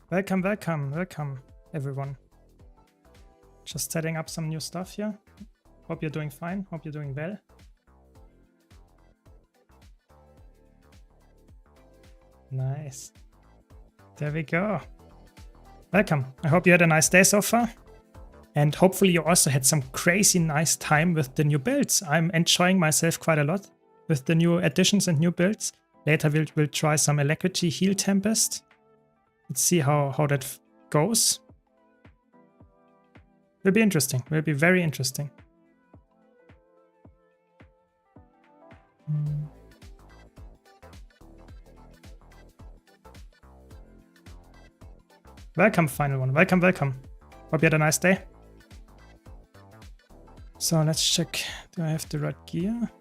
Welcome, welcome, welcome, everyone. Just setting up some new stuff here. Hope you're doing fine. Hope you're doing well. Nice. There we go. Welcome. I hope you had a nice day so far. And hopefully you also had some crazy nice time with the new builds. I'm enjoying myself quite a lot with the new additions and new builds. Later we'll try some Alacrity Heal Tempest. Let's see how that goes. Will be interesting. Will be very interesting. Welcome, final one. Welcome, welcome. Hope you had a nice day. So let's check. Do I have the right gear?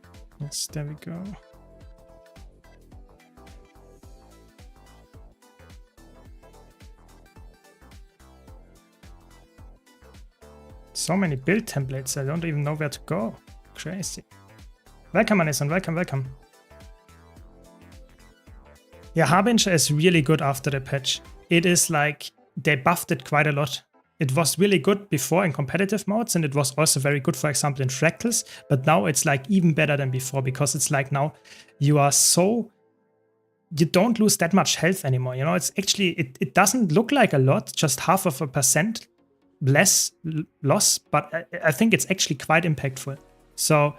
Yes, there we go. So many build templates, I don't even know where to go. Crazy. Welcome, Anison, welcome, welcome. Yeah, Harbinger is really good after the patch. It is like, they buffed it quite a lot. It was really good before in competitive modes, and it was also very good, for example, in Fractals, but now it's like even better than before, because it's like now you are so... You don't lose that much health anymore, you know, it's actually, it doesn't look like a lot, just 0.5% less loss, but I think it's actually quite impactful. So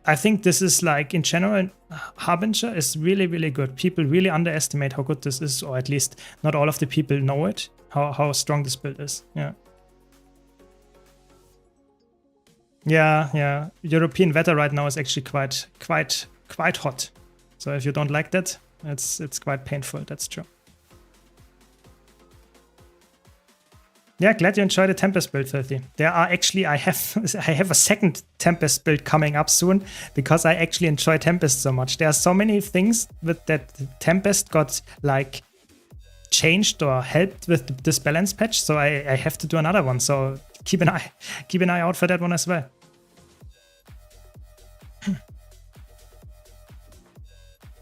I think this is like, in general, Harbinger is really, really good. People really underestimate how good this is, or at least not all of the people know it, how strong this build is. Yeah. Yeah. European weather right now is actually quite hot. So if you don't like that, it's quite painful. That's true. Yeah, glad you enjoyed the Tempest build, Filthy. There are actually, I have a second Tempest build coming up soon, because I actually enjoy Tempest so much. There are so many things with that Tempest got like changed or helped with this balance patch, so I have to do another one. So keep an eye out for that one as well.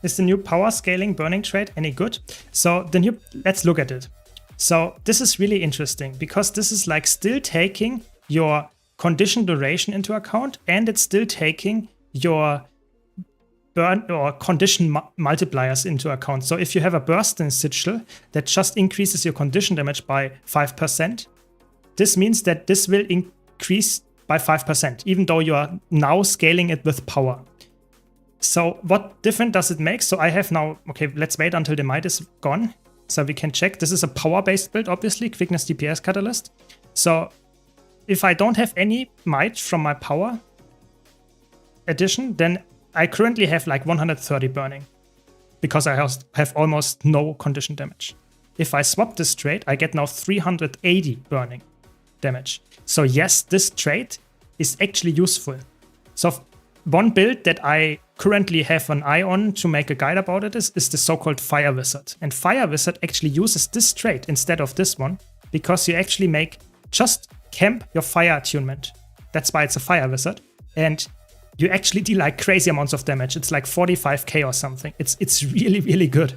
Is the new power scaling burning trait any good? So let's look at it. So this is really interesting, because this is like still taking your condition duration into account, and it's still taking your burn or condition multipliers into account. So if you have a bursting sigil that just increases your condition damage by 5%, this means that this will increase by 5%, even though you are now scaling it with power. So what different does it make? So I have now, okay, let's wait until the might is gone, so we can check. This is a power-based build, obviously, quickness DPS catalyst. So if I don't have any might from my power addition, then I currently have like 130 burning, because I have almost no condition damage. If I swap this trait, I get now 380 burning damage. So yes, this trait is actually useful. So one build that I currently have an eye on to make a guide about it is the so-called Fire Wizard. And Fire Wizard actually uses this trait instead of this one, because you actually just camp your fire attunement. That's why it's a Fire Wizard. And you actually deal like crazy amounts of damage. It's like 45k or something. It's really, really good.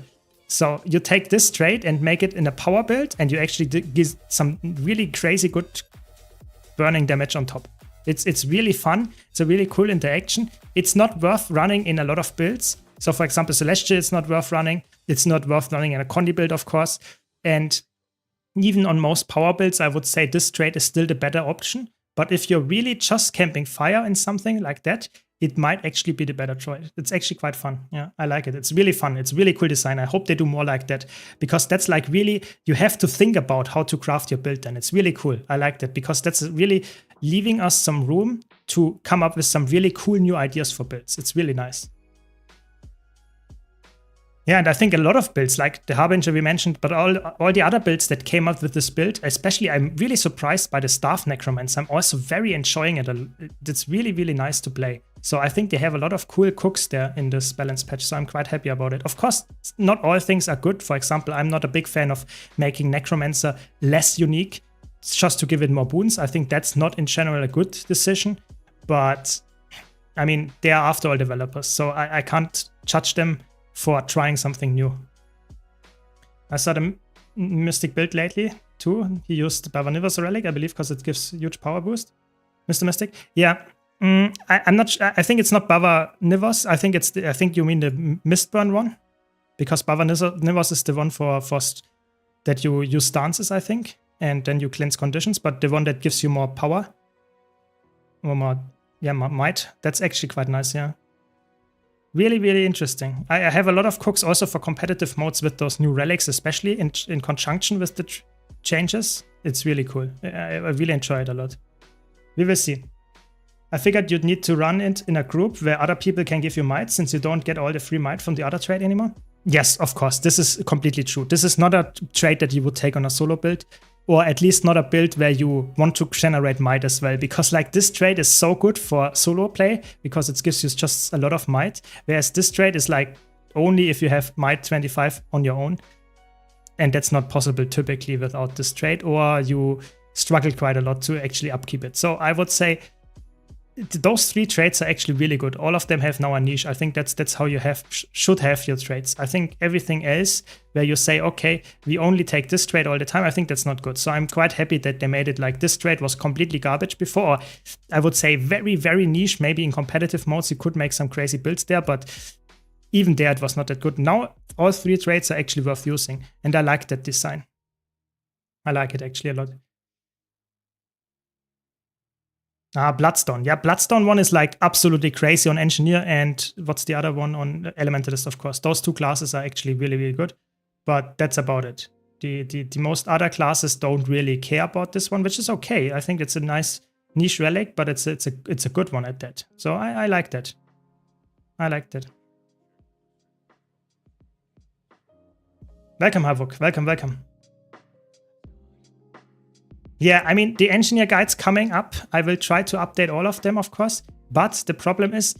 So you take this trait and make it in a power build, and you actually give some really crazy good burning damage on top. It's really fun. It's a really cool interaction. It's not worth running in a lot of builds. So for example, Celestial is not worth running. It's not worth running in a Condi build, of course. And even on most power builds, I would say this trait is still the better option. But if you're really just camping fire in something like that, it might actually be the better choice. It's actually quite fun. Yeah, I like it. It's really fun. It's really cool design. I hope they do more like that, because that's like really, you have to think about how to craft your build then. It's really cool. I like that, because that's really leaving us some room to come up with some really cool new ideas for builds. It's really nice. Yeah, and I think a lot of builds, like the Harbinger we mentioned, but all the other builds that came up with this build, especially I'm really surprised by the Staff Necromancer. I'm also very enjoying it. It's really, really nice to play. So I think they have a lot of cool cooks there in this balance patch, so I'm quite happy about it. Of course, not all things are good. For example, I'm not a big fan of making Necromancer less unique just to give it more boons. I think that's not in general a good decision, but I mean, they are after all developers, so I can't judge them for trying something new. I saw the Mystic build lately too. He used Bava Nivas relic, I believe, because it gives huge power boost. Mr. Mystic, yeah. I'm not. I think it's not Bava Nivas. I think you mean the Mistburn one, because Bava Nivas is the one for that you use stances, I think, and then you cleanse conditions. But the one that gives you more power, or more might. That's actually quite nice. Yeah. Really, really interesting. I have a lot of cooks also for competitive modes with those new relics, especially in conjunction with the changes. It's really cool. I really enjoy it a lot. We will see. I figured you'd need to run it in a group where other people can give you might, since you don't get all the free might from the other trade anymore. Yes, of course. This is completely true. This is not a trade that you would take on a solo build, or at least not a build where you want to generate might as well, because like this trade is so good for solo play because it gives you just a lot of might, whereas this trade is like only if you have might 25 on your own, and that's not possible typically without this trade, or you struggle quite a lot to actually upkeep it. So I would say those three trades are actually really good. All of them have now a niche. I think that's how you should have your trades. I think everything else where you say, okay, we only take this trade all the time, I think that's not good. So I'm quite happy that they made it like this trade was completely garbage before. Or I would say very, very niche. Maybe in competitive modes you could make some crazy builds there, but even there it was not that good. Now all three trades are actually worth using, and I like that design. I like it actually a lot. Bloodstone. Yeah, Bloodstone one is like absolutely crazy on Engineer, and what's the other one on Elementalist, of course. Those two classes are actually really, really good, but that's about it. The most other classes don't really care about this one, which is okay. I think it's a nice niche relic, but it's a good one at that. So I like that. I like that. Welcome, Havok. Welcome, welcome. Yeah, I mean, the engineer guide's coming up. I will try to update all of them, of course. But the problem is,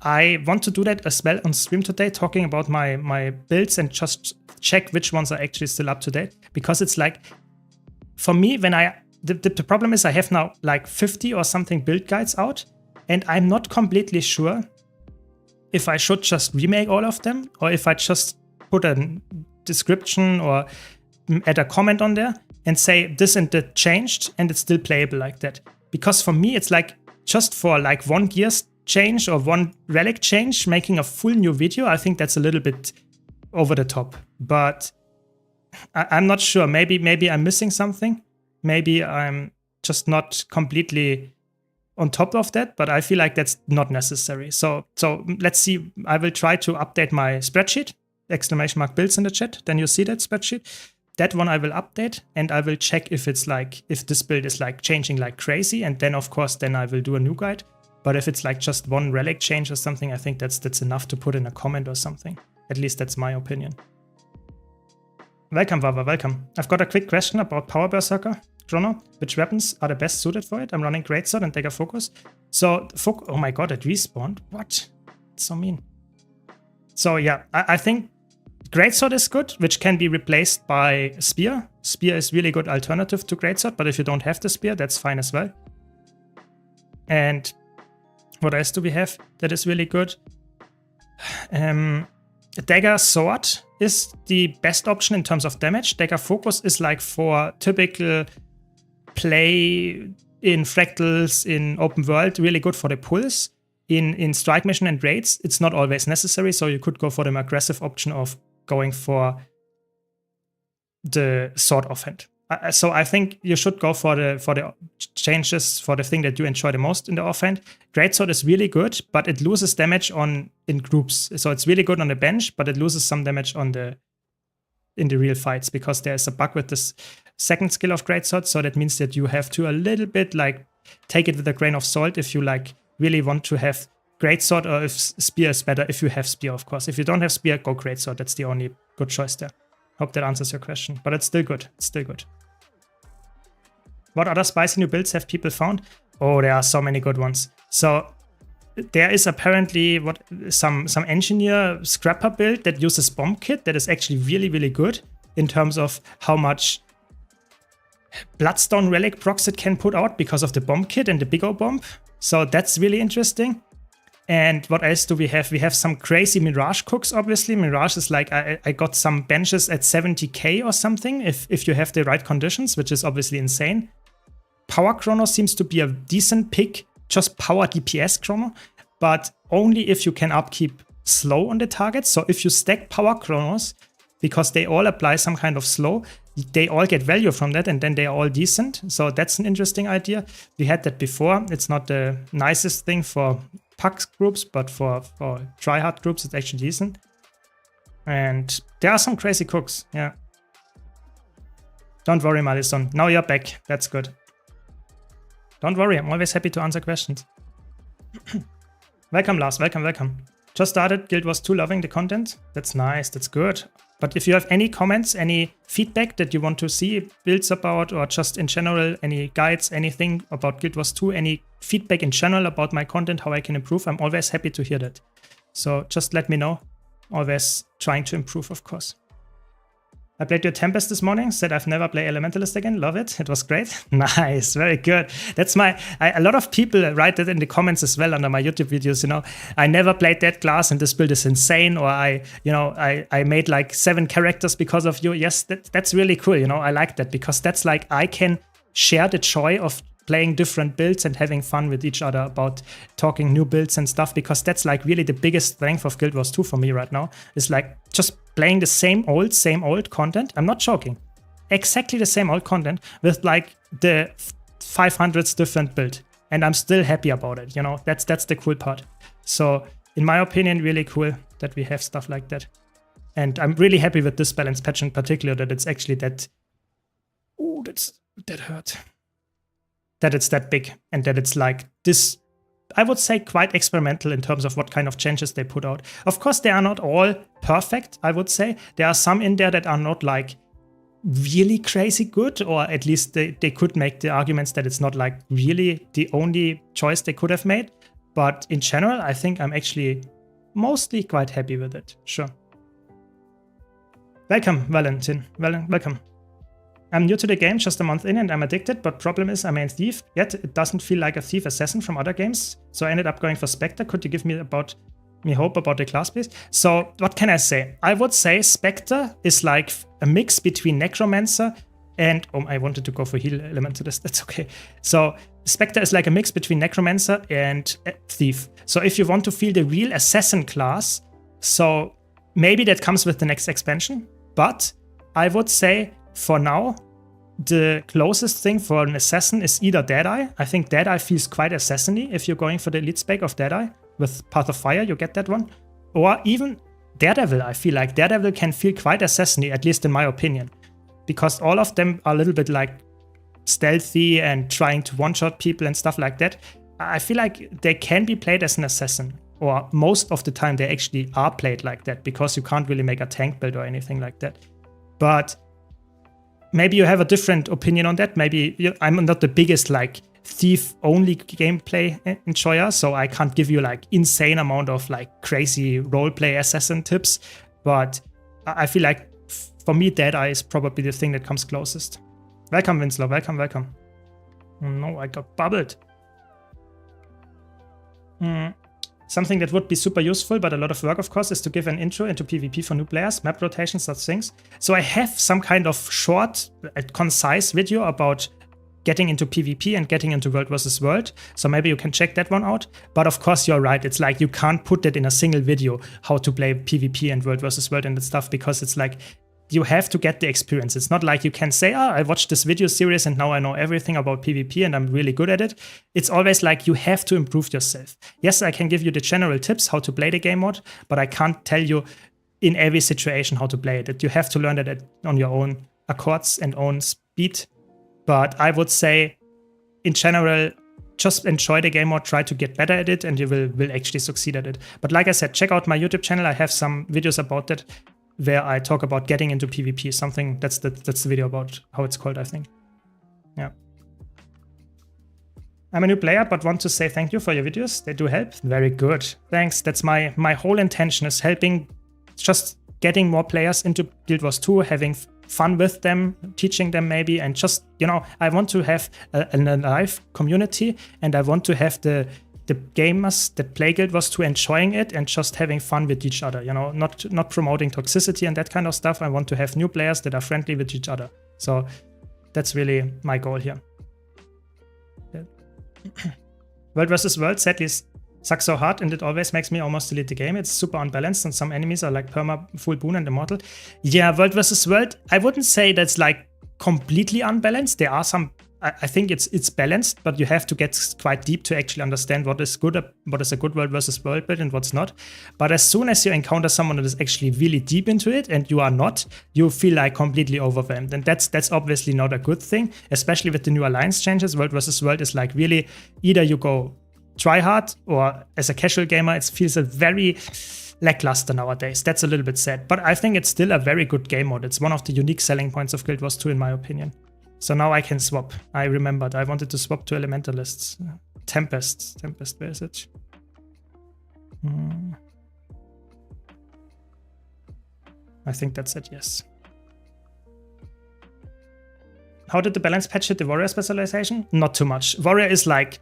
I want to do that as well on stream today, talking about my builds and just check which ones are actually still up to date. Because it's like, for me, when the problem is I have now like 50 or something build guides out, and I'm not completely sure if I should just remake all of them, or if I just put a description or add a comment on there and say this and that changed, and it's still playable like that. Because for me, it's like just for like one gears change or one relic change, making a full new video, I think that's a little bit over the top. But I'm not sure. Maybe I'm missing something. Maybe I'm just not completely on top of that, but I feel like that's not necessary. So let's see. I will try to update my spreadsheet, !builds in the chat. Then you see that spreadsheet. That one I will update, and I will check if it's like, if this build is like changing like crazy, and then of course then I will do a new guide. But if it's like just one relic change or something, I think that's enough to put in a comment or something. At least that's my opinion. Welcome, Vava, welcome. I've got a quick question about Power Berserker. Chrono, which weapons are the best suited for it? I'm running Greatsword and Dagger Focus. So, oh my god, it respawned. What? It's so mean. So yeah, I think Greatsword is good, which can be replaced by Spear. Spear is really good alternative to Greatsword, but if you don't have the Spear, that's fine as well. And what else do we have that is really good? Dagger Sword is the best option in terms of damage. Dagger Focus is like for typical play in fractals, in open world, really good for the pulls. In strike mission and raids, it's not always necessary, so you could go for the more aggressive option of going for the sword offhand. So I think you should go for the changes, for the thing that you enjoy the most in the offhand. Greatsword is really good, but it loses damage in groups. So it's really good on the bench, but it loses some damage in the real fights, because there's a bug with this second skill of Greatsword. So that means that you have to a little bit like take it with a grain of salt if you like really want to have Greatsword, or if Spear is better if you have Spear, of course. If you don't have Spear, go Greatsword. That's the only good choice there. Hope that answers your question. But it's still good. It's still good. What other spicy new builds have people found? Oh, there are so many good ones. So there is apparently some engineer scrapper build that uses bomb kit that is actually really, really good in terms of how much Bloodstone relic procs it can put out because of the bomb kit and the big O bomb. So that's really interesting. And what else do we have? We have some crazy Mirage cooks, obviously. Mirage is like, I got some benches at 70k or something if you have the right conditions, which is obviously insane. Power Chrono seems to be a decent pick, just power DPS Chrono, but only if you can upkeep slow on the target. So if you stack Power Chronos, because they all apply some kind of slow, they all get value from that, and then they are all decent. So that's an interesting idea. We had that before. It's not the nicest thing for PUX groups, but for tryhard groups, it's actually decent. And there are some crazy cooks, yeah. Don't worry, Madison. Now you're back. That's good. Don't worry, I'm always happy to answer questions. Welcome, Lars. Welcome, welcome. Just started Guild Wars 2, loving the content. That's nice, that's good. But if you have any comments, any feedback that you want to see builds about, or just in general, any guides, anything about Guild Wars 2, any feedback in general about my content, how I can improve, I'm always happy to hear that. So just let me know. Always trying to improve, of course. I played your Tempest this morning, said I've never played Elementalist again, love it, it was great. Nice, very good. That's a lot of people write that in the comments as well under my YouTube videos, you know, I never played that class and this build is insane, or I made like 7 characters because of you. Yes, that's really cool, you know, I like that, because that's like, I can share the joy of playing different builds and having fun with each other about talking new builds and stuff, because that's like really the biggest strength of Guild Wars 2 for me right now, is like just playing the same old content. I'm not joking. Exactly the same old content with like the 500th different build. And I'm still happy about it, you know, that's the cool part. So in my opinion, really cool that we have stuff like that. And I'm really happy with this balance patch in particular, that it's actually that, oh, that hurt. That it's that big, and that it's like this, I would say, quite experimental in terms of what kind of changes they put out. Of course, they are not all perfect, I would say. There are some in there that are not like really crazy good, or at least they could make the arguments that it's not like really the only choice they could have made. But in general, I think I'm actually mostly quite happy with it, sure. Welcome, Valentin. Welcome. I'm new to the game, just a month in, and I'm addicted, but problem is I'm a thief, yet it doesn't feel like a thief assassin from other games, so I ended up going for Spectre. Could you give me hope about the class, please? So what can I say? I would say Spectre is like a mix between Necromancer and, I wanted to go for heal Elementalist, that's okay. So Spectre is like a mix between Necromancer and Thief. So if you want to feel the real assassin class, so maybe that comes with the next expansion, but I would say for now, the closest thing for an assassin is either Deadeye. I think Deadeye feels quite assassin-y if you're going for the elite spec of Deadeye. With Path of Fire, you get that one. Or even Daredevil, I feel like Daredevil can feel quite assassin-y, at least in my opinion. Because all of them are a little bit like stealthy and trying to one-shot people and stuff like that. I feel like they can be played as an assassin. Or most of the time they actually are played like that, because you can't really make a tank build or anything like that. But maybe you have a different opinion on that. Maybe I'm not the biggest like thief-only gameplay enjoyer, so I can't give you like insane amount of like crazy roleplay assassin tips. But I feel like for me, Deadeye is probably the thing that comes closest. Welcome, Winslow. Welcome, welcome. Oh, no, I got bubbled. Something that would be super useful, but a lot of work, of course, is to give an intro into PvP for new players, map rotations, such things. So I have some kind of short, concise video about getting into PvP and getting into World vs. World. So maybe you can check that one out. But of course, you're right. It's like you can't put that in a single video, how to play PvP and World vs. World and that stuff, because it's like you have to get the experience. It's not like you can say, I watched this video series and now I know everything about PvP and I'm really good at it. It's always like you have to improve yourself. Yes, I can give you the general tips how to play the game mode, but I can't tell you in every situation how to play it. You have to learn that on your own accords and own speed. But I would say, in general, just enjoy the game mode, try to get better at it, and you will actually succeed at it. But like I said, check out my YouTube channel. I have some videos about that, where I talk about getting into PvP, something that's the video about how it's called, I think. Yeah. I'm a new player, but want to say thank you for your videos. They do help. Very good. Thanks. That's my whole intention, is helping, just getting more players into Guild Wars 2, having fun with them, teaching them maybe, and just, I want to have a live community, and I want to have the the gamers that play Guild Wars 2 enjoying it and just having fun with each other, you know, not promoting toxicity and that kind of stuff. I want to have new players that are friendly with each other. So that's really my goal here. Yeah. World versus World sadly sucks so hard, and it always makes me almost delete the game. It's super unbalanced, and some enemies are like perma, full boon, and immortal. Yeah, World versus World, I wouldn't say that's like completely unbalanced. There are some, I think it's balanced, but you have to get quite deep to actually understand what is good, what is a good World versus World build and what's not. But as soon as you encounter someone that is actually really deep into it and you are not, you feel like completely overwhelmed. And that's obviously not a good thing, especially with the new alliance changes. World versus World is like really either you go try hard, or as a casual gamer, it feels a very lackluster nowadays. That's a little bit sad, but I think it's still a very good game mode. It's one of the unique selling points of Guild Wars 2 in my opinion. So now I can swap. I remembered I wanted to swap to Elementalists. Tempest, where is it? I think that's it, yes. How did the balance patch hit the warrior specialization? Not too much. Warrior is like,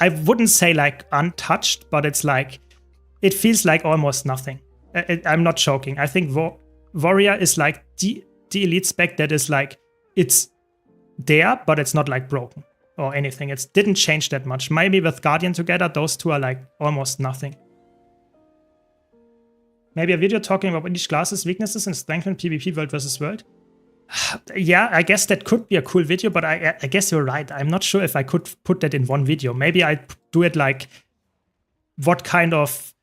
I wouldn't say like untouched, but it's like, it feels like almost nothing. I'm not joking. I think Warrior is like the elite spec that is like, it's there, but it's not like broken or anything. It didn't change that much. Maybe with Guardian together, those two are like almost nothing. Maybe a video talking about each class's weaknesses and strength in PvP World versus World. Yeah, I guess that could be a cool video, but I guess you're right. I'm not sure if I could put that in one video. Maybe I'd do it like, what kind of,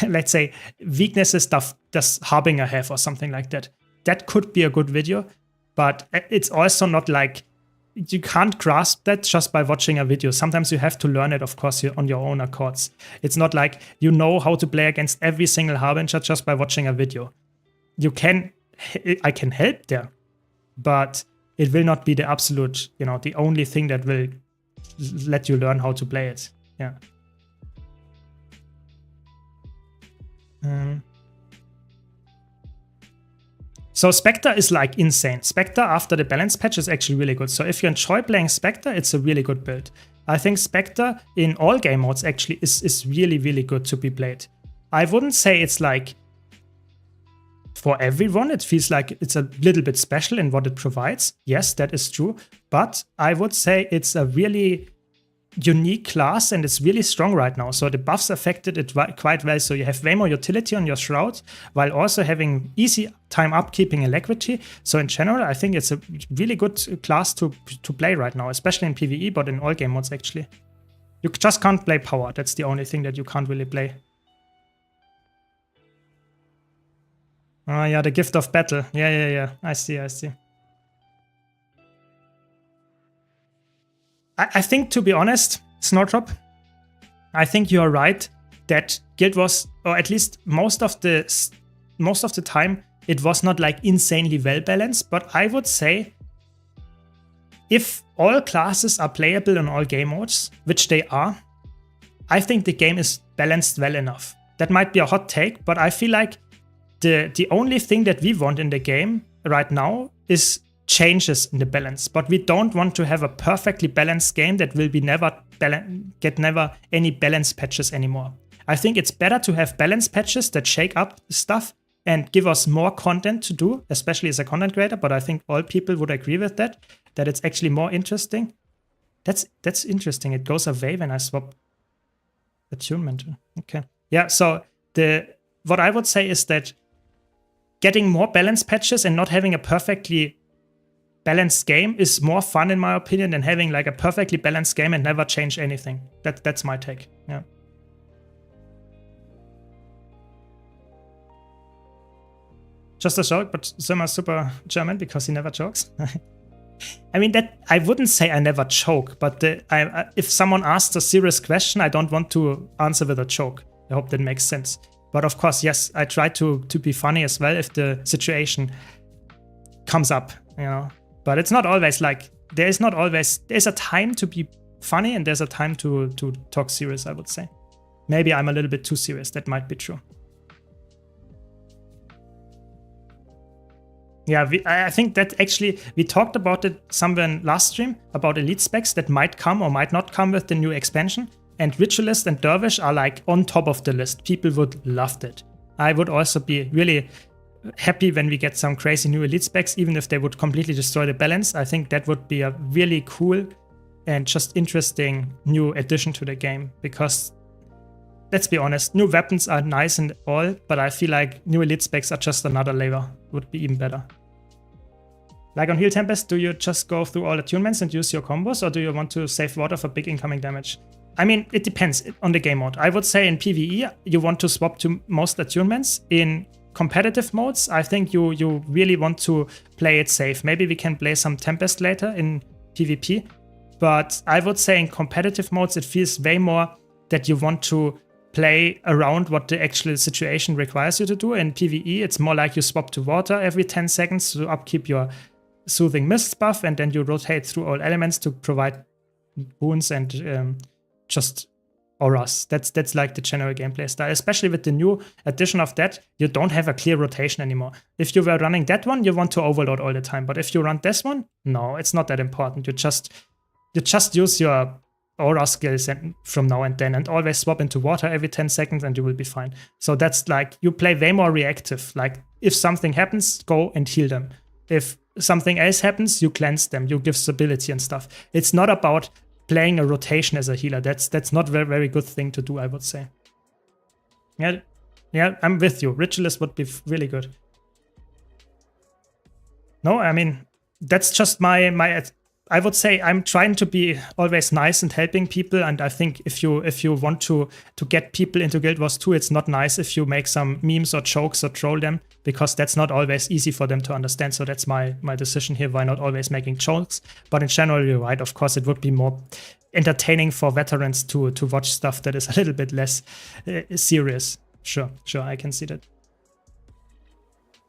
let's say, weaknesses does Harbinger have or something like that. That could be a good video, but it's also not like, you can't grasp that just by watching a video. Sometimes you have to learn it, of course, on your own accords. It's not like you know how to play against every single Harbinger just by watching a video. I can help there, but it will not be the absolute, you know, the only thing that will let you learn how to play it. Yeah. So Spectre is like insane. Spectre after the balance patch is actually really good. So if you enjoy playing Spectre, it's a really good build. I think Spectre in all game modes actually is really, really good to be played. I wouldn't say it's like for everyone. It feels like it's a little bit special in what it provides. Yes, that is true. But I would say it's a really unique class and it's really strong right now. So the buffs affected it quite well. So you have way more utility on your Shroud while also having easy time upkeeping alacrity. So in general, I think it's a really good class to play right now, especially in PvE, but in all game modes actually. You just can't play power. That's the only thing that you can't really play. Oh yeah, the gift of battle. Yeah. I see. I think, to be honest, Snowdrop, I think you are right that Guild Wars, or at least most of the time, it was not like insanely well balanced. But I would say, if all classes are playable in all game modes, which they are, I think the game is balanced well enough. That might be a hot take, but I feel like the only thing that we want in the game right now is changes in the balance, but we don't want to have a perfectly balanced game that will be never any balance patches anymore. I think it's better to have balance patches that shake up stuff and give us more content to do, especially as a content creator, but I think all people would agree with that it's actually more interesting. That's interesting. It goes away when I swap attunement. Okay. Yeah, so what I would say is that getting more balance patches and not having a perfectly balanced game is more fun in my opinion than having like a perfectly balanced game and never change anything. That's my take. Yeah. Just a joke, but Zimmer's super German because he never jokes. I mean, that I wouldn't say I never joke, but if someone asks a serious question, I don't want to answer with a joke. I hope that makes sense. But of course, yes, I try to be funny as well if the situation comes up, you know. But it's not always like, there's a time to be funny and there's a time to talk serious, I would say. Maybe I'm a little bit too serious, that might be true. Yeah, I think that actually, we talked about it somewhere in last stream, about elite specs that might come or might not come with the new expansion. and Ritualist and Dervish are like on top of the list. People would love that. I would also be really happy when we get some crazy new elite specs, even if they would completely destroy the balance. I think that would be a really cool and just interesting new addition to the game, because let's be honest, new weapons are nice and all, but I feel like new elite specs are just another layer. Would be even better. Like on Heal Tempest, do you just go through all attunements and use your combos, or do you want to save water for big incoming damage? I mean, it depends on the game mode. I would say in PvE, you want to swap to most attunements. In competitive modes, I think you really want to play it safe. Maybe we can play some Tempest later in PvP, but I would say in competitive modes, it feels way more that you want to play around what the actual situation requires you to do. In PvE, it's more like you swap to water every 10 seconds to upkeep your Soothing Mist buff, and then you rotate through all elements to provide wounds and just auras. That's like the general gameplay style. Especially with the new addition of that, you don't have a clear rotation anymore. If you were running that one, you want to overload all the time. But if you run this one, no, it's not that important. You just use your aura skills and from now and then, and always swap into water every 10 seconds and you will be fine. So that's like, you play way more reactive. Like if something happens, go and heal them. If something else happens, you cleanse them, you give stability and stuff. It's not about playing a rotation as a healer. That's not a very, very good thing to do, I would say. Yeah, I'm with you. Ritualist would be really good. No, I mean, that's just my I would say I'm trying to be always nice and helping people, and I think if you want to get people into Guild Wars 2, it's not nice if you make some memes or jokes or troll them, because that's not always easy for them to understand. So that's my decision here, why not always making jokes. But in general, you're right. Of course, it would be more entertaining for veterans to watch stuff that is a little bit less serious. Sure, I can see that.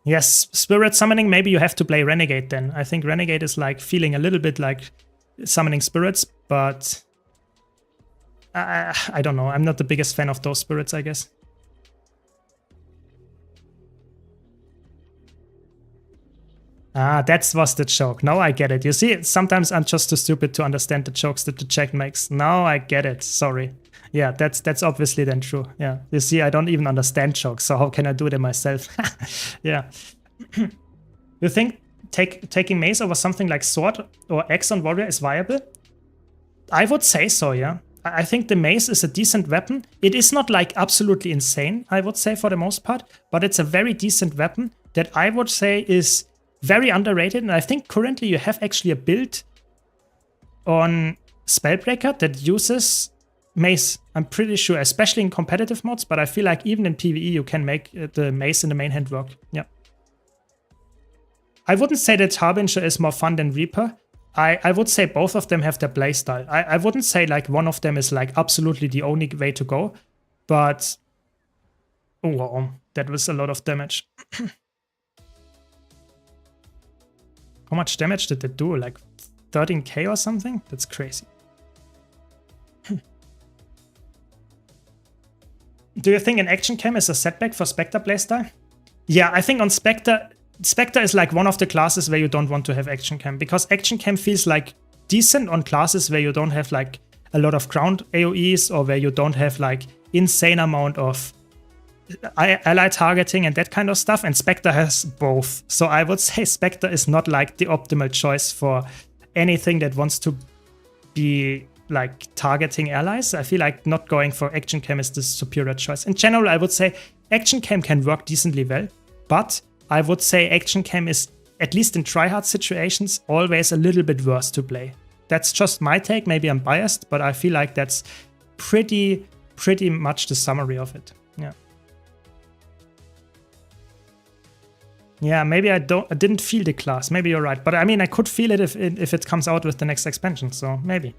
Yes, spirit summoning, maybe you have to play Renegade then. I think Renegade is like feeling a little bit like summoning spirits, but I don't know. I'm not the biggest fan of those spirits, I guess. Ah, that was the joke. Now I get it. You see, sometimes I'm just too stupid to understand the jokes that the chat makes. Now I get it. Sorry. Yeah, that's obviously then true. Yeah, you see, I don't even understand jokes, so how can I do them myself? Yeah. You think taking mace over something like sword or axe on warrior is viable? I would say so, yeah. I think the mace is a decent weapon. It is not like absolutely insane, I would say, for the most part, but it's a very decent weapon that I would say is very underrated. And I think currently you have actually a build on Spellbreaker that uses mace, I'm pretty sure, especially in competitive modes, but I feel like even in PvE you can make the mace in the main hand work. Yeah. I wouldn't say that Harbinger is more fun than Reaper. I would say both of them have their playstyle. I wouldn't say like one of them is like absolutely the only way to go, but oh wow, that was a lot of damage. How much damage did that do? Like 13k or something? That's crazy. Do you think an action cam is a setback for Spectre playstyle? Yeah, I think on Spectre is like one of the classes where you don't want to have action cam, because action cam feels like decent on classes where you don't have like a lot of ground AoEs, or where you don't have like insane amount of ally targeting and that kind of stuff, and Spectre has both. So I would say Spectre is not like the optimal choice for anything that wants to be like targeting allies. I feel like not going for action cam is the superior choice. In general, I would say action cam can work decently well, but I would say action cam is, at least in tryhard situations, always a little bit worse to play. That's just my take. Maybe I'm biased, but I feel like that's pretty much the summary of it. Yeah. Yeah, maybe I didn't feel the class. Maybe you're right, but I mean, I could feel it if it comes out with the next expansion. So maybe.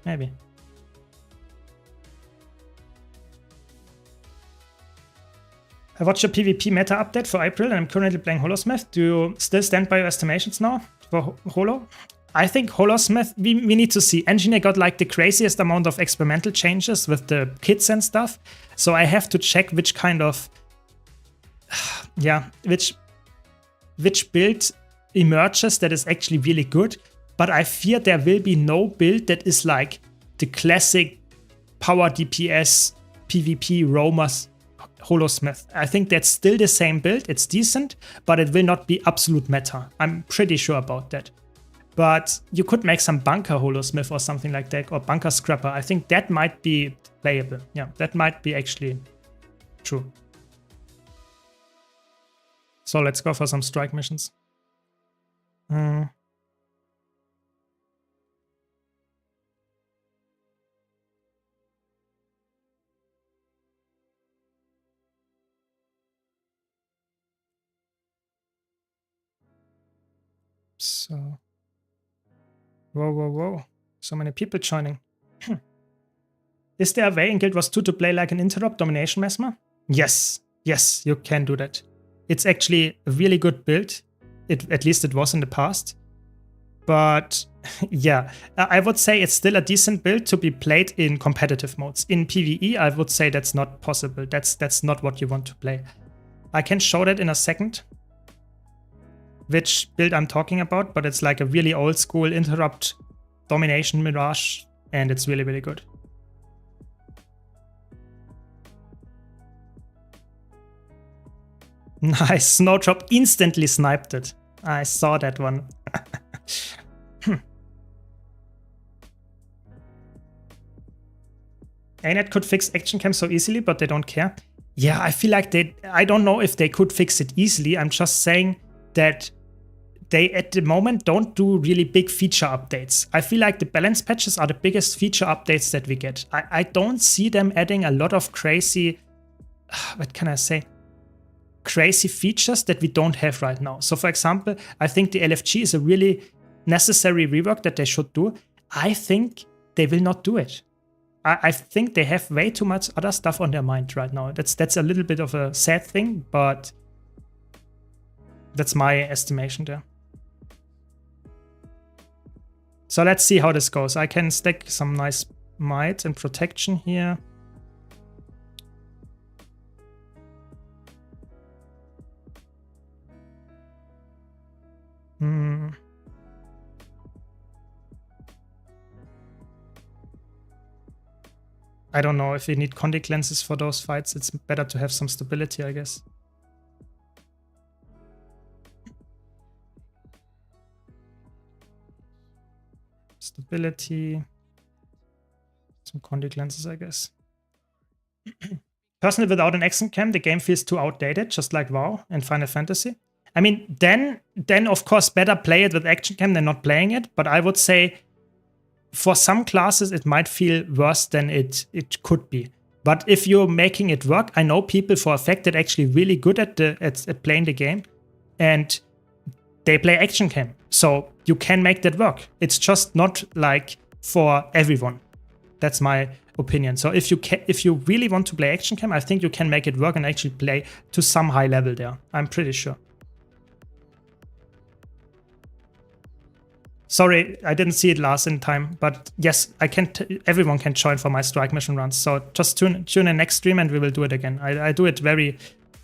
I watched your PvP meta update for April and I'm currently playing Holosmith. Do you still stand by your estimations now for Holo? I think Holosmith, we need to see. Engineer got like the craziest amount of experimental changes with the kits and stuff. So I have to check which kind of, yeah, which build emerges that is actually really good. But I fear there will be no build that is like the classic power DPS, PvP, roamers, Holosmith. I think that's still the same build. It's decent, but it will not be absolute meta. I'm pretty sure about that. But you could make some bunker Holosmith or something like that, or bunker scrapper. I think that might be playable. Yeah, that might be actually true. So let's go for some strike missions. So, whoa. So many people joining. Is there a way in Guild Wars 2 to play like an interrupt domination mesmer? Yes, you can do that. It's actually a really good build. At least it was in the past. But yeah, I would say it's still a decent build to be played in competitive modes. In PvE, I would say that's not possible. That's not what you want to play. I can show that in a second, which build I'm talking about, but it's like a really old school interrupt domination mirage, and it's really, really good. Nice, Snowdrop instantly sniped it. I saw that one. ANET could fix action cam so easily, but they don't care. Yeah, I feel like I don't know if they could fix it easily. I'm just saying that they at the moment don't do really big feature updates. I feel like the balance patches are the biggest feature updates that we get. I don't see them adding a lot of crazy, what can I say? Crazy features that we don't have right now. So for example, I think the LFG is a really necessary rework that they should do. I think they will not do it. I think they have way too much other stuff on their mind right now. That's a little bit of a sad thing, but that's my estimation there. So let's see how this goes. I can stack some nice might and protection here. I don't know if you need contact lenses for those fights. It's better to have some stability, I guess. Stability. Some contact lenses, I guess. Personally, without an action cam, the game feels too outdated, just like WoW and Final Fantasy. I mean, then of course, better play it with action cam than not playing it. But I would say for some classes, it might feel worse than it could be. But if you're making it work, I know people for a fact that actually really good at playing the game, and they play action cam. So you can make that work. It's just not like for everyone. That's my opinion. So if you really want to play action cam, I think you can make it work and actually play to some high level there. I'm pretty sure. Sorry, I didn't see it last in time, but yes, everyone can join for my strike mission runs. So just tune in next stream and we will do it again. I do it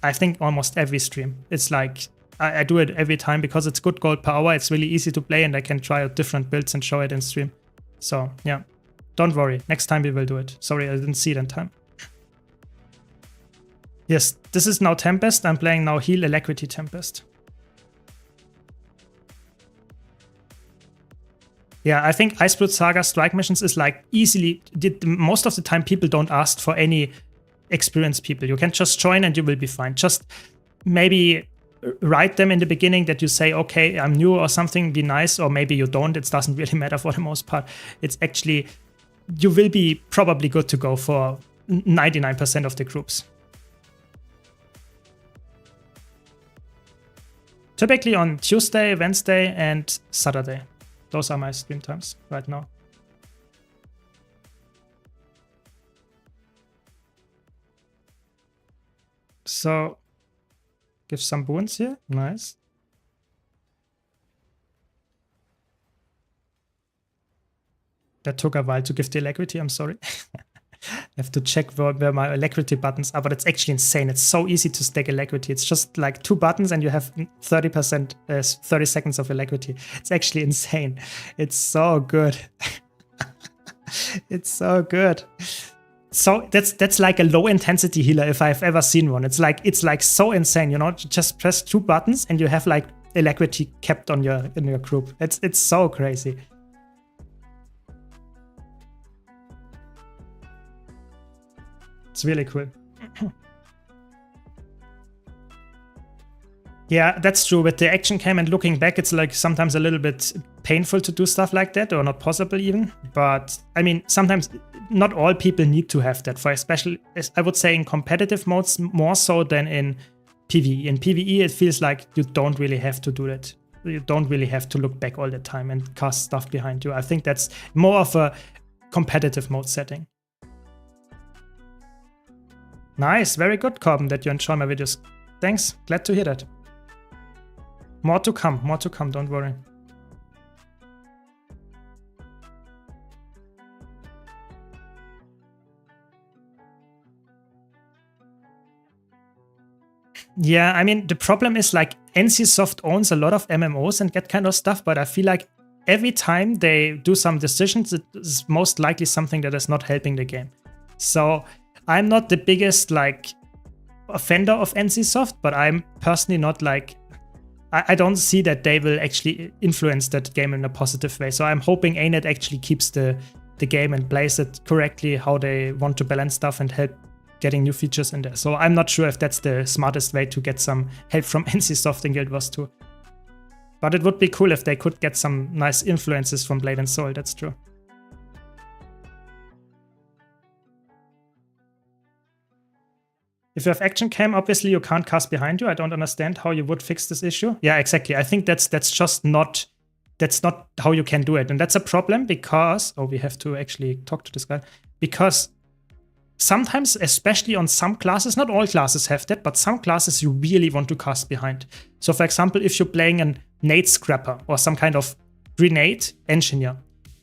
I think almost every stream. It's like, I do it every time because it's good gold per hour. It's really easy to play and I can try out different builds and show it in stream. So yeah, don't worry. Next time we will do it. Sorry, I didn't see it in time. Yes, this is now Tempest. I'm playing now Heal Alacrity Tempest. Yeah, I think Iceblood Saga strike missions is like easily, most of the time people don't ask for any experienced people. You can just join and you will be fine. Just maybe write them in the beginning that you say, okay, I'm new or something, be nice, or maybe you don't. It doesn't really matter for the most part. It's actually, you will be probably good to go for 99% of the groups. Typically on Tuesday, Wednesday, and Saturday. Those are my stream times right now. So, give some boons here. Nice. That took a while to give the alacrity, I'm sorry. I have to check where my alacrity buttons are, but it's actually insane. It's so easy to stack alacrity. It's just like 2 buttons and you have 30%, 30 seconds of alacrity. It's actually insane. It's so good. It's so good. So that's like a low intensity healer if I've ever seen one. It's like so insane, you know. Just press 2 buttons and you have like alacrity kept on in your group. It's so crazy. It's really cool. Yeah, that's true. With the action cam and looking back, it's like sometimes a little bit painful to do stuff like that, or not possible even. But I mean, sometimes not all people need to have that, for especially, I would say, in competitive modes more so than in PvE. In PvE, it feels like you don't really have to do that. You don't really have to look back all the time and cast stuff behind you. I think that's more of a competitive mode setting. Nice, very good, Corbin, that you enjoy my videos. Thanks, glad to hear that. More to come, don't worry. Yeah, I mean, the problem is like NCSoft owns a lot of MMOs and that kind of stuff, but I feel like every time they do some decisions, it is most likely something that is not helping the game. So I'm not the biggest like offender of NCSoft, but I'm personally not like, I don't see that they will actually influence that game in a positive way. So I'm hoping ANET actually keeps the game and plays it correctly, how they want to balance stuff and help getting new features in there. So I'm not sure if that's the smartest way to get some help from NCSoft in Guild Wars 2. But it would be cool if they could get some nice influences from Blade and Soul, that's true. If you have action cam, obviously you can't cast behind you. I don't understand how you would fix this issue. Yeah, exactly. I think that's just not, that's not how you can do it. And that's a problem because, oh, we have to actually talk to this guy. Because sometimes, especially on some classes, not all classes have that, but some classes you really want to cast behind. So for example, if you're playing a nade scrapper or some kind of grenade engineer,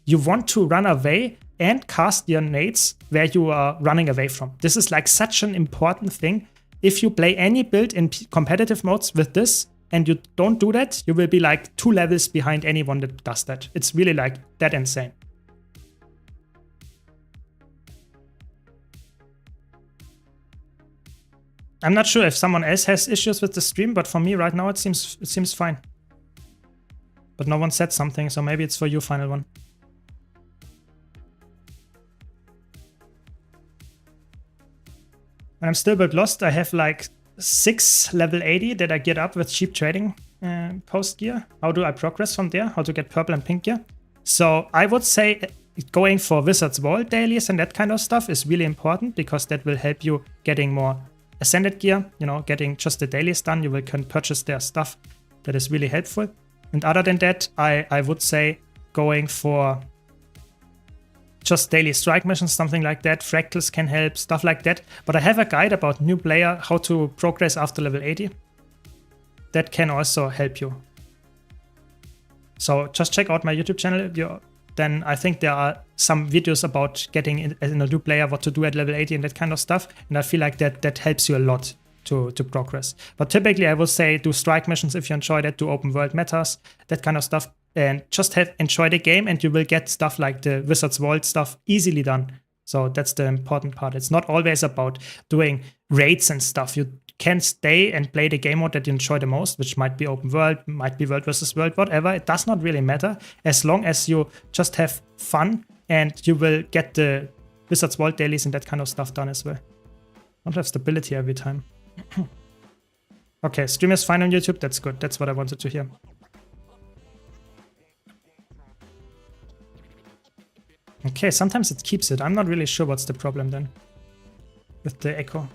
you want to run away and cast your nades where you are running away from. This is like such an important thing. If you play any build in competitive modes with this and you don't do that, you will be like 2 levels behind anyone that does that. It's really like that insane. I'm not sure if someone else has issues with the stream, but for me right now it seems fine. But no one said something, so maybe it's for you, Final One. I'm still but lost. I have like 6 level 80 that I get up with cheap trading post gear. How do I progress from there? How to get purple and pink gear? So I would say going for Wizard's Vault dailies and that kind of stuff is really important because that will help you getting more ascended gear, you know, getting just the dailies done. You can purchase their stuff. That is really helpful. And other than that, I would say going for just daily strike missions, something like that. Fractals can help, stuff like that. But I have a guide about new player, how to progress after level 80. That can also help you. So just check out my YouTube channel. Then I think there are some videos about getting in a new player, what to do at level 80 and that kind of stuff. And I feel like that helps you a lot to progress. But typically I would say do strike missions if you enjoy that, do open world metas, that kind of stuff. And just enjoy the game and you will get stuff like the Wizard's Vault stuff easily done. So that's the important part. It's not always about doing raids and stuff. You can stay and play the game mode that you enjoy the most, which might be open world, might be world versus world, whatever. It does not really matter as long as you just have fun and you will get the Wizard's Vault dailies and that kind of stuff done as well. Don't have stability every time. Okay, stream is fine on YouTube. That's good. That's what I wanted to hear. Okay, sometimes it keeps it. I'm not really sure what's the problem then with the echo.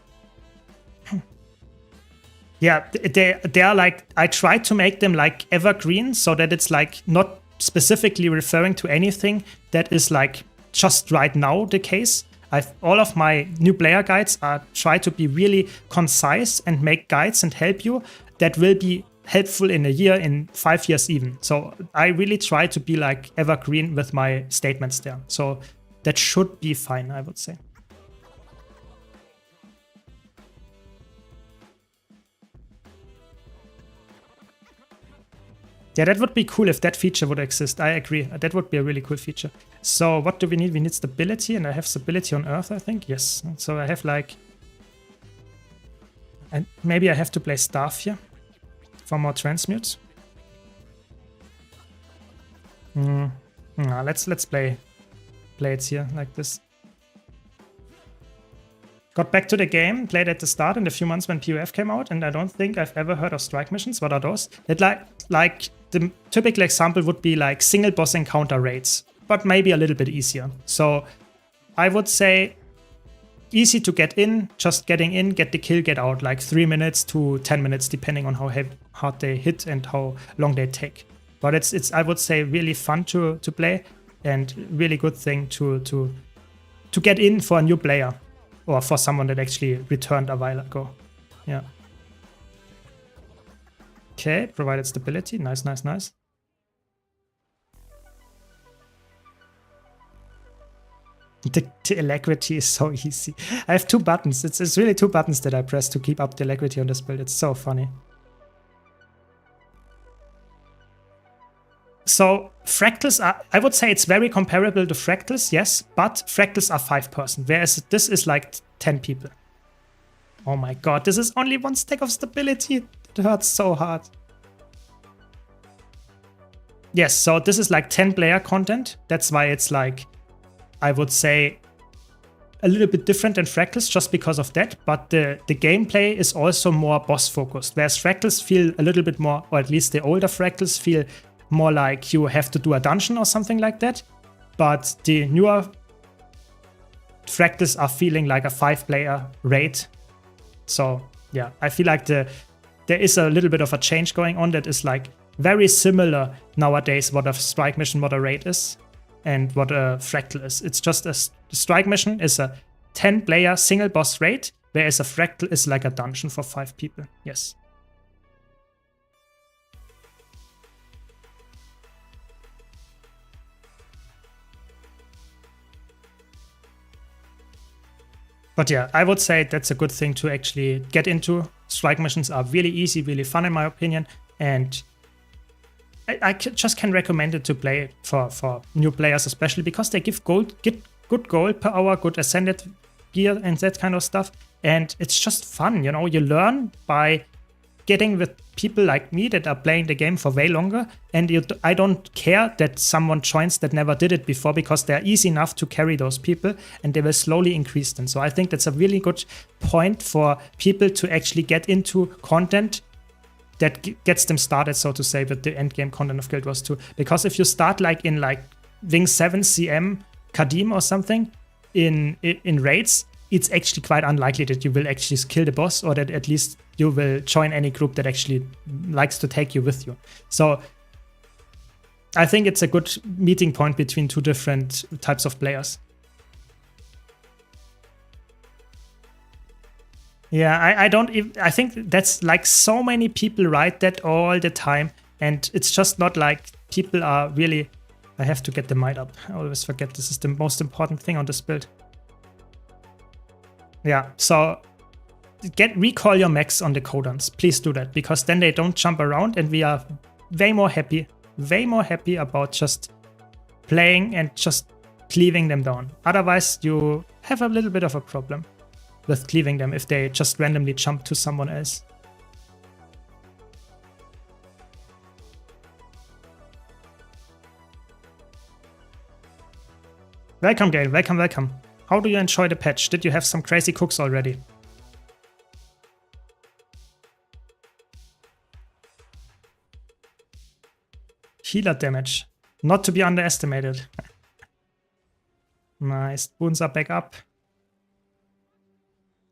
Yeah, they are like, I tried to make them like evergreen so that it's like not specifically referring to anything that is like just right now the case. All of my new player guides are try to be really concise and make guides and help you that will be helpful in a year, in 5 years even. So I really try to be like evergreen with my statements there. So that should be fine, I would say. Yeah, that would be cool if that feature would exist. I agree. That would be a really cool feature. So what do we need? We need stability, and I have stability on Earth, I think. Yes. So I have like... And maybe I have to play Staff here for more transmutes. Let's play it here like this. Got back to the game, played at the start in the few months when POF came out, and I don't think I've ever heard of strike missions. What are those? That like the typical example would be like single boss encounter raids, but maybe a little bit easier. So I would say easy to get in, just getting in, get the kill, get out, like 3 minutes to 10 minutes, depending on how hard they hit and how long they take. But it's I would say really fun to play, and really good thing to get in for a new player or for someone that actually returned a while ago. Yeah. Okay, provided stability. Nice, nice, nice. The alacrity is so easy. I have 2 buttons. It's really 2 buttons that I press to keep up the alacrity on this build. It's so funny. So fractals are, I would say it's very comparable to fractals, yes, but fractals are 5-person, whereas this is like 10 people. Oh my god, this is only 1 stack of stability. It hurts so hard. Yes, so this is like 10 player content. That's why it's like, I would say, a little bit different than fractals just because of that, but the gameplay is also more boss focused, whereas fractals feel a little bit more, or at least the older fractals feel more like you have to do a dungeon or something like that. But the newer fractals are feeling like a 5-player raid. So yeah, I feel like there is a little bit of a change going on that is like very similar nowadays what a strike mission, what a raid is, and what a fractal is. It's just a strike mission is a 10-player single boss raid, whereas a fractal is like a dungeon for 5 people. Yes. But yeah, I would say that's a good thing to actually get into. Strike missions are really easy, really fun in my opinion, and I just can recommend it to play for new players, especially because they give good gold per hour, good ascended gear and that kind of stuff, and it's just fun, you know. You learn by getting with people like me that are playing the game for way longer, and I don't care that someone joins that never did it before, because they're easy enough to carry those people and they will slowly increase them. So I think that's a really good point for people to actually get into content that gets them started, so to say, with the end game content of Guild Wars 2. Because if you start like in like Wing 7 CM Kadim or something in raids, it's actually quite unlikely that you will actually kill the boss, or that at least you will join any group that actually likes to take you with you. So I think it's a good meeting point between 2 different types of players. Yeah, I think that's like so many people write that all the time, and it's just not like people are really... I have to get the might up. I always forget this is the most important thing on this build. Yeah, so recall your mechs on the codons. Please do that, because then they don't jump around, and we are way more happy about just playing and just cleaving them down. Otherwise, you have a little bit of a problem with cleaving them if they just randomly jump to someone else. Welcome, Gail. Welcome, welcome. How do you enjoy the patch? Did you have some crazy cooks already? Healer damage. Not to be underestimated. Nice. Boons are back up.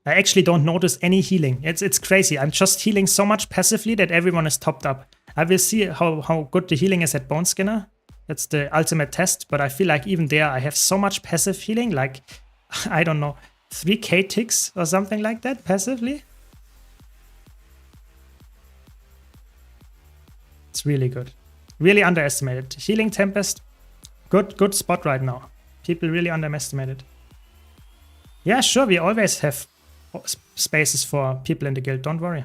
I actually don't notice any healing. It's crazy. I'm just healing so much passively that everyone is topped up. I will see how good the healing is at Bone Skinner. That's the ultimate test, but I feel like even there I have so much passive healing, like, I don't know, 3k ticks or something like that passively. It's really good. Really underestimated. Healing Tempest, good spot right now. People really underestimate it. Yeah, sure, we always have spaces for people in the guild, don't worry.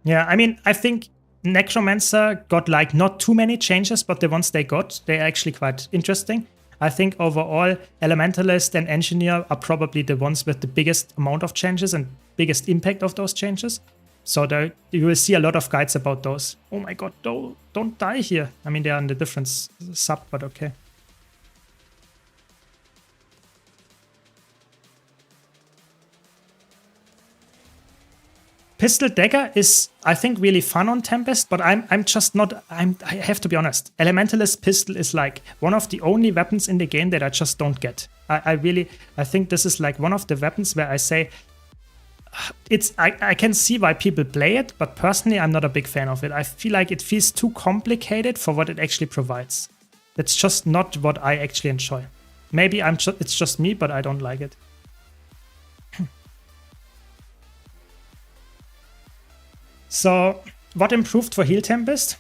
Yeah, I mean, I think Necromancer got like not too many changes, but the ones they got, they're actually quite interesting. I think overall, Elementalist and Engineer are probably the ones with the biggest amount of changes and biggest impact of those changes. So you will see a lot of guides about those. Oh my god, don't die here. I mean, they are in the different sub, but okay. Pistol Dagger is, I think, really fun on Tempest, but I'm just not, I have to be honest. Elementalist Pistol is like one of the only weapons in the game that I just don't get. I think this is like one of the weapons where I say, I can see why people play it, but personally I'm not a big fan of it. I feel like it feels too complicated for what it actually provides. It's just not what I actually enjoy. Maybe it's just me, but I don't like it. So what improved for Heal Tempest?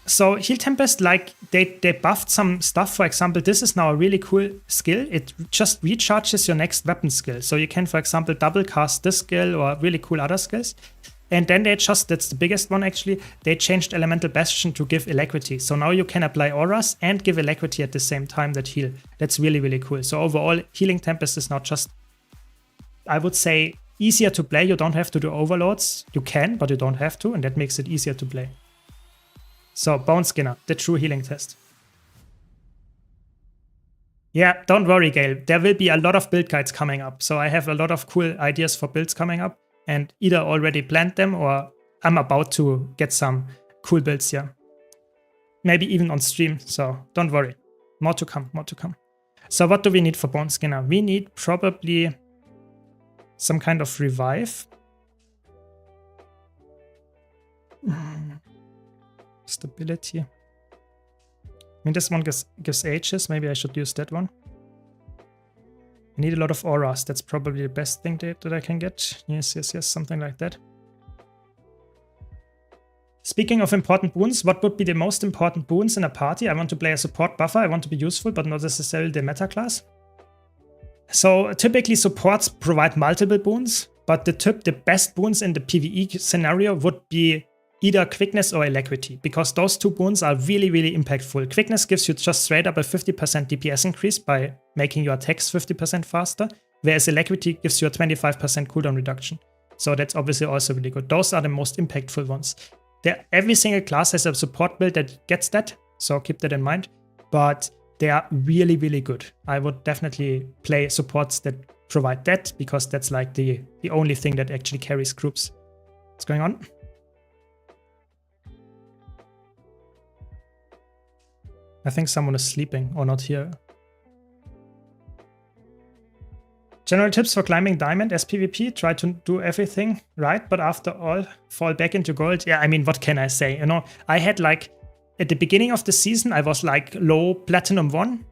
So Heal Tempest, like they buffed some stuff. For example, this is now a really cool skill. It just recharges your next weapon skill. So you can, for example, double cast this skill or really cool other skills. And then that's the biggest one actually, they changed Elemental Bastion to give Alacrity. So now you can apply auras and give Alacrity at the same time that heal. That's really, really cool. So overall, Healing Tempest is now just, I would say, easier to play. You don't have to do overloads. You can, but you don't have to, and that makes it easier to play. So Bone Skinner, the true healing test. Yeah, don't worry, Gail. There will be a lot of build guides coming up. So I have a lot of cool ideas for builds coming up, and either already planned them or I'm about to get some cool builds here. Maybe even on stream, so don't worry. More to come, more to come. So what do we need for Bone Skinner? We need probably some kind of revive. Stability. I mean, this one gives ages. Maybe I should use that one. I need a lot of auras. That's probably the best thing that I can get. Yes, something like that. Speaking of important boons, what would be the most important boons in a party? I want to play a support buffer. I want to be useful, but not necessarily the meta class. So typically supports provide multiple boons, but the best boons in the PvE scenario would be either quickness or alacrity, because those two boons are really, really impactful. Quickness gives you just straight up a 50% DPS increase by making your attacks 50% faster, whereas alacrity gives you a 25% cooldown reduction. So that's obviously also really good. Those are the most impactful ones. Every single class has a support build that gets that, so keep that in mind. But they are really, really good. I would definitely play supports that provide that, because that's like the only thing that actually carries groups. What's going on? I think someone is sleeping or not here. General tips for climbing diamond as PvP: try to do everything right, but after all, fall back into gold. Yeah, I mean, what can I say? You know, I had like, at the beginning of the season, I was like low platinum 1.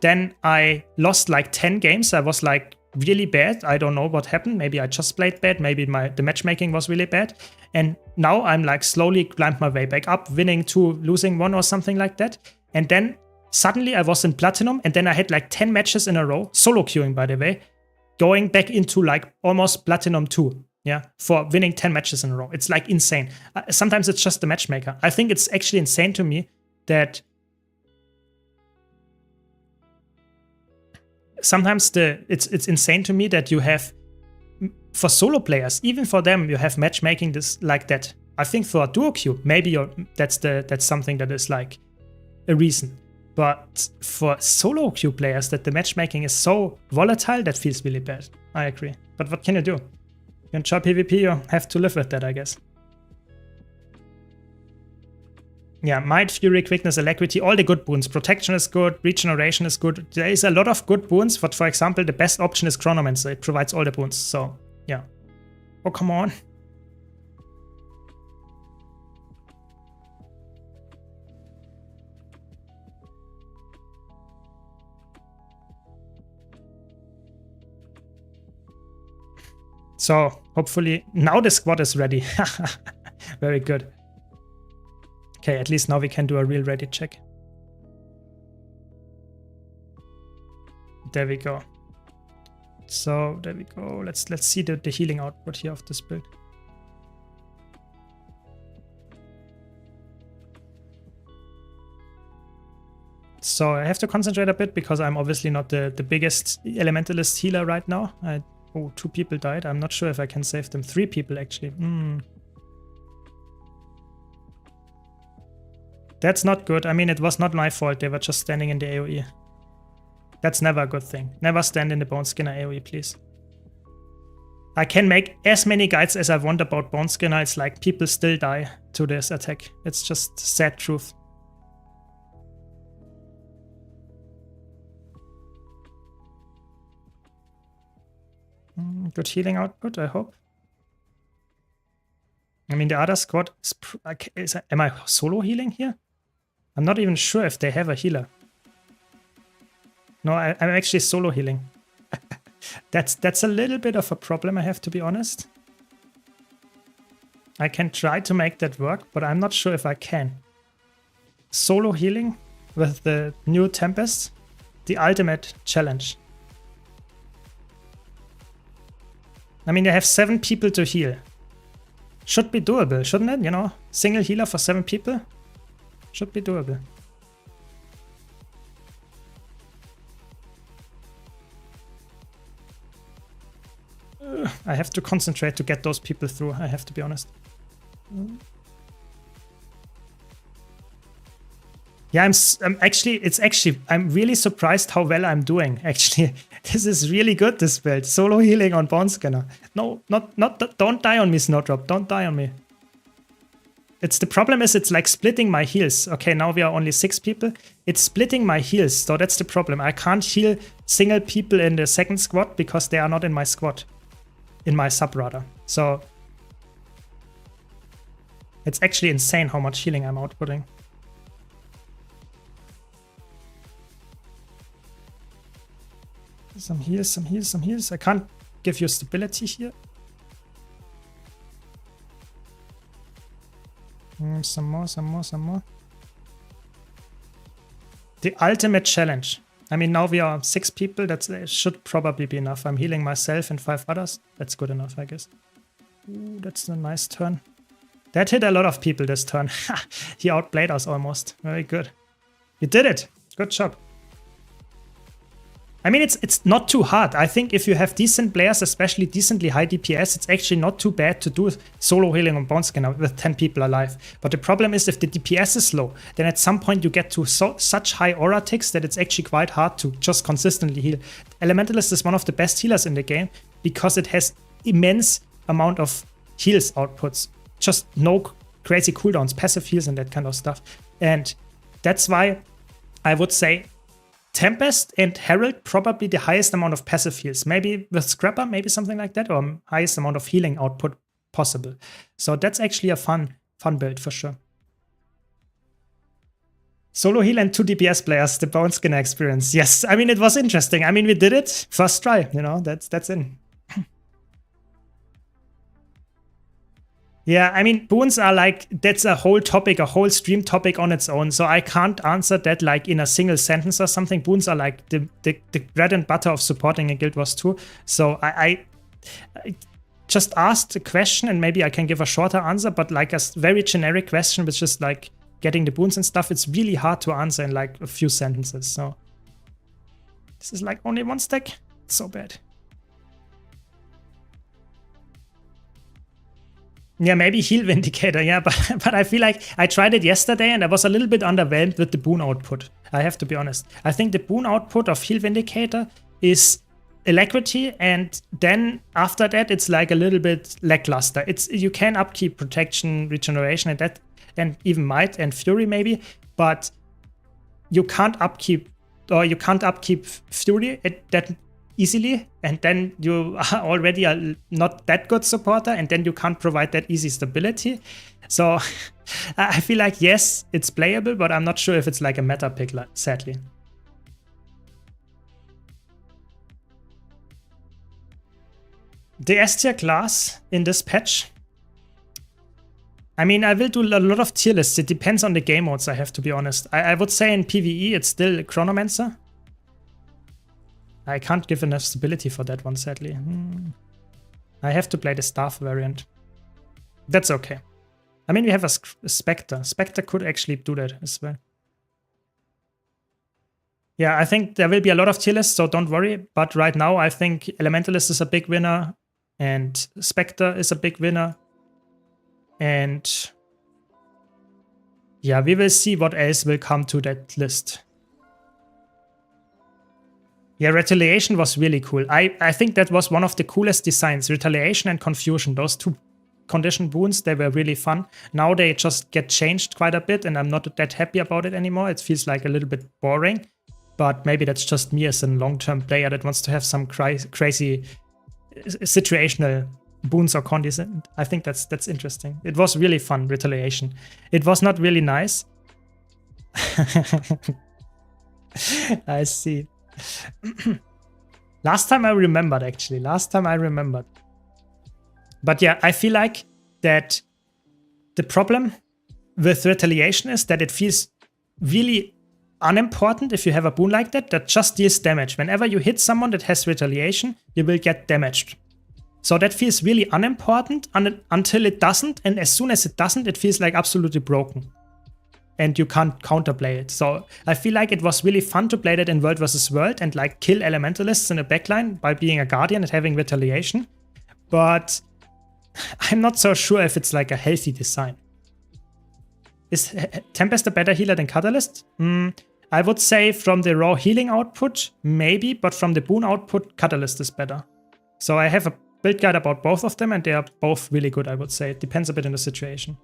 Then I lost like 10 games. I was like really bad. I don't know what happened. Maybe I just played bad. Maybe the matchmaking was really bad. And now I'm like slowly climbed my way back up, winning 2, losing 1 or something like that. And then suddenly I was in platinum, and then I had like 10 matches in a row, solo queuing by the way, going back into like almost platinum 2. Yeah, for winning 10 matches in a row. It's like insane. Sometimes it's just the matchmaker. I think it's actually insane to me that sometimes it's insane to me that you have, for solo players, even for them, you have matchmaking this like that. I think for a duo queue, maybe that's something that is like a reason. But for solo queue players, that the matchmaking is so volatile, that feels really bad. I agree. But what can you do? You enjoy PvP, you have to live with that, I guess. Yeah, Might, Fury, Quickness, Alacrity, all the good boons. Protection is good, Regeneration is good. There is a lot of good boons, but for example, the best option is Chronomancer. It provides all the boons, so yeah. Oh, come on. So hopefully now the squad is ready. Very good. Okay, at least now we can do a real ready check. There we go. So there we go. Let's see the healing output here of this build. So I have to concentrate a bit because I'm obviously not the biggest elementalist healer right now. Oh, 2 people died. I'm not sure if I can save them. 3 people actually. That's not good. I mean, it was not my fault. They were just standing in the AoE. That's never a good thing. Never stand in the Bone Skinner AoE, please. I can make as many guides as I want about Bone Skinner. It's like people still die to this attack. It's just sad truth. Good healing output, I hope. I mean, the other squad is... Am I solo healing here? I'm not even sure if they have a healer. No, I'm actually solo healing. That's a little bit of a problem, I have to be honest. I can try to make that work, but I'm not sure if I can. Solo healing with the new Tempest, the ultimate challenge. I mean, they have 7 people to heal. Should be doable, shouldn't it? You know, single healer for 7 people? Should be doable. I have to concentrate to get those people through, I have to be honest. Yeah, I'm really surprised how well I'm doing, actually. This is really good, this build. Solo healing on Bone Skinner. No, don't die on me, Snowdrop. Don't die on me. The problem is it's like splitting my heals. Okay, now we are only 6 people. It's splitting my heals, so that's the problem. I can't heal single people in the second squad because they are not in my squad. In my sub, rather. So it's actually insane how much healing I'm outputting. Some heals, some heals, some heals. I can't give you stability here. Some more, some more, some more. The ultimate challenge. I mean, now we are 6 people. That should probably be enough. I'm healing myself and 5 others. That's good enough, I guess. Ooh, that's a nice turn. That hit a lot of people this turn. He outplayed us almost. Very good. You did it. Good job. I mean, it's not too hard. I think if you have decent players, especially decently high DPS, it's actually not too bad to do solo healing on Bone Skinner with 10 people alive. But the problem is if the DPS is low, then at some point you get to such high aura ticks that it's actually quite hard to just consistently heal. Elementalist is one of the best healers in the game because it has immense amount of heals outputs. Just no crazy cooldowns, passive heals and that kind of stuff. And that's why I would say Tempest and Herald probably the highest amount of passive heals. Maybe with Scrapper, maybe something like that, or highest amount of healing output possible. So that's actually a fun build for sure. Solo heal and 2 DPS players, the Bone Skinner experience. Yes, I mean, it was interesting. I mean, we did it. First try, you know, that's in. Yeah, I mean, boons are like, that's a whole topic, a whole stream topic on its own. So I can't answer that like in a single sentence or something. Boons are like the bread and butter of supporting a Guild Wars 2. So I just asked a question and maybe I can give a shorter answer, but like a very generic question, which is like getting the boons and stuff, it's really hard to answer in like a few sentences. So this is like only 1 stack. It's so bad. Yeah, maybe Heal Vindicator, yeah, but I feel like I tried it yesterday and I was a little bit underwhelmed with the boon output. I have to be honest. I think the boon output of Heal Vindicator is Alacrity, and then after that it's like a little bit lackluster. You can upkeep Protection, Regeneration, and that, and even Might and Fury maybe, but you can't upkeep Fury that easily, and then you are already a not that good supporter, and then you can't provide that easy stability. So I feel like, yes, it's playable, but I'm not sure if it's like a meta pick, sadly. The S tier class in this patch, I mean, I will do a lot of tier lists. It depends on the game modes, I have to be honest. I would say in PvE it's still Chronomancer. I can't give enough stability for that one, sadly. I have to play the Staff variant. That's okay. I mean, we have a Spectre. Spectre could actually do that as well. Yeah, I think there will be a lot of tier lists, so don't worry. But right now, I think Elementalist is a big winner, and Spectre is a big winner. And yeah, we will see what else will come to that list. Yeah, Retaliation was really cool. I think that was one of the coolest designs. Retaliation and Confusion, those two condition boons, they were really fun. Now they just get changed quite a bit, and I'm not that happy about it anymore. It feels like a little bit boring. But maybe that's just me as a long-term player that wants to have some crazy situational boons or condis. I think that's interesting. It was really fun, Retaliation. It was not really nice. I see. Last time I remembered, actually. Last time I remembered. But yeah, I feel like that the problem with Retaliation is that it feels really unimportant if you have a boon like that just deals damage. Whenever you hit someone that has Retaliation, you will get damaged. So that feels really unimportant until it doesn't, and as soon as it doesn't, it feels like absolutely broken. And you can't counterplay it. So I feel like it was really fun to play that in World vs. World and like kill Elementalists in a backline by being a Guardian and having Retaliation. But I'm not so sure if it's like a healthy design. Is Tempest a better healer than Catalyst? I would say from the raw healing output, maybe, but from the boon output, Catalyst is better. So I have a build guide about both of them, and they are both really good, I would say. It depends a bit on the situation.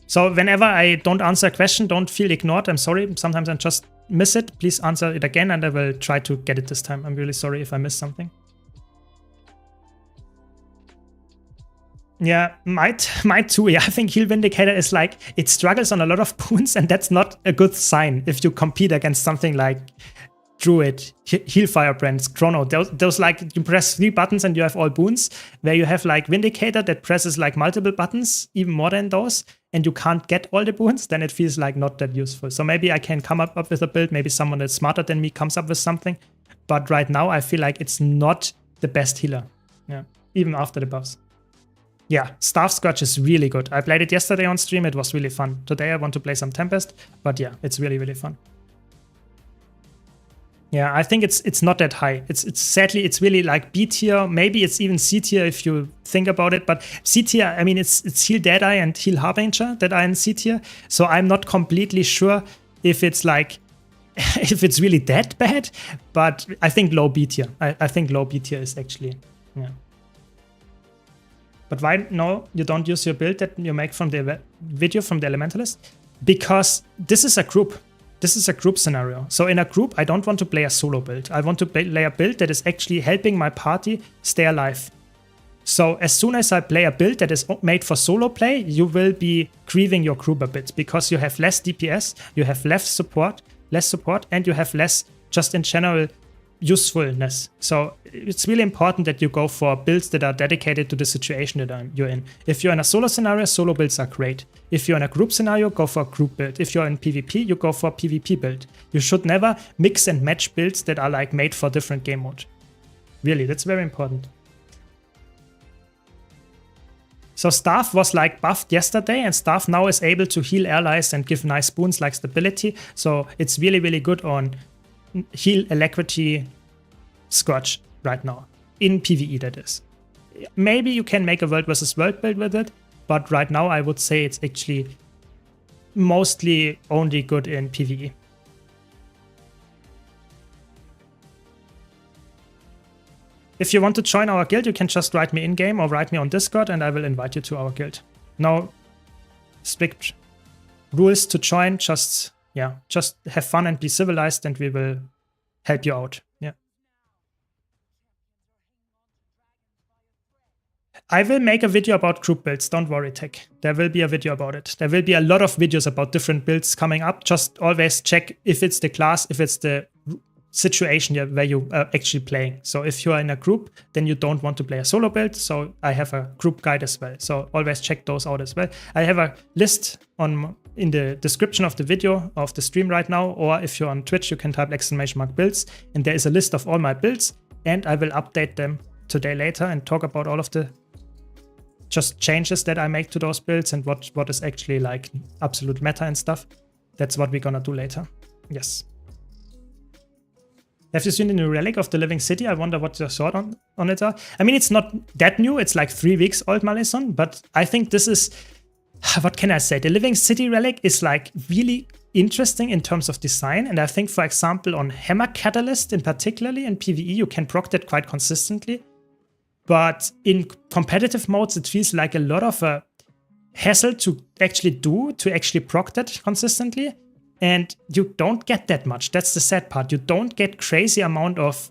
So whenever I don't answer a question, don't feel ignored. I'm sorry. Sometimes I just miss it. Please answer it again, and I will try to get it this time. I'm really sorry if I missed something. Yeah, might too. Yeah, I think Heal Vindicator is like, it struggles on a lot of boons, and that's not a good sign if you compete against something like Druid, Heal Firebrands, Chrono. Those like, you press 3 buttons and you have all boons, where you have like Vindicator that presses like multiple buttons, even more than those, and you can't get all the boons, then it feels like not that useful. So maybe I can come up with a build, maybe someone that's smarter than me comes up with something. But right now I feel like it's not the best healer. Yeah, even after the buffs. Yeah, Staff Scourge is really good. I played it yesterday on stream, it was really fun. Today I want to play some Tempest, but yeah, it's really, really fun. Yeah, I think it's not that high. It's sadly, it's really like B tier. Maybe it's even C tier if you think about it. But C tier, I mean, it's Heal Deadeye and Heal Harbinger that are in C tier. So I'm not completely sure if it's like, if it's really that bad. But I think low B tier. I think low B tier is actually, yeah. But why no, you don't use your build that you make from the video from the Elementalist? Because this is a group. This is a group scenario. So in a group, I don't want to play a solo build. I want to play a build that is actually helping my party stay alive. So as soon as I play a build that is made for solo play, you will be grieving your group a bit because you have less DPS, you have less support, and you have less just in general usefulness. So it's really important that you go for builds that are dedicated to the situation that you're in. If you're in a solo scenario, solo builds are great. If you're in a group scenario, go for a group build. If you're in PvP, you go for a PvP build. You should never mix and match builds that are like made for different game mode. Really, that's very important. So Staff was like buffed yesterday, and Staff now is able to heal allies and give nice boons like stability. So it's really, really good on Heal, Alacrity, Scourge right now. In PvE, that is. Maybe you can make a World vs. World build with it, but right now I would say it's actually mostly only good in PvE. If you want to join our guild, you can just write me in-game or write me on Discord and I will invite you to our guild. No strict rules to join, just have fun and be civilized and we will help you out. Yeah. I will make a video about group builds, don't worry, Tech. There will be a video about it. There will be a lot of videos about different builds coming up. Just always check if it's the class, if it's the situation where you are actually playing. So if you are in a group, then you don't want to play a solo build. So I have a group guide as well. So always check those out as well. I have a list in the description of the video of the stream right now, or if you're on Twitch, you can type !builds, and there is a list of all my builds, and I will update them today later and talk about all of the just changes that I make to those builds and what is actually like absolute meta and stuff. That's what we're gonna do later. Yes. Have you seen the new relic of the Living City? I wonder what your thought on it are. I mean, it's not that new. It's like 3 weeks old, Malison, but I think this is, what can I say? The Living City relic is like really interesting in terms of design. And I think, for example, on Hammer Catalyst in particularly in PvE, you can proc that quite consistently. But in competitive modes, it feels like a lot of a hassle to actually proc that consistently. And you don't get that much. That's the sad part. You don't get crazy amount of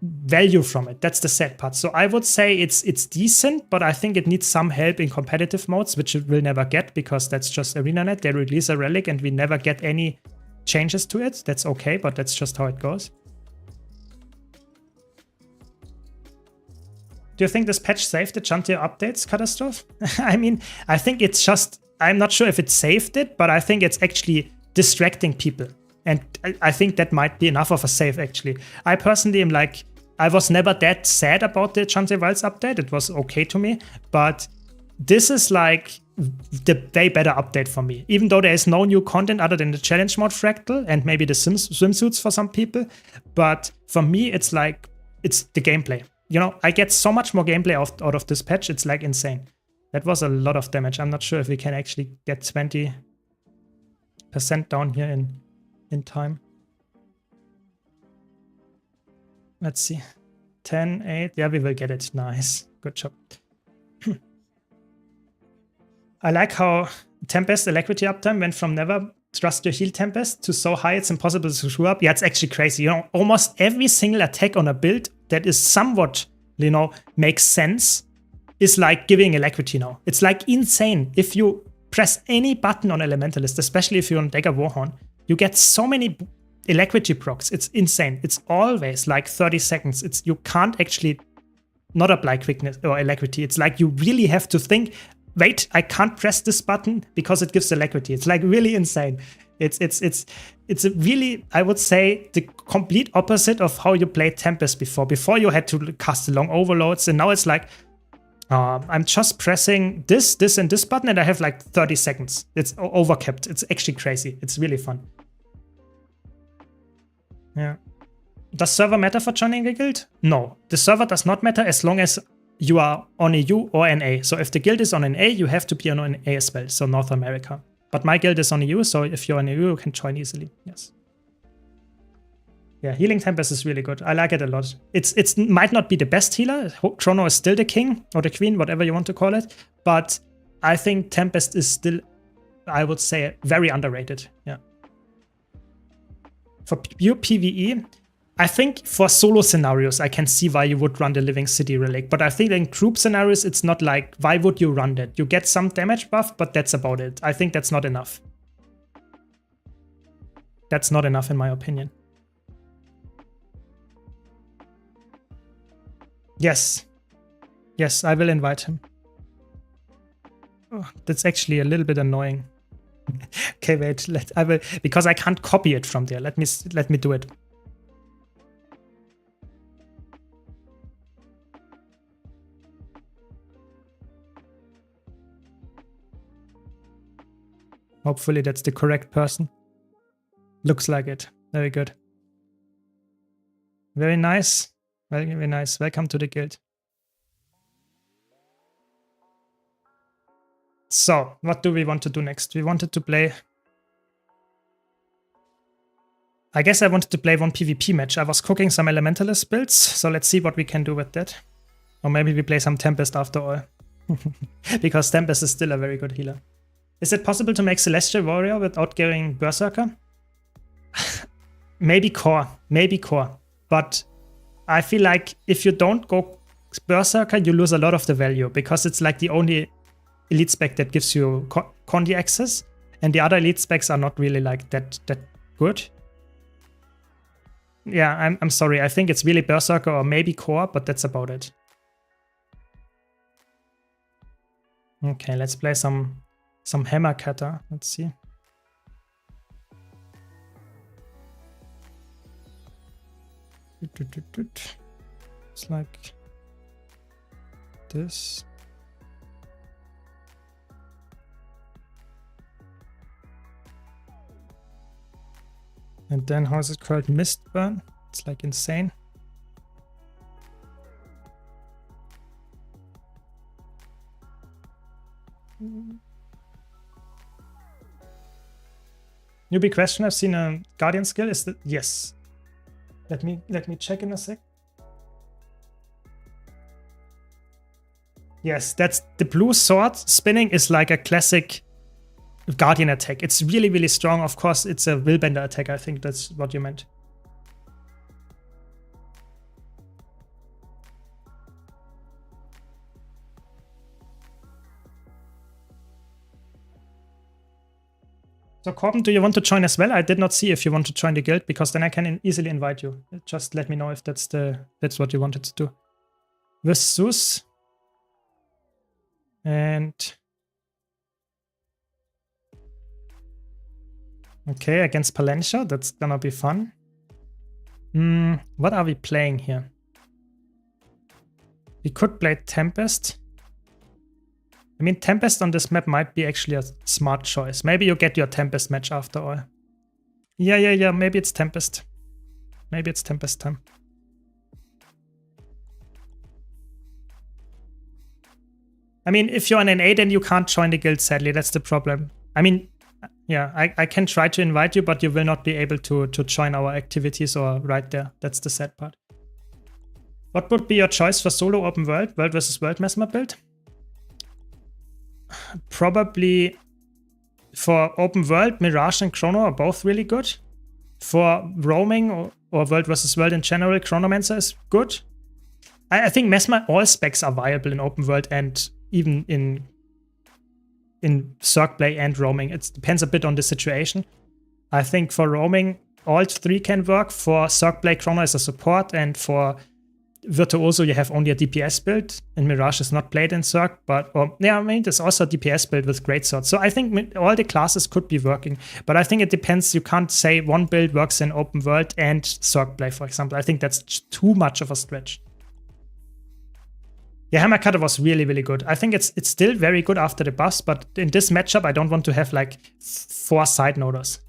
value from it. That's the sad part. So I would say it's decent, but I think it needs some help in competitive modes, which it will never get because that's just ArenaNet. They release a relic and we never get any changes to it. That's okay, but that's just how it goes. Do you think this patch saved the Chantier updates, Catastrophe? I mean, I think it's just, I'm not sure if it saved it, but I think it's actually distracting people. And I think that might be enough of a save, actually. I personally am like, I was never that sad about the Chantier Wilds update. It was okay to me. But this is like the way better update for me. Even though there is no new content other than the challenge mode fractal and maybe the swimsuits for some people. But for me, it's like, it's the gameplay. You know, I get so much more gameplay out of this patch. It's like insane. That was a lot of damage. I'm not sure if we can actually get 20% down here in time. Let's see. 10, 8. Yeah, we will get it. Nice. Good job. I like how Tempest Alacrity uptime went from never trust your heal Tempest to so high it's impossible to screw up. Yeah, it's actually crazy. You know, almost every single attack on a build that is somewhat, you know, makes sense is like giving Alacrity now. It's like insane. If you press any button on Elementalist, especially if you're on Dagger Warhorn, you get so many Alacrity procs. It's insane. It's always like 30 seconds. You can't actually not apply quickness or Alacrity. It's like you really have to think, wait, I can't press this button because it gives Alacrity. It's like really insane. It's a really, I would say, the complete opposite of how you played Tempest before. Before you had to cast the long overloads, and now it's like, I'm just pressing this, and this button, and I have like 30 seconds. It's overcapped. It's actually crazy. It's really fun. Yeah. Does server matter for joining a guild? No. The server does not matter as long as you are on EU or NA. So if the guild is on NA, you have to be on NA as well, so North America. But my guild is on EU, so if you're on EU, you can join easily. Yes. Yeah, Healing Tempest is really good. I like it a lot. It might not be the best healer. Chrono is still the king or the queen, whatever you want to call it. But I think Tempest is still, I would say, very underrated. Yeah. For pure PvE, I think for solo scenarios, I can see why you would run the Living City Relic. But I think in group scenarios, it's not like, why would you run that? You get some damage buff, but that's about it. I think that's not enough. That's not enough in my opinion. Yes. Yes, I will invite him. Oh, that's actually a little bit annoying. Okay, wait. I will, because I can't copy it from there. Let me do it. Hopefully that's the correct person. Looks like it. Very good. Very nice. Very nice. Welcome to the guild. So, what do we want to do next? We wanted to play... I guess I wanted to play one PvP match. I was cooking some Elementalist builds, so let's see what we can do with that. Or maybe we play some Tempest after all. Because Tempest is still a very good healer. Is it possible to make Celestial Warrior without going Berserker? Maybe Core. Maybe Core. But I feel like if you don't go Berserker, you lose a lot of the value. Because it's like the only elite spec that gives you Condi access. And the other elite specs are not really like that good. Yeah, I'm sorry. I think it's really Berserker or maybe Core, but that's about it. Okay, let's play some Hammer Cutter. Let's see. It's like this. And then how is it called? Mist burn. It's like insane. Newbie question, I've seen a Guardian skill. Is that yes? Let me check in a sec. Yes, that's the blue sword spinning is like a classic Guardian attack. It's really, really strong. Of course, it's a Willbender attack. I think that's what you meant. So Corbin, do you want to join as well? I did not see if you want to join the guild, because then I can easily invite you. Just let me know if that's what you wanted to do. With Zeus. And okay, against Palencia, that's gonna be fun. What are we playing here? We could play Tempest. I mean, Tempest on this map might be actually a smart choice. Maybe you get your Tempest match after all. Yeah. Maybe it's Tempest. Maybe it's Tempest time. I mean, if you're an NA, then you can't join the guild, sadly. That's the problem. I mean, yeah, I can try to invite you, but you will not be able to join our activities or right there. That's the sad part. What would be your choice for solo open world? World versus world Mesmer build? Probably for open world, Mirage and Chrono are both really good. For roaming or world versus world in general, Chronomancer is good. I think Mesmer, all specs are viable in open world and even in Circ play and roaming. It depends a bit on the situation. I think for roaming, all three can work. For Circ play, Chrono is a support, and for Virtuoso, you have only a DPS build, and Mirage is not played in Circ, but I mean, there's also a DPS build with Greatsword. So I think all the classes could be working, but I think it depends. You can't say one build works in open world and Circ play, for example. I think that's too much of a stretch. Yeah, Hammer Cutter was really, really good. I think it's still very good after the buffs, but in this matchup, I don't want to have like 4 side noders.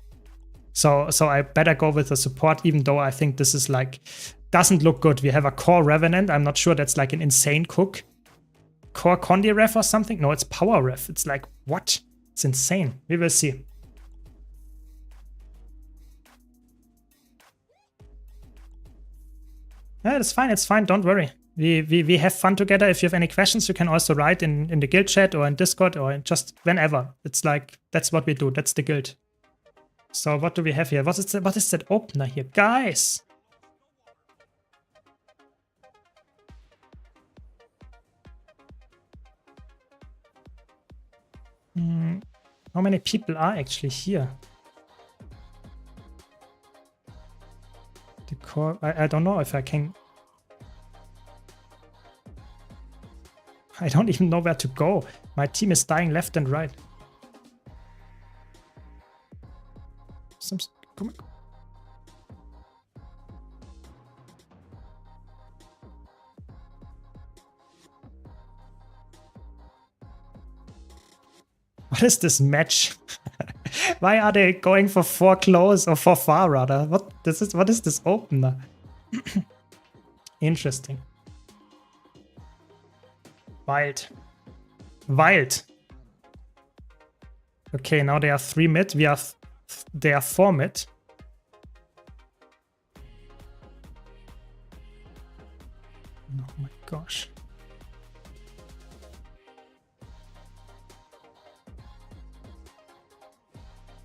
So I better go with a support, even though I think this is like, doesn't look good. We have a core Revenant. I'm not sure that's like an insane cook. Core Condi Ref or something? No, it's Power Ref. It's like, what? It's insane. We will see. Yeah, it's fine. It's fine. Don't worry. We have fun together. If you have any questions, you can also write in the guild chat or in Discord or just whenever. It's like, that's what we do. That's the guild. So what do we have here? What is that opener here? Guys! How many people are actually here? The core, I don't know if I can. I don't even know where to go. My team is dying left and right. Come on. What is this match? Why are they going for 4 close or 4 far rather? What is this opener? Interesting. Wild. Okay, now they are 3 mid. They are 4 mid. Oh my gosh.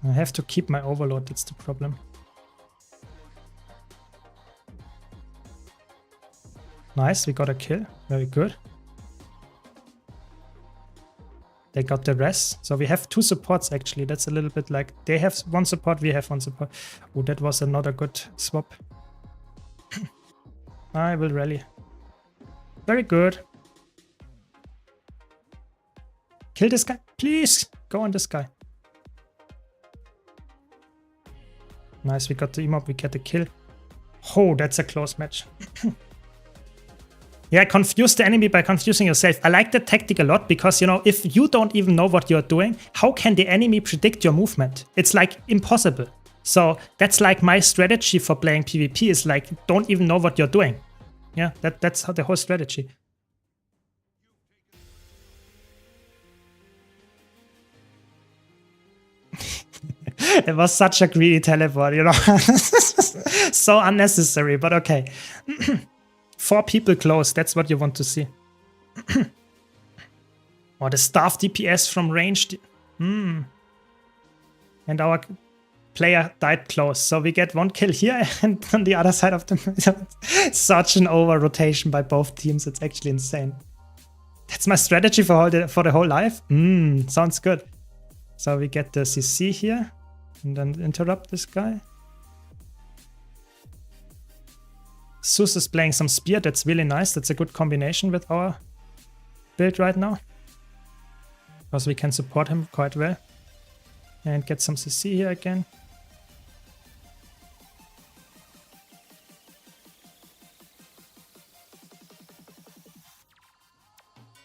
I have to keep my overload, that's the problem. Nice, we got a kill. Very good. They got the rest. So we have 2 supports actually. That's a little bit like they have 1 support, we have 1 support. Oh, that was another good swap. I will rally. Very good. Kill this guy. Please go on this guy. Nice, we got the emote, we get the kill. Oh, that's a close match. Yeah, confuse the enemy by confusing yourself. I like that tactic a lot because, you know, if you don't even know what you're doing, how can the enemy predict your movement? It's like impossible. So that's like my strategy for playing PvP is like, don't even know what you're doing. Yeah, that's how the whole strategy. It was such a greedy teleport, you know. So unnecessary, but okay. 4 people close, that's what you want to see. Or the staff DPS from range. And our player died close. So we get 1 kill here and on the other side of the map. Such an over-rotation by both teams. It's actually insane. That's my strategy for the whole life. Sounds good. So we get the CC here. And then interrupt this guy. Zeus is playing some spear. That's really nice. That's a good combination with our build right now. Because we can support him quite well. And get some CC here again.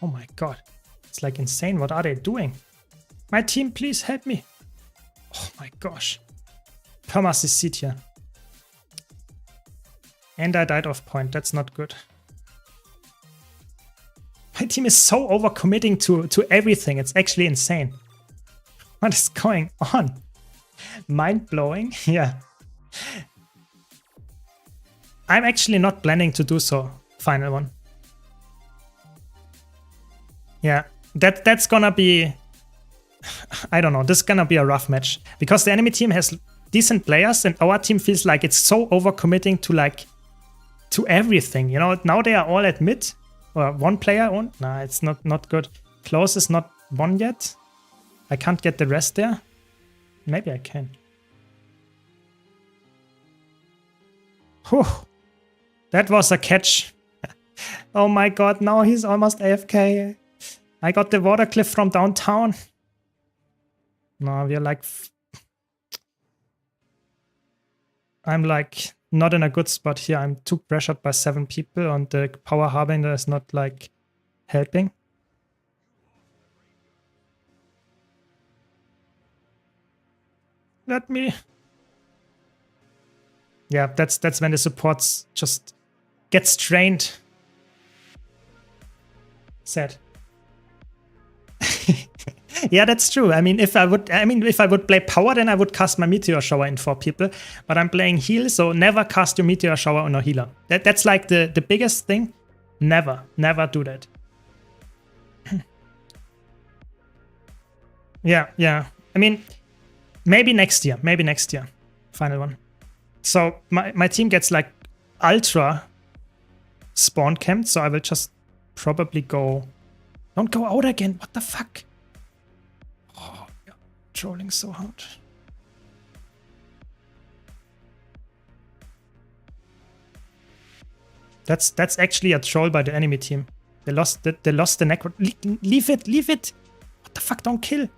Oh my god. It's like insane. What are they doing? My team, please help me. Oh my gosh. Perma CC'd here. And I died off point. That's not good. My team is so overcommitting to everything. It's actually insane. What is going on? Mind-blowing? Yeah. I'm actually not planning to do so. Final one. Yeah. That's gonna be... I don't know. This is gonna be a rough match. Because the enemy team has decent players and our team feels like it's so overcommitting to like... to everything, you know. Now they are all at mid. Or 1 player on. Nah, it's not good. Close is not 1 yet. I can't get the rest there. Maybe I can. Whew. That was a catch. Oh my god, now he's almost AFK. I got the water cliff from downtown. No, we're like... I'm like not in a good spot here. I'm too pressured by 7 people and the power harbinger is not like helping. Let me... Yeah, that's when the supports just get strained. Sad. Yeah, that's true. I mean, if I would play power, then I would cast my meteor shower in 4 people. But I'm playing heal, so never cast your meteor shower on a healer. That's like the biggest thing. Never do that. Yeah. I mean, maybe next year. Final one. So my team gets like ultra spawn camped, so I will just probably go... Don't go out again. What the fuck? Oh, you're trolling so hard. That's actually a troll by the enemy team. They lost the necro. Leave it. What the fuck? Don't kill.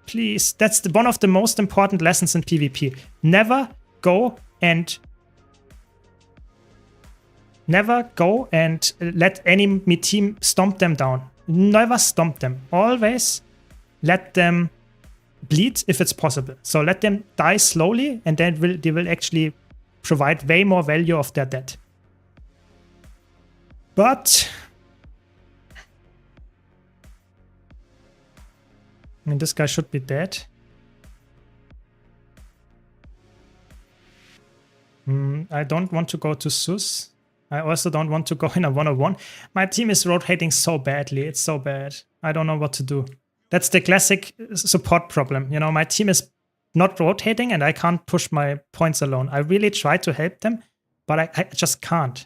Please. That's one of the most important lessons in PvP. Never go and let enemy team stomp them down. Never stomp them. Always let them bleed if it's possible. So let them die slowly and then they will actually provide way more value of their death. But I mean, this guy should be dead. I don't want to go to Zeus. I also don't want to go in a 1-on-1. My team is rotating so badly. It's so bad. I don't know what to do. That's the classic support problem. You know, my team is not rotating and I can't push my points alone. I really try to help them, but I just can't.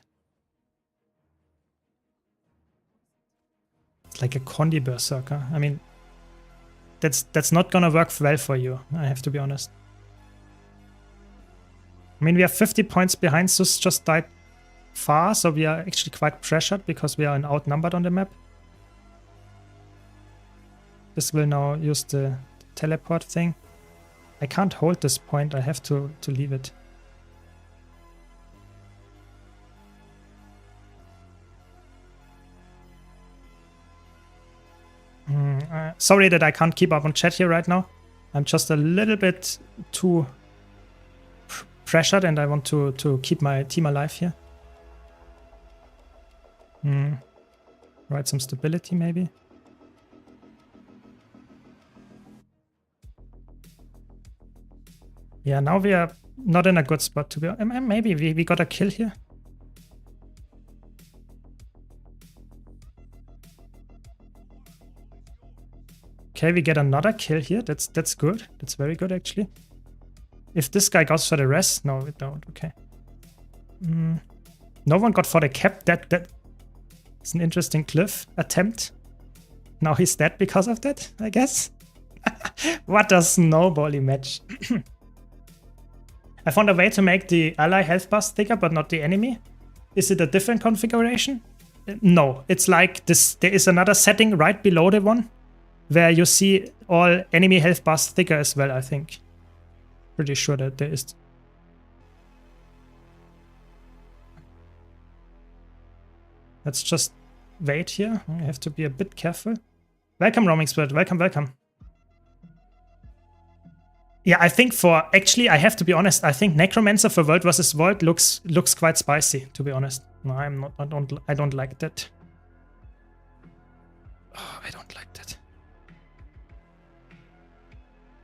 It's like a Condi Berserker. I mean, that's not gonna work well for you, I have to be honest. I mean, we are 50 points behind. Zeus just died far, so we are actually quite pressured because we are outnumbered on the map. This will now use the teleport thing. I can't hold this point. I have to leave it. Sorry that I can't keep up on chat here right now. I'm just a little bit too pressured and I want to keep my team alive here. Provide some stability maybe. Yeah, now we are not in a good spot to be honest. Maybe we got a kill here. Okay, we get another kill here. That's good. That's very good actually. If this guy goes for the rest, no, we don't. Okay. No one got for the cap. That is an interesting cliff attempt. Now he's dead because of that, I guess. What a snowbally match. I found a way to make the ally health bars thicker, but not the enemy. Is it a different configuration? No, it's like this. There is another setting right below the one where you see all enemy health bars thicker as well, I think. Pretty sure that there is. Let's just wait here. I have to be a bit careful. Welcome, Roaming Spirit. Welcome, welcome. Yeah, I think actually, I have to be honest, I think Necromancer for World vs. World looks quite spicy, to be honest. No, I don't like that. Oh, I don't like that.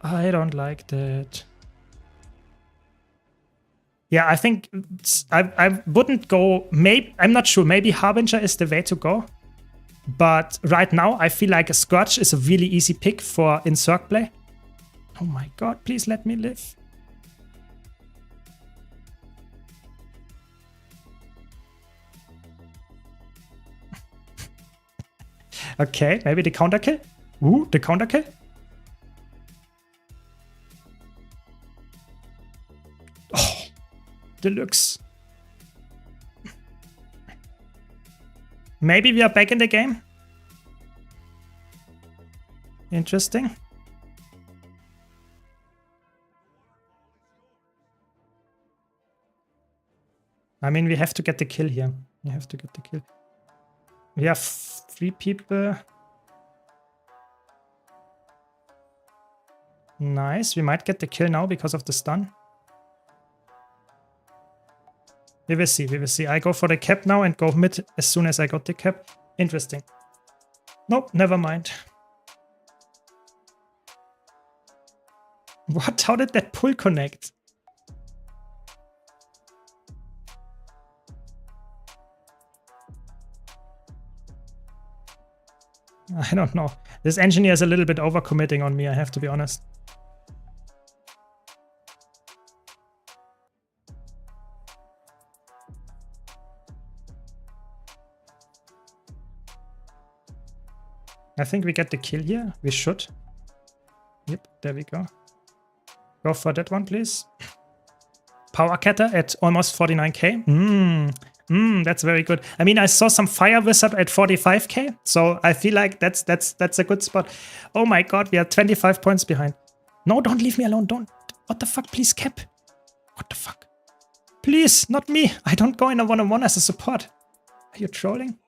I don't like that. Yeah, I think I wouldn't go. I'm not sure. Maybe Harbinger is the way to go. But right now, I feel like a Scourge is a really easy pick for in Zerg play. Oh my god, please let me live. Okay, maybe the counter kill. Ooh, the counter kill. Oh, deluxe. Maybe we are back in the game. Interesting. I mean, we have to get the kill here. We have to get the kill. We have 3 people. Nice. We might get the kill now because of the stun. We will see. We will see. I go for the cap now and go mid as soon as I got the cap. Interesting. Nope, never mind. What? How did that pull connect? I don't know. This engineer is a little bit overcommitting on me, I have to be honest. I think we get the kill here. We should. Yep, there we go. Go for that one, please. Power Cutter at almost 49k. That's very good. I mean, I saw some Fire Wizard at 45k, so I feel like that's a good spot. Oh my god, we are 25 points behind. No, don't leave me alone. Don't. What the fuck? Please cap. What the fuck? Please, not me. I don't go in a one-on-one as a support. Are you trolling?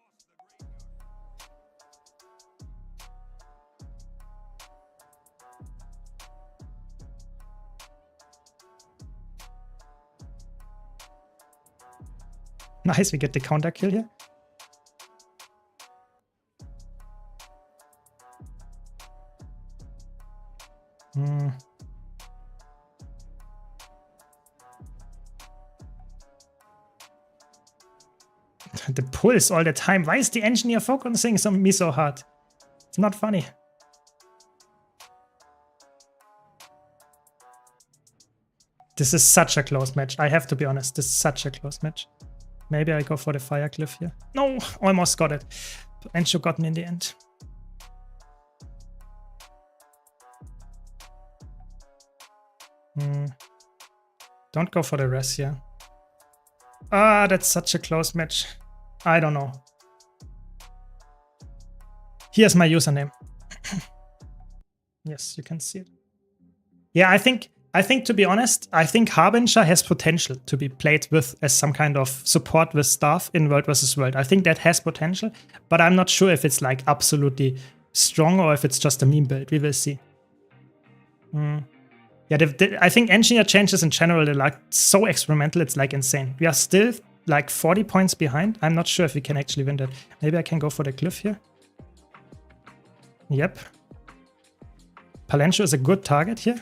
Nice, we get the counter kill here. The pulls all the time. Why is the engineer focusing on me so hard? It's not funny. This is such a close match. I have to be honest. This is such a close match. Maybe I go for the fire cliff here. No, almost got it. Encho got me in the end. Don't go for the res here. Ah, that's such a close match. I don't know. Here's my username. Yes, you can see it. Yeah, I think to be honest, I think Harbinger has potential to be played with as some kind of support with staff in World vs. World. I think that has potential, but I'm not sure if it's like absolutely strong or if it's just a meme build. We will see. Yeah, I think engineer changes in general, they're like so experimental, it's like insane. We are still like 40 points behind. I'm not sure if we can actually win that. Maybe I can go for the glyph here. Yep. Palencio is a good target here.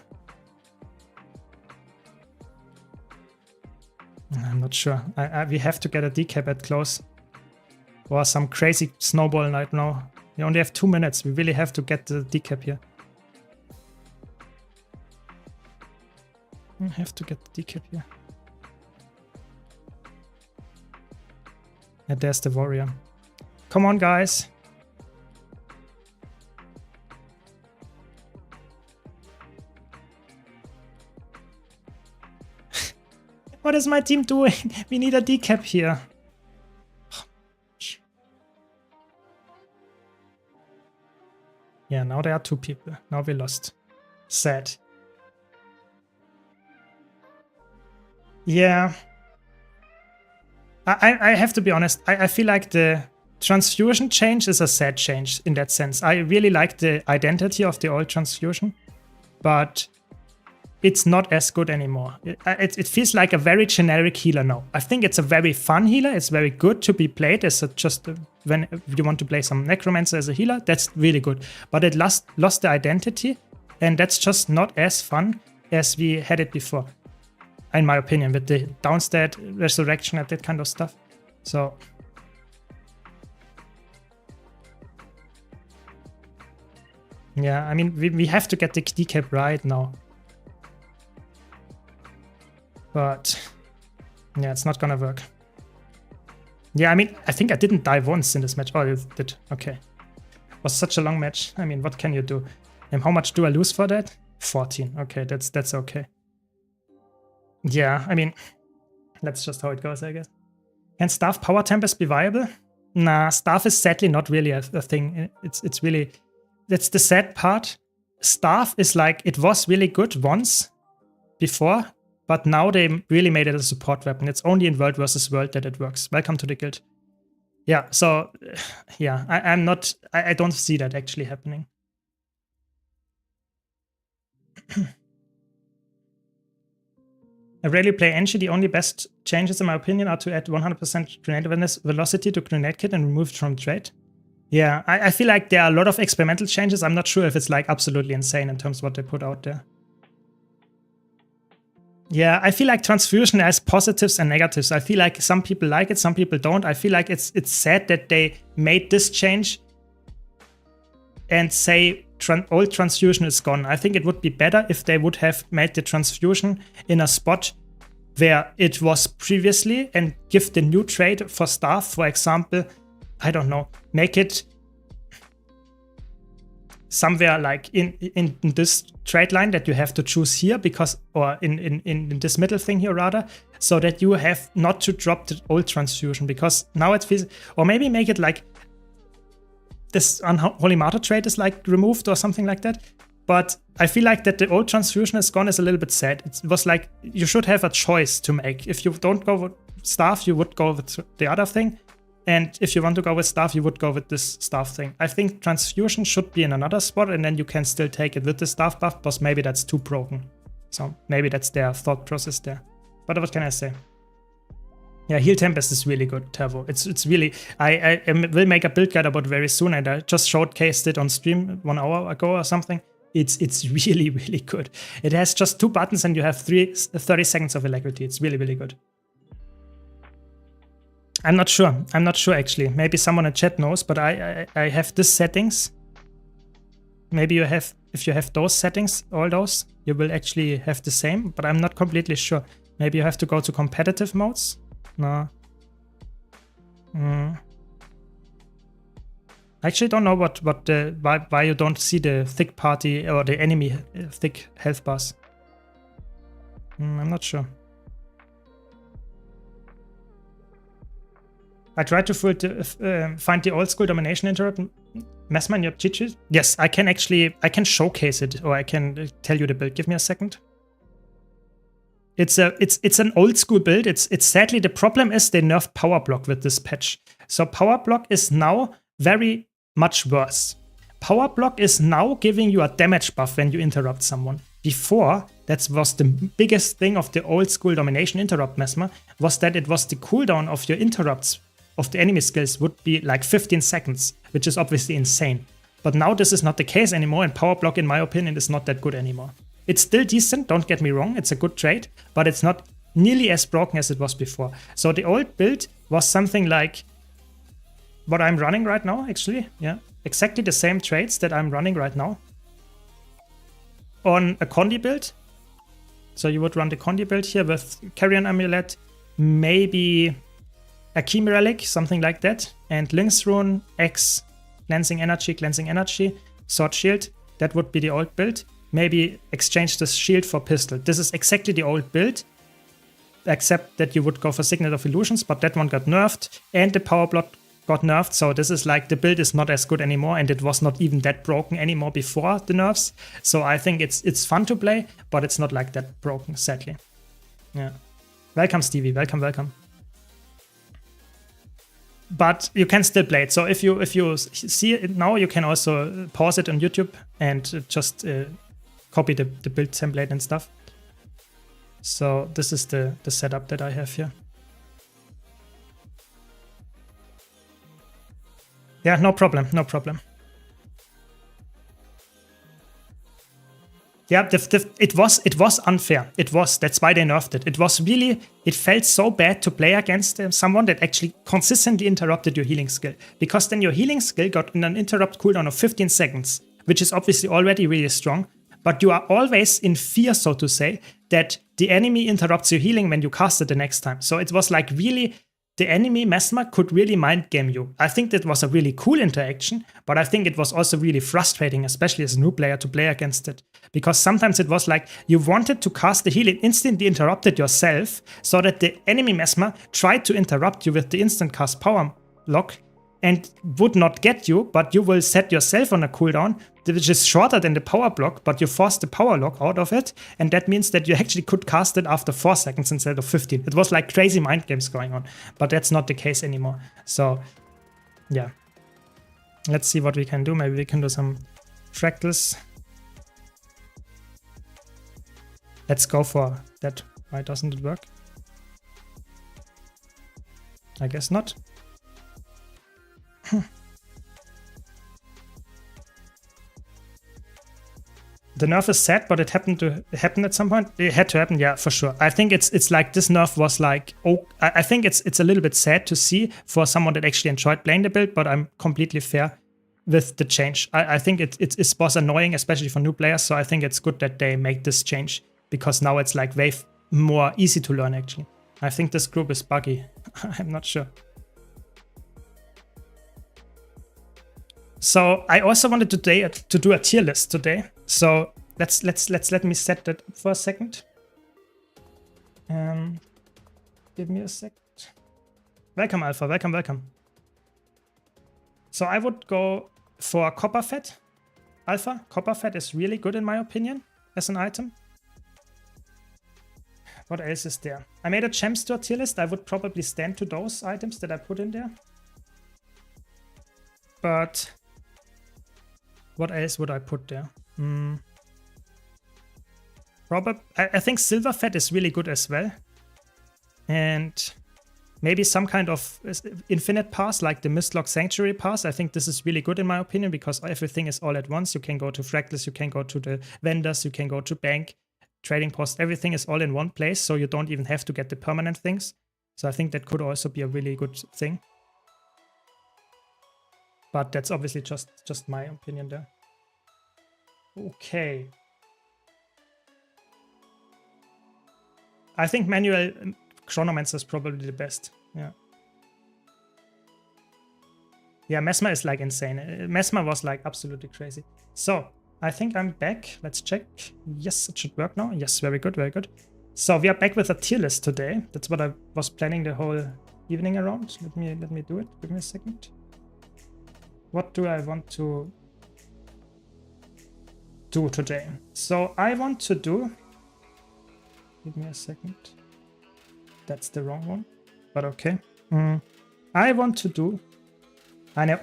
I'm not sure. We have to get a decap at close. Or some crazy snowball right now. We only have 2 minutes. We really have to get the decap here. We have to get the decap here. And there's the warrior. Come on, guys. What is my team doing? We need a decap here. Yeah, now there are 2 people. Now we lost. Sad. Yeah. I have to be honest. I feel like the transfusion change is a sad change in that sense. I really like the identity of the old transfusion, but it's not as good anymore. It feels like a very generic healer now. I think it's a very fun healer. It's very good to be played as when you want to play some Necromancer as a healer. That's really good. But it lost the identity, and that's just not as fun as we had it before, in my opinion, with the downstat, resurrection, and that kind of stuff. So yeah, I mean, we have to get the decap right now. But yeah, it's not gonna work. Yeah, I mean, I think I didn't die once in this match. Oh, you did. Okay. It was such a long match. I mean, what can you do? And how much do I lose for that? 14. Okay, that's okay. Yeah, I mean, that's just how it goes, I guess. Can Staff Power Tempest be viable? Nah, Staff is sadly not really a thing. It's really, that's the sad part. Staff is like, it was really good once before, but now they really made it a support weapon. It's only in World versus World that it works. Welcome to the guild. Yeah, so yeah, I don't see that actually happening. I rarely play Engie. The only best changes, in my opinion, are to add 100% grenade awareness velocity to grenade kit and remove it from trade. Yeah, I feel like there are a lot of experimental changes. I'm not sure if it's like absolutely insane in terms of what they put out there. Yeah, I feel like transfusion has positives and negatives. I feel like some people like it, some people don't. I feel like it's sad that they made this change and say old transfusion is gone. I think it would be better if they would have made the transfusion in a spot where it was previously and give the new trait for staff, for example, I don't know, make it somewhere like in this trade line that you have to choose here, because, or in this middle thing here rather, so that you have not to drop the old transfusion, because now it feels, or maybe make it like this Unholy Martyr trait is like removed or something like that. But I feel like that the old transfusion is gone is a little bit sad. It was like you should have a choice to make. If you don't go with staff, you would go with the other thing. And if you want to go with staff, you would go with this staff thing. I think transfusion should be in another spot, and then you can still take it with the staff buff, because maybe that's too broken. So maybe that's their thought process there. But what can I say? Yeah, Heal Tempest is really good, Tervo. It's really, I will make a build guide about very soon, and I just showcased it on stream 1 hour ago or something. It's really, really good. It has just 2 buttons and you have 30 seconds of alacrity. It's really, really good. I'm not sure. I'm not sure actually. Maybe someone in chat knows, but I have this settings. Maybe you have, if you have those settings, all those, you will actually have the same, but I'm not completely sure. Maybe you have to go to competitive modes. No. I actually don't know why you don't see the thick party or the enemy thick health bars. I'm not sure. I tried to find the old school domination interrupt. Messman, your cheat sheet? Yes, I can showcase it, or I can tell you the build. Give me a second. It's an old school build. It's sadly, the problem is they nerfed power block with this patch. So power block is now very much worse. Power block is now giving you a damage buff when you interrupt someone. Before, That was the biggest thing of the old school domination interrupt Mesmer, was that it was the cooldown of your interrupts of the enemy skills would be like 15 seconds, which is obviously insane. But now this is not the case anymore, and Power Block, in my opinion, is not that good anymore. It's still decent, don't get me wrong, it's a good trade, but it's not nearly as broken as it was before. So the old build was something like what I'm running right now, actually. Yeah, exactly the same trades that I'm running right now on a Condi build. So you would run the Condi build here with Carrion Amulet, maybe a Chimera Relic, something like that, and Lynx Rune, X, Cleansing Energy, Sword Shield. That would be the old build. Maybe exchange the shield for pistol. This is exactly the old build, except that you would go for Signet of Illusions, but that one got nerfed, and the Power Block got nerfed, so this is like, the build is not as good anymore, and it was not even that broken anymore before the nerfs. So I think it's fun to play, but it's not like that broken, sadly. Yeah. Welcome, Stevie. Welcome. But you can still play it. So if you see it now, you can also pause it on YouTube and just copy the build template and stuff. So this is the setup that I have here. Yeah, no problem. Yeah, it was unfair. That's why they nerfed it. It felt so bad to play against someone that actually consistently interrupted your healing skill. Because then your healing skill got an interrupt cooldown of 15 seconds, which is obviously already really strong. But you are always in fear, so to say, that the enemy interrupts your healing when you cast it the next time. So it was like really, the enemy Mesmer could really mind game you. I think that was a really cool interaction, but I think it was also really frustrating, especially as a new player, to play against it. Because sometimes it was like you wanted to cast the heal and instantly interrupted yourself, so that the enemy Mesmer tried to interrupt you with the instant cast power lock and would not get you, but you will set yourself on a cooldown, which is shorter than the power block, but you force the power lock out of it, and that means that you actually could cast it after 4 seconds instead of 15. It was like crazy mind games going on, but that's not the case anymore. So, yeah. Let's see what we can do. Maybe we can do some fractals. Let's go for that. Why doesn't it work? I guess not. The nerf is sad, but it happened to happen at some point. It had to happen, yeah, for sure. I think it's like this nerf was like, oh, I think it's a little bit sad to see for someone that actually enjoyed playing the build, but I'm completely fair with the change. I think it was annoying, especially for new players, so I think it's good that they make this change, because now it's like way more easy to learn, actually. I think this group is buggy. I'm not sure. So I also wanted to do a tier list today. So let me set that up for a second. Give me a second. Welcome, Alpha. Welcome. So I would go for Copper Fat. Alpha, Copper Fat is really good in my opinion as an item. What else is there? I made a gem store tier list. I would probably stand to those items that I put in there. But what else would I put there? I think Silver Fat is really good as well. And maybe some kind of infinite pass like the Mistlock Sanctuary pass. I think this is really good in my opinion, because everything is all at once. You can go to Fractals, you can go to the vendors, you can go to bank, trading post. Everything is all in one place, so you don't even have to get the permanent things. So I think that could also be a really good thing. But that's obviously just my opinion there. Okay. I think manual Chronomancer is probably the best. Yeah. Yeah, Mesmer is like insane. Mesmer was like absolutely crazy. So I think I'm back. Let's check. Yes, it should work now. Yes, very good, very good. So we are back with a tier list today. That's what I was planning the whole evening around. Let me do it. Give me a second. What do I want to do today? So I want to do, give me a second. That's the wrong one, but okay. I want to do eine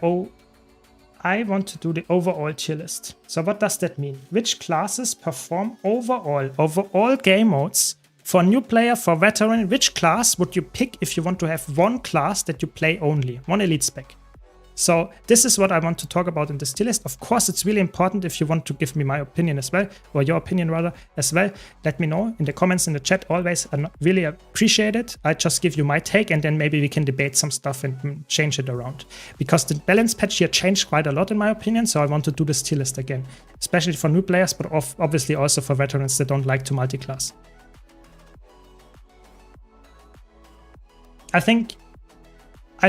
I want to do the overall tier list. So what does that mean? Which classes perform overall, over all game modes? For new player, for veteran, which class would you pick if you want to have one class that you play only, one elite spec? So this is what I want to talk about in this tier list. Of course, it's really important if you want to give me my opinion as well, or your opinion rather as well. Let me know in the comments, in the chat, always. I really appreciate it. I just give you my take and then maybe we can debate some stuff and change it around. Because the balance patch here changed quite a lot in my opinion, so I want to do this tier list again. Especially for new players, but obviously also for veterans that don't like to multi-class. I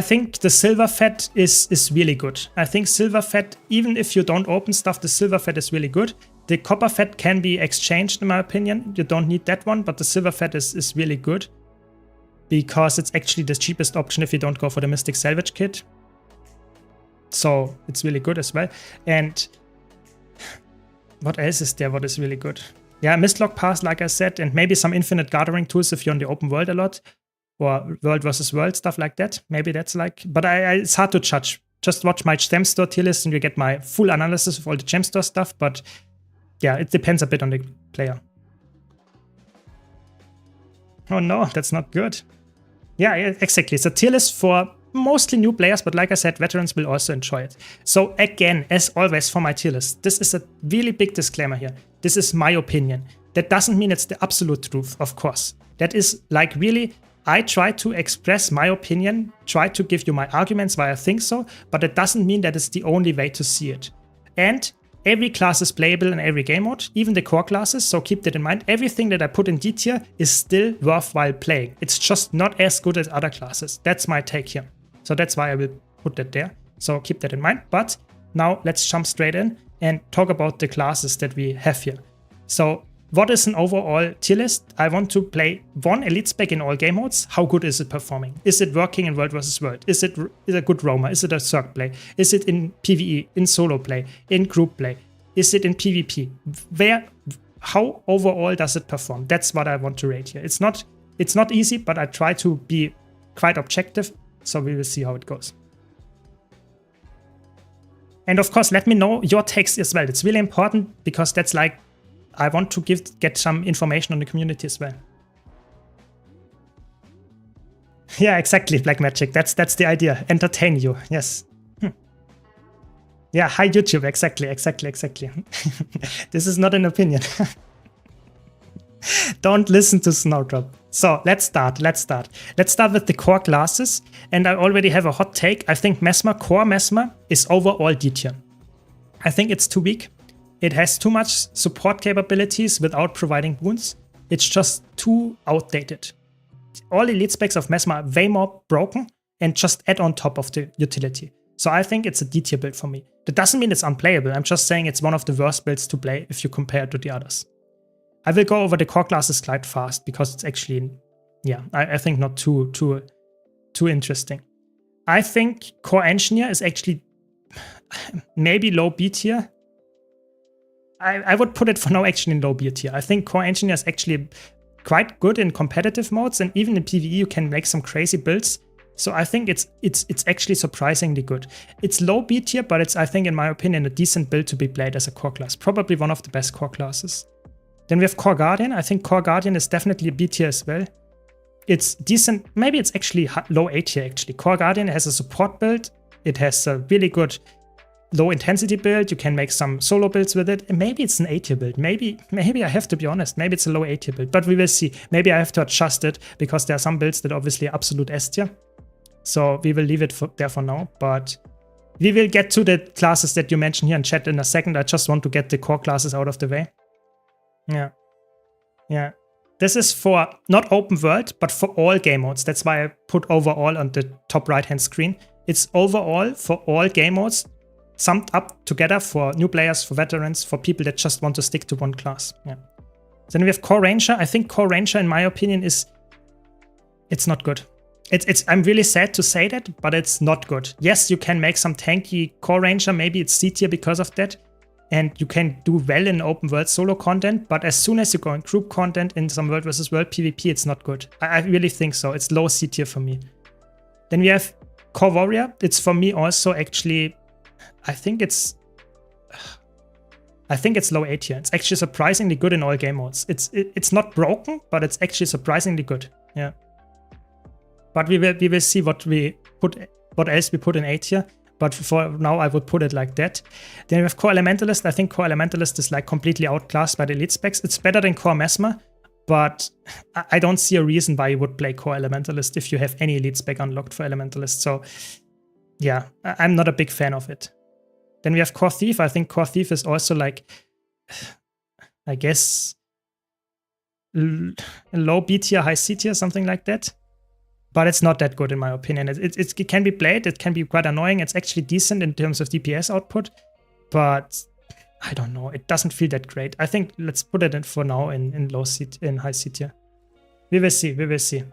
think the silver fat is really good. I think silver fat, even if you don't open stuff, the silver fat is really good. The copper fat can be exchanged in my opinion. You don't need that one, but the silver fat is really good. Because it's actually the cheapest option if you don't go for the Mystic Salvage Kit. So it's really good as well. And what else is there what is really good? Yeah, Mistlock Pass, like I said, and maybe some infinite gathering tools if you're on the open world a lot. Or world versus world, stuff like that. Maybe that's like, but it's hard to judge. Just watch my gem store tier list and you get my full analysis of all the gem store stuff. But yeah, it depends a bit on the player. Oh no, that's not good. Yeah, exactly. It's a tier list for mostly new players, but like I said, veterans will also enjoy it. So again, as always for my tier list, this is a really big disclaimer here. This is my opinion. That doesn't mean it's the absolute truth, of course. That is like really, I try to express my opinion, try to give you my arguments why I think so, but it doesn't mean that it's the only way to see it. And every class is playable in every game mode, even the core classes, so keep that in mind. Everything that I put in D tier is still worthwhile playing. It's just not as good as other classes. That's my take here. So that's why I will put that there. So keep that in mind. But now let's jump straight in and talk about the classes that we have here. So what is an overall tier list? I want to play one elite spec in all game modes. How good is it performing? Is it working in world versus world? Is it a good roamer? Is it a circ play? Is it in PvE, in solo play, in group play? Is it in PvP? How overall does it perform? That's what I want to rate here. It's not easy, but I try to be quite objective. So we will see how it goes. And of course, let me know your takes as well. It's really important because that's like, I want to get some information on the community as well. Yeah, exactly, Black Magic. That's the idea. Entertain you. Yes. Yeah, hi YouTube. Exactly. This is not an opinion. Don't listen to Snowdrop. So let's start. Let's start with the core classes. And I already have a hot take. I think Mesmer, core Mesmer, is overall D tier. I think it's too weak. It has too much support capabilities without providing wounds. It's just too outdated. All elite specs of Mesmer are way more broken and just add on top of the utility. So I think it's a D tier build for me. That doesn't mean it's unplayable. I'm just saying it's one of the worst builds to play if you compare it to the others. I will go over the core classes quite fast because it's actually, yeah, I think not too interesting. I think core engineer is actually maybe low B tier. I would put it for now actually in low B tier. I think core engineer is actually quite good in competitive modes, and even in PvE you can make some crazy builds. So I think it's actually surprisingly good. It's low B tier, but it's, I think in my opinion, a decent build to be played as a core class. Probably one of the best core classes. Then we have Core Guardian. I think Core Guardian is definitely a B tier as well. It's decent. Maybe it's actually low A tier actually. Core Guardian has a support build. It has a really good low intensity build. You can make some solo builds with it. And maybe it's an A tier build. Maybe I have to be honest. Maybe it's a low A tier build, but we will see. Maybe I have to adjust it because there are some builds that obviously are absolute S tier. So we will leave it there for now, but we will get to the classes that you mentioned here in chat in a second. I just want to get the core classes out of the way. Yeah. This is for not open world, but for all game modes. That's why I put overall on the top right-hand screen. It's overall for all game modes, summed up together for new players, for veterans, for people that just want to stick to one class. Yeah. Then we have Core Ranger. I think Core Ranger, in my opinion, it's not good. I'm really sad to say that, but it's not good. Yes, you can make some tanky Core Ranger. Maybe it's C tier because of that. And you can do well in open world solo content, but as soon as you go in group content in some world versus world PvP, it's not good. I really think so. It's low C tier for me. Then we have Core Warrior. It's for me also actually I think it's low A tier. It's actually surprisingly good in all game modes. It's not broken, but it's actually surprisingly good. Yeah. But we will see what else we put in A tier. But for now, I would put it like that. Then we have Core Elementalist. I think Core Elementalist is like completely outclassed by the elite specs. It's better than Core Mesmer, but I don't see a reason why you would play Core Elementalist if you have any elite spec unlocked for Elementalist. So yeah, I'm not a big fan of it. Then we have Core Thief. I think Core Thief is also like, I guess, low B tier, high C tier, something like that. But it's not that good in my opinion. It can be played, it can be quite annoying. It's actually decent in terms of DPS output, but I don't know. It doesn't feel that great. I think let's put it in for now in low C, in high C tier. We will see. We will see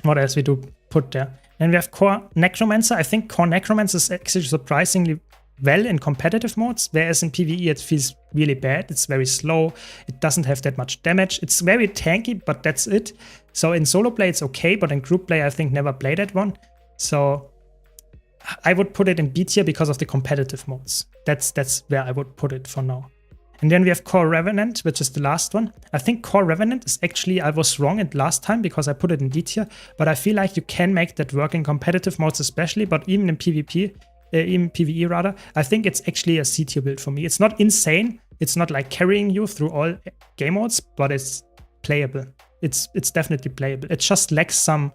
what else we do put there. Then we have Core Necromancer. I think Core Necromancer is actually surprisingly well in competitive modes, whereas in PvE it feels really bad. It's very slow. It doesn't have that much damage. It's very tanky, but that's it. So in solo play it's okay, but in group play I think never played that one. So I would put it in B tier because of the competitive modes. That's where I would put it for now. And then we have Core Revenant, which is the last one. I think Core Revenant is actually, I was wrong at last time because I put it in D tier, but I feel like you can make that work in competitive modes especially, but even in PvP, in PvE rather, I think it's actually a C tier build for me. It's not insane. It's not like carrying you through all game modes, but it's playable. It's definitely playable. It just lacks some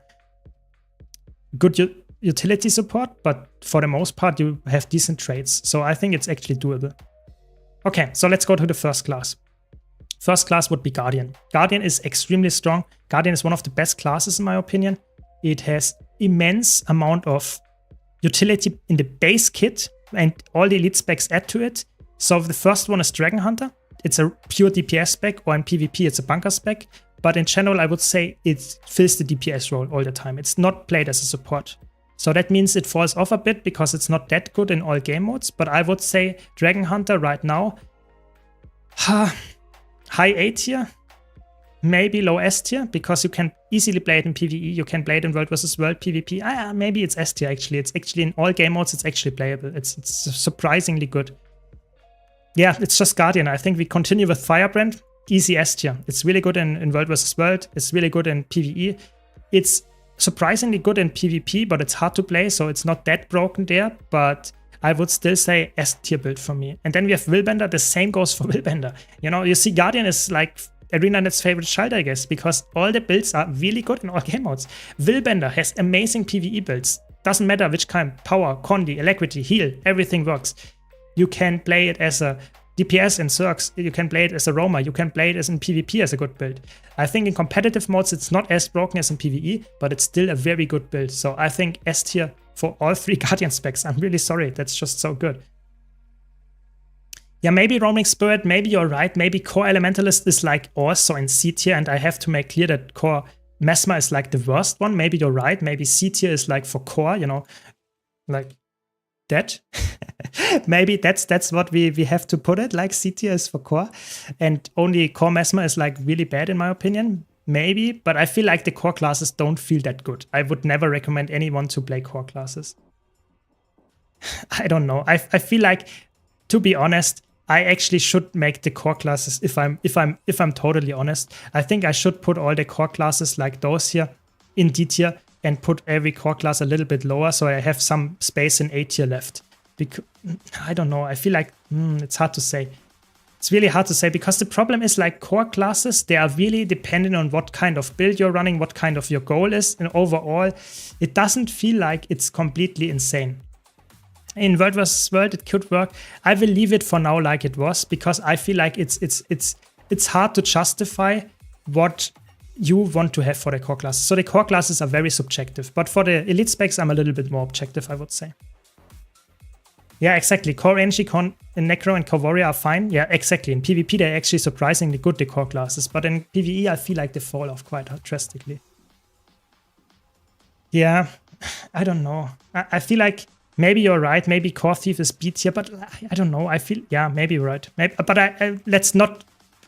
good utility support, but for the most part you have decent traits. So I think it's actually doable. Okay, so let's go to the first class. First class would be Guardian. Guardian is extremely strong. Guardian is one of the best classes in my opinion. It has immense amount of utility in the base kit and all the elite specs add to it. So the first one is Dragon Hunter. It's a pure DPS spec, or in PvP it's a bunker spec. But in general I would say it fills the DPS role all the time. It's not played as a support. So that means it falls off a bit because it's not that good in all game modes. But I would say Dragon Hunter right now, high A tier, maybe low S tier, because you can easily play it in PvE. You can play it in World vs. World PvP. Maybe it's S tier actually. It's actually in all game modes, it's actually playable. It's surprisingly good. Yeah, it's just Guardian. I think we continue with Firebrand. Easy S tier. It's really good in World vs. World. It's really good in PvE. It's surprisingly good in PvP, but it's hard to play, so it's not that broken there. But I would still say S tier build for me. And then we have Willbender. The same goes for Willbender. You know, you see Guardian is like ArenaNet's favorite child, I guess, because all the builds are really good in all game modes. Willbender has amazing PvE builds. Doesn't matter which kind. Power, Condi, Alacrity, Heal, everything works. You can play it as a DPS in Zergs, you can play it as a roamer, you can play it as in PvP as a good build. I think in competitive modes it's not as broken as in PvE, but it's still a very good build. So I think S tier for all three Guardian specs. I'm really sorry, that's just so good. Yeah, maybe Roaming Spirit, maybe you're right, maybe Core Elementalist is like also in C tier, and I have to make clear that Core Mesmer is like the worst one. Maybe you're right, maybe C tier is like for Core, you know, like that. Maybe that's what we have to put it, like C tier is for Core, and only Core Mesmer is like really bad in my opinion. Maybe, but I feel like the core classes don't feel that good. I would never recommend anyone to play core classes. I don't know. I feel like, to be honest, I actually should make the core classes, if I'm totally honest. I think I should put all the core classes like those here in D tier and put every core class a little bit lower, so I have some space in A tier left. Because I don't know, I feel like it's hard to say. It's really hard to say, because the problem is like core classes, they are really dependent on what kind of build you're running, what kind of your goal is, and overall, it doesn't feel like it's completely insane. In World vs. World, it could work. I will leave it for now like it was, because I feel like it's hard to justify what you want to have for the core classes. So the core classes are very subjective, but for the elite specs, I'm a little bit more objective, I would say. Yeah, exactly. Core Energy, Necro, and Core Warrior are fine. Yeah, exactly. In PvP, they're actually surprisingly good, the core classes, but in PvE, I feel like they fall off quite drastically. Yeah, I don't know. I feel like maybe you're right. Maybe Core Thief is B tier, but I don't know. I feel, yeah, maybe you're right. Maybe, but let's not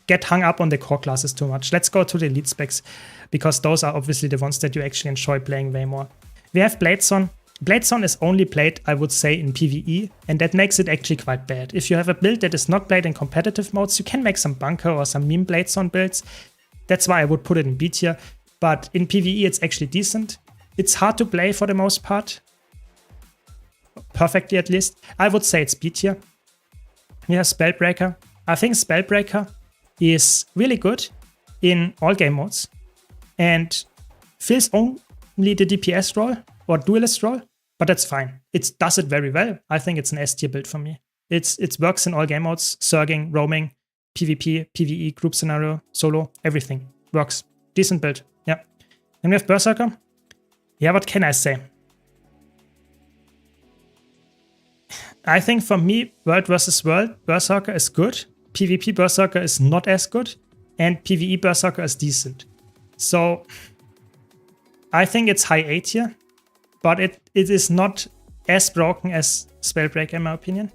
get hung up on the core classes too much. Let's go to the elite specs, because those are obviously the ones that you actually enjoy playing way more. We have Bladezone. Bladezone is only played, I would say, in PvE, and that makes it actually quite bad. If you have a build that is not played in competitive modes, you can make some bunker or some meme Bladezone builds. That's why I would put it in B tier. But in PvE, it's actually decent. It's hard to play for the most part. Perfectly, at least. I would say it's B tier. We have Spellbreaker. I think Spellbreaker is really good in all game modes and fills only the DPS role or duelist role, but that's fine. It does it very well. I think it's an S tier build for me. It works in all game modes, surging, roaming, PvP, PvE, group scenario, solo, everything works. Decent build, yeah. Then we have Berserker. Yeah, what can I say? I think for me, World vs. World, Berserker is good. PvP Berserker is not as good. And PvE Berserker is decent. So I think it's high A tier. But it is not as broken as Spellbreaker in my opinion.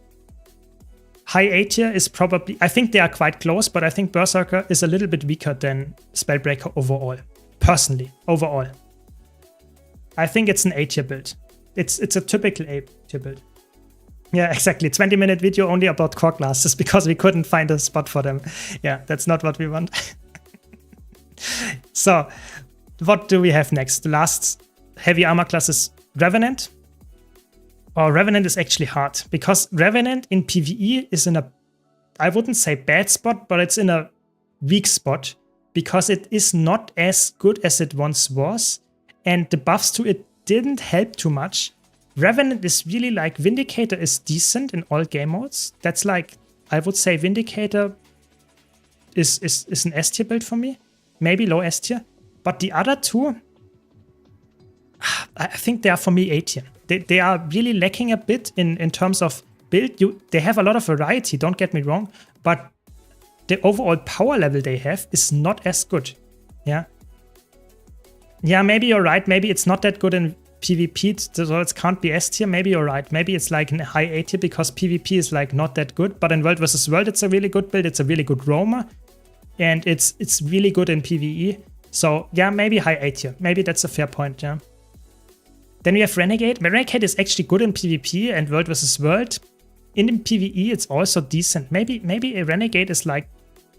High A tier is probably, I think they are quite close, but I think Berserker is a little bit weaker than Spellbreaker overall. Personally, overall. I think it's an A tier build. It's a typical A tier build. Yeah, exactly. 20-minute video only about core classes because we couldn't find a spot for them. Yeah, that's not what we want. So, what do we have next? The last heavy armor class is Revenant. Oh, Revenant is actually hard because Revenant in PvE is in a, I wouldn't say bad spot, but it's in a weak spot because it is not as good as it once was. And the buffs to it didn't help too much. Revenant is really like, Vindicator is decent in all game modes. That's like, I would say Vindicator is an S tier build for me. Maybe low S tier. But the other two, I think they are for me A tier. They are really lacking a bit in terms of build. They have a lot of variety, don't get me wrong. But the overall power level they have is not as good. Yeah. Yeah, maybe you're right. Maybe it's not that good in PvP, so it can't be S tier. Maybe you're right. Maybe it's like in a high A tier because PvP is like not that good. But in World vs. World, it's a really good build. It's a really good roamer. And it's really good in PvE. So yeah, maybe high A tier. Maybe that's a fair point, yeah. Then we have Renegade. Renegade is actually good in PvP and World vs. World. In PvE, it's also decent. Maybe a Renegade is like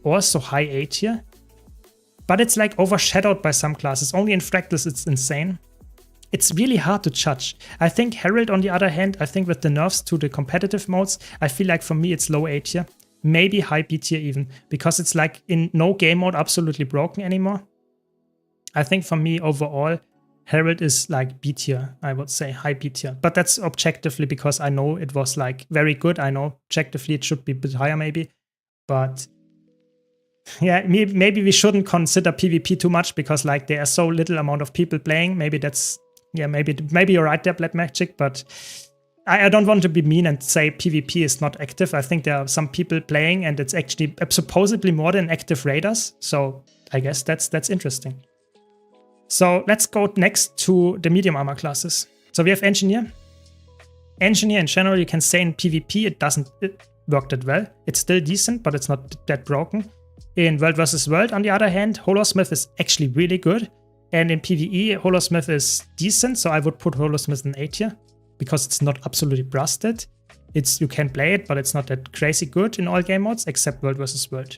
also high A tier. But it's like overshadowed by some classes. Only in Fractals, it's insane. It's really hard to judge. I think Herald, on the other hand, I think with the nerfs to the competitive modes, I feel like for me it's low A tier. Maybe high B tier even. Because it's like in no game mode absolutely broken anymore. I think for me overall, Herald is like B tier, I would say, high B tier. But that's objectively because I know it was like very good. I know objectively it should be a bit higher maybe. But yeah, maybe we shouldn't consider PvP too much because like there are so little amount of people playing. Maybe that's, yeah, maybe you're right there, Black Magic, but I don't want to be mean and say PvP is not active. I think there are some people playing and it's actually supposedly more than active raiders. So I guess that's interesting. So let's go next to the medium armor classes. So we have Engineer. Engineer in general, you can say in PvP it doesn't work that well. It's still decent, but it's not that broken. In World vs. World, on the other hand, Holosmith is actually really good. And in PvE, Holosmith is decent, so I would put Holosmith in A tier. Because it's not absolutely busted. You can play it, but it's not that crazy good in all game modes, except World vs. World.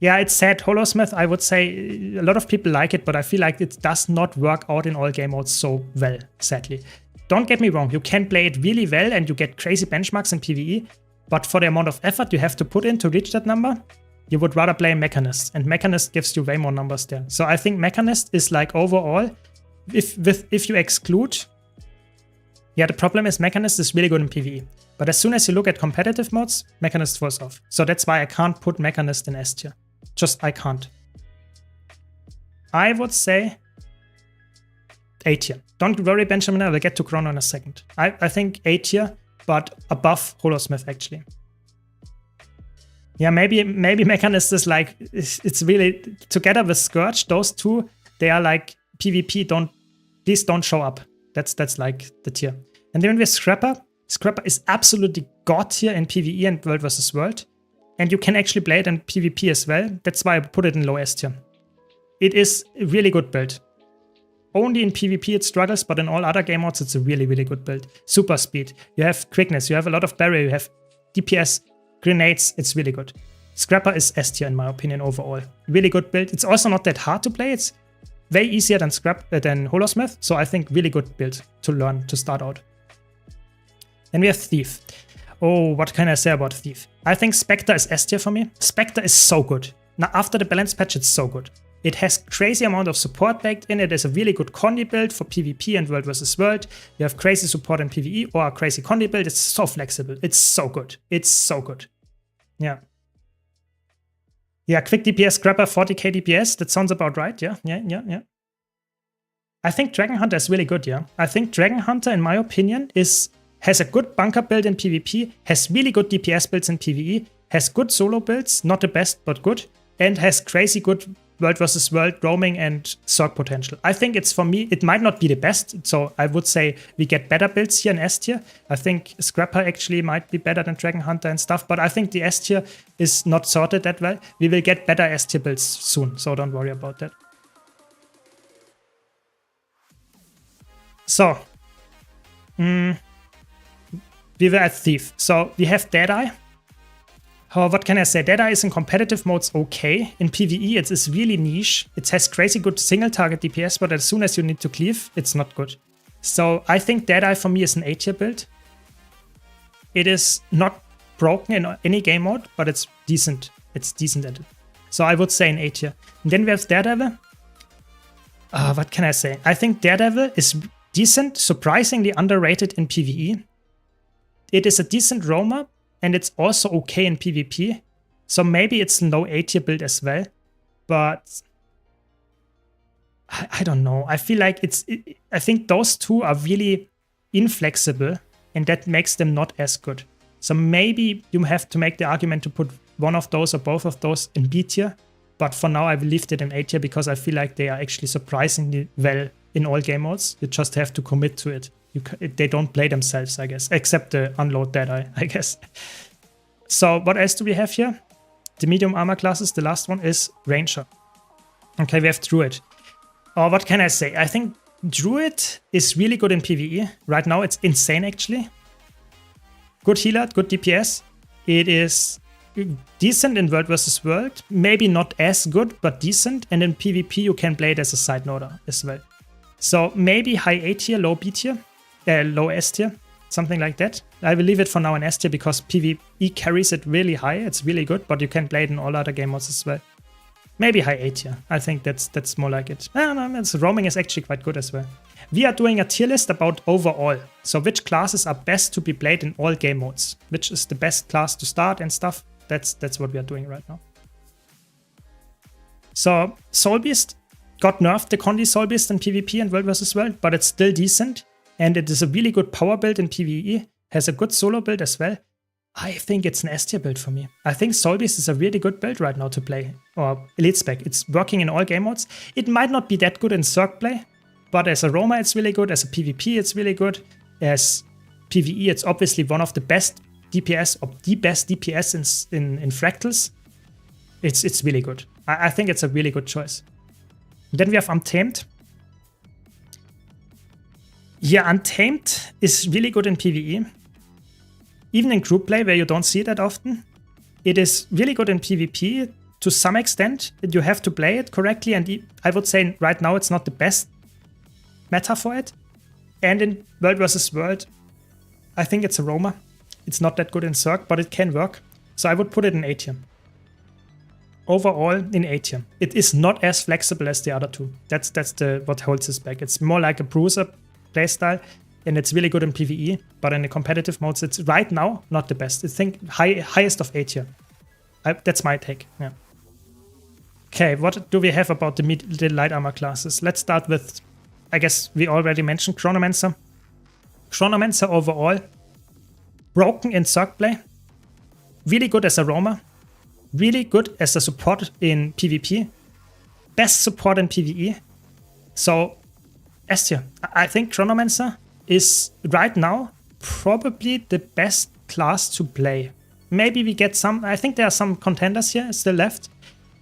Yeah, it's sad. Holosmith, I would say, a lot of people like it, but I feel like it does not work out in all game modes so well, sadly. Don't get me wrong, you can play it really well and you get crazy benchmarks in PvE, but for the amount of effort you have to put in to reach that number, you would rather play Mechanist, and Mechanist gives you way more numbers there. So I think Mechanist is like overall, if you exclude, yeah, the problem is Mechanist is really good in PvE. But as soon as you look at competitive modes, Mechanist falls off. So that's why I can't put Mechanist in S tier. Just I can't. I would say A tier. Don't worry, Benjamin, I will get to Chrono in a second. I think A tier, but above Holosmith actually. Yeah, maybe Mechanist is like, it's really, together with Scourge, those two, they are like PvP, please don't show up. That's like the tier. And then we have Scrapper. Scrapper is absolutely god tier in PvE and World vs. World. And you can actually play it in PvP as well. That's why I put it in low S tier. It is a really good build. only in PvP it struggles, but in all other game modes it's a really, really good build. Super speed. You have quickness. You have a lot of barrier. You have DPS, grenades. It's really good. Scrapper is S tier in my opinion overall. Really good build. It's also not that hard to play. It's way easier than Holosmith. So I think really good build to learn to start out. Then we have Thief. Oh, what can I say about Thief? I think Spectre is S tier for me. Spectre is so good. Now after the balance patch, it's so good. It has crazy amount of support baked in. It is a really good Condi build for PvP and World vs. World. You have crazy support in PvE or a crazy Condi build. It's so flexible. It's so good. It's so good. Yeah. Yeah, quick DPS, Scrapper, 40k DPS. That sounds about right. Yeah. I think Dragon Hunter is really good, yeah. I think Dragon Hunter, in my opinion, has a good bunker build in PvP, has really good DPS builds in PvE, has good solo builds, not the best, but good, and has crazy good World vs. World roaming and Zerg potential. I think it's, for me, it might not be the best, so I would say we get better builds here in S tier. I think Scrapper actually might be better than Dragon Hunter and stuff, but I think the S tier is not sorted that well. We will get better S tier builds soon, so don't worry about that. So, we were at Thief. So we have Deadeye. What can I say? Deadeye is in competitive modes okay. In PvE, it is really niche. It has crazy good single target DPS, but as soon as you need to cleave, it's not good. So I think Deadeye for me is an A tier build. It is not broken in any game mode, but it's decent. It's decent at it. So I would say an A tier. And then we have Daredevil. What can I say? I think Daredevil is decent, surprisingly underrated in PvE. It is a decent roamer, and it's also okay in PvP. So maybe it's a low A tier build as well. But I don't know. I feel like I think those two are really inflexible, and that makes them not as good. So maybe you have to make the argument to put one of those or both of those in B tier. But for now, I will leave it in A tier because I feel like they are actually surprisingly well in all game modes. You just have to commit to it. They don't play themselves, I guess, except the Unload Deadeye, I guess. So what else do we have here? The medium armor classes, the last one is Ranger. Okay, we have Druid. Oh, what can I say? I think Druid is really good in PvE. Right now, it's insane, actually. Good healer, good DPS. It is decent in World vs. World. Maybe not as good, but decent. And in PvP, you can play it as a side noder as well. So maybe high A tier, low B tier. Low S tier, something like that. I will leave it for now in S tier because PvE carries it really high. It's really good, but you can play it in all other game modes as well. Maybe high A tier. I think that's more like it. Roaming is actually quite good as well. We are doing a tier list about overall. So which classes are best to be played in all game modes? Which is the best class to start and stuff. That's what we are doing right now. So Soul Beast got nerfed, the Condi Soul Beast in PvP and World vs. World, but it's still decent. And it is a really good power build in PvE, has a good solo build as well. I think it's an S tier build for me. I think Soul Beast is a really good build right now to play, or Elite Spec. It's working in all game modes. It might not be that good in Zerg play, but as a roamer it's really good, as a PvP it's really good. As PvE it's obviously one of the best DPS, or the best DPS in Fractals. It's really good. I think it's a really good choice. Then we have Untamed. Yeah, Untamed is really good in PvE. Even in group play, where you don't see it that often. It is really good in PvP to some extent. You have to play it correctly, and I would say right now it's not the best meta for it. And in World vs. World, I think it's a roamer. It's not that good in Zerg, but it can work. So I would put it in A tier. Overall, in A tier. It is not as flexible as the other two. That's what holds us back. It's more like a bruiser playstyle, and it's really good in PvE, but in the competitive modes, it's right now not the best. I think highest of A tier. That's my take. Yeah. Okay, what do we have about the light armor classes? Let's start with, I guess we already mentioned Chronomancer. Chronomancer overall, broken in Zerg play, really good as a roamer, really good as a support in PvP, best support in PvE. So S tier. I think Chronomancer is right now probably the best class to play. Maybe we get some, I think there are some contenders here still left,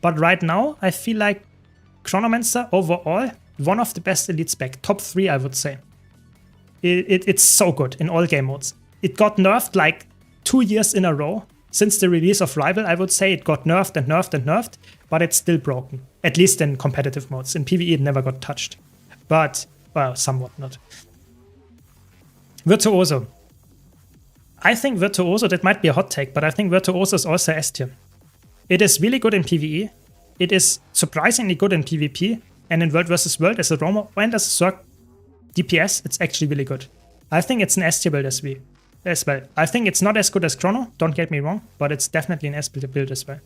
but right now I feel like Chronomancer overall one of the best elite spec, top 3 I would say. It's so good in all game modes. It got nerfed like 2 years in a row. Since the release of Rival, I would say it got nerfed and nerfed and nerfed, but it's still broken. At least in competitive modes. In PvE, it never got touched. But, well, somewhat not. Virtuoso. I think Virtuoso, that might be a hot take, but I think Virtuoso is also S tier. It is really good in PvE. It is surprisingly good in PvP. And in World vs. World, as a Roamer and as a Zerg DPS, it's actually really good. I think it's an S tier build as well. I think it's not as good as Chrono, don't get me wrong, but it's definitely an S tier build as well.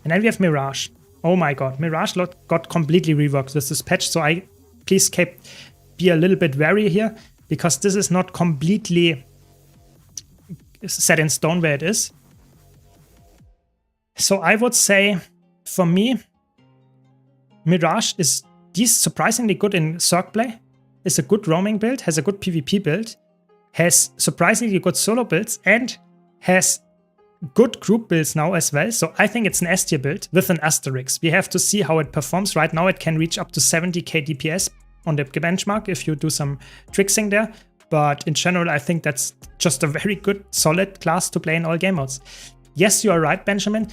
And then we have Mirage. Oh my god, Mirage got completely reworked with this patch, so please be a little bit wary here, because this is not completely set in stone where it is. So I would say, for me, Mirage is surprisingly good in Zerg play, is a good roaming build, has a good PvP build, has surprisingly good solo builds, and has good group builds now as well. So I think it's an S tier build with an asterisk. We have to see how it performs. Right now it can reach up to 70k DPS on the benchmark if you do some tricksing there. But in general, I think that's just a very good, solid class to play in all game modes. Yes, you are right, Benjamin.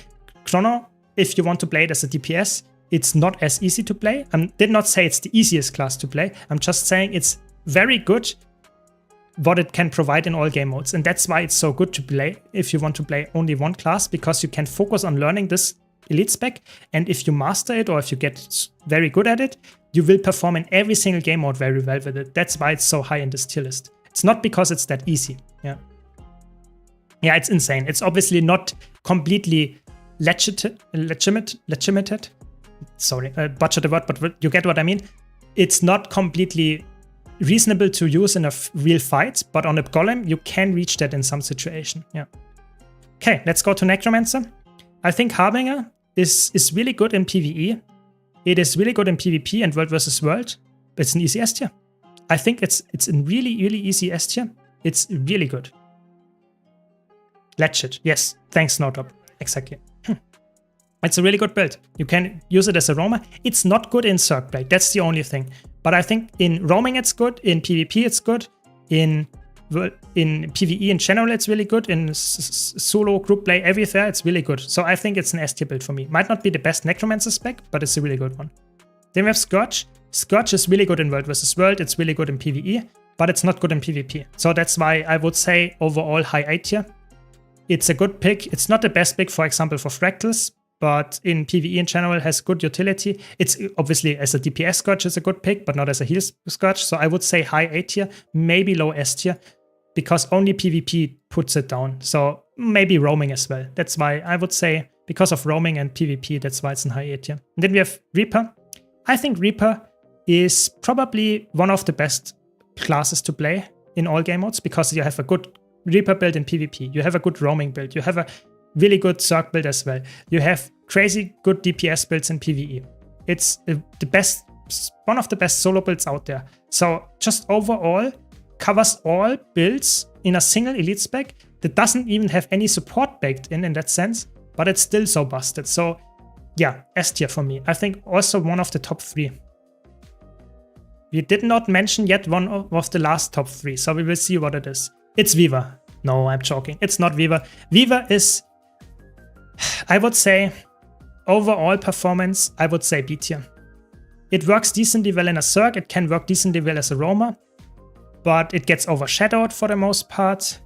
Chrono, if you want to play it as a DPS, it's not as easy to play. I did not say it's the easiest class to play. I'm just saying it's very good what it can provide in all game modes. And that's why it's so good to play if you want to play only one class, because you can focus on learning this elite spec. And if you master it, or if you get very good at it, you will perform in every single game mode very well with it. That's why it's so high in this tier list. It's not because it's that easy. Yeah, it's insane. It's obviously not completely legitimate. Sorry, butchered the word, but you get what I mean. It's not completely reasonable to use in a real fight, but on a golem, you can reach that in some situation. Yeah. Okay, let's go to Necromancer. I think Harbinger is really good in PvE. It is really good in PvP and World vs. World. It's an easy S tier. I think it's a really, really easy S tier. It's really good. Legit. Yes. Thanks, Snowdrop. Exactly. It's a really good build. You can use it as a roamer. It's not good in Zerg play. That's the only thing. But I think in roaming it's good. In PvP it's good. In PvE in general it's really good. In solo group play everywhere it's really good. So I think it's an S tier build for me. Might not be the best Necromancer spec, but it's a really good one. Then we have Scourge. Scourge is really good in World vs. World. It's really good in PvE, but it's not good in PvP. So that's why I would say overall high A tier. It's a good pick. It's not the best pick, for example, for Fractals, but in PvE in general has good utility. It's obviously as a DPS Scourge is a good pick, but not as a heal Scourge. So I would say high A tier, maybe low S tier, because only PvP puts it down. So maybe roaming as well. That's why I would say, because of roaming and PvP, that's why it's in high A tier. And then we have Reaper. I think Reaper is probably one of the best classes to play in all game modes, because you have a good Reaper build in PvP, you have a good roaming build, you have a really good Zerg build as well, you have crazy good DPS builds in PvE. It's the best, one of the best solo builds out there. So just overall covers all builds in a single elite spec that doesn't even have any support baked in that sense, but it's still so busted. So yeah, S tier for me. I think also one of the top 3. We did not mention yet one of the last top 3, so we will see what it is. It's Viva. No, I'm joking. It's not Viva. Viva is, I would say, overall performance, I would say B tier. It works decently well in a Zerg. It can work decently well as a roamer, but it gets overshadowed for the most part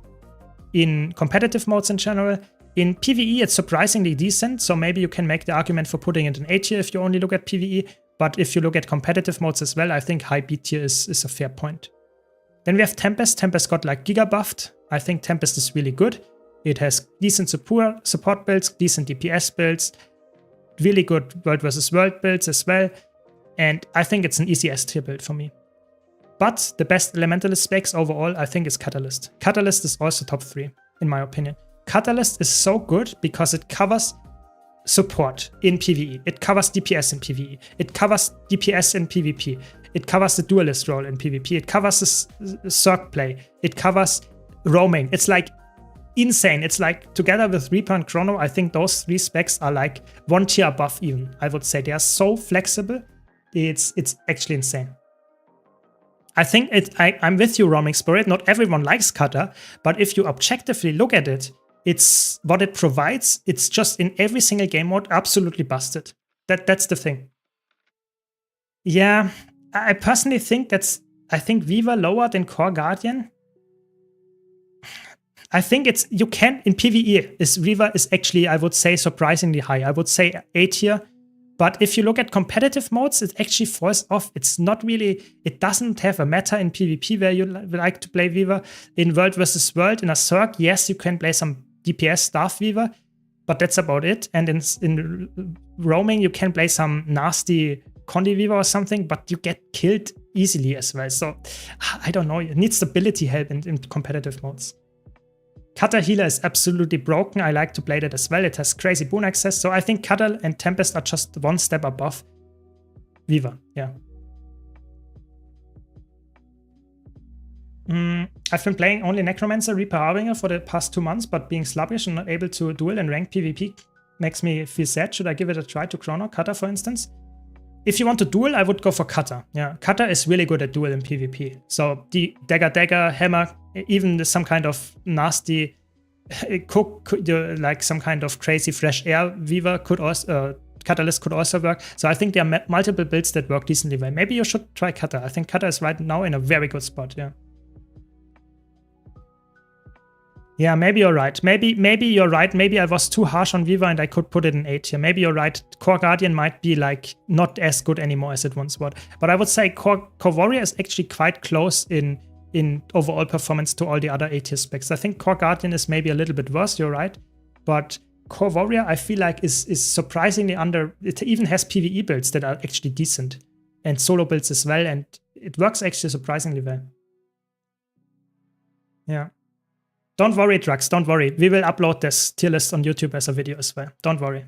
in competitive modes in general. In PvE, it's surprisingly decent, so maybe you can make the argument for putting it in A tier if you only look at PvE. But if you look at competitive modes as well, I think high B tier is a fair point. Then we have Tempest. Tempest got like giga buffed. I think Tempest is really good. It has decent support builds, decent DPS builds, really good World vs. World builds as well. And I think it's an easy S tier build for me. But the best Elementalist specs overall, I think, is Catalyst. Catalyst is also top 3, in my opinion. Catalyst is so good because it covers support in PvE. It covers DPS in PvE. It covers DPS in PvP. It covers the duelist role in PvP. It covers the Zerg play. It covers roaming. It's like insane. It's like together with Reaper and Chrono, I think those 3 specs are like one tier above even. I would say they are so flexible it's actually insane. I think I'm with you, Roaming Spirit. Not everyone likes Kata, but if you objectively look at it, it's what it provides. It's just in every single game mode absolutely busted. That's the thing. Yeah, I personally think I think Viva lower than Core Guardian. I think in PvE Viva is actually, I would say, surprisingly high. I would say A tier. But if you look at competitive modes, it actually falls off. It's not really, it doesn't have a meta in PvP where you like to play Viva. In World versus World, in a Circ, yes, you can play some DPS staff Viva, but that's about it. And in roaming, you can play some nasty Condi Viva or something, but you get killed easily as well. So I don't know, you need stability help in competitive modes. Kata Healer is absolutely broken. I like to play that as well. It has crazy boon access. So I think Kata and Tempest are just one step above Viva. Yeah. I've been playing only Necromancer, Reaper, Harbinger for the past 2 months, but being sluggish and not able to duel and rank PvP makes me feel sad. Should I give it a try to Chrono Kata, for instance? If you want to duel, I would go for Kata. Yeah, Kata is really good at duel in PvP. So the dagger, hammer, even some kind of nasty like some kind of crazy fresh air Viva could also, Catalyst could also work. So I think there are multiple builds that work decently well. Maybe you should try Kata. I think Kata is right now in a very good spot. Yeah. Yeah, maybe you're right. Maybe you're right. Maybe I was too harsh on Viva and I could put it in 8 here. Maybe you're right. Core Guardian might be like not as good anymore as it once was. But I would say Core Warrior is actually quite close in overall performance to all the other 8 tier specs. I think Core Guardian is maybe a little bit worse, you're right. But Core Warrior, I feel like is surprisingly under. It even has PvE builds that are actually decent. And solo builds as well. And it works actually surprisingly well. Yeah. Don't worry, Drax, don't worry. We will upload this tier list on YouTube as a video as well. Don't worry.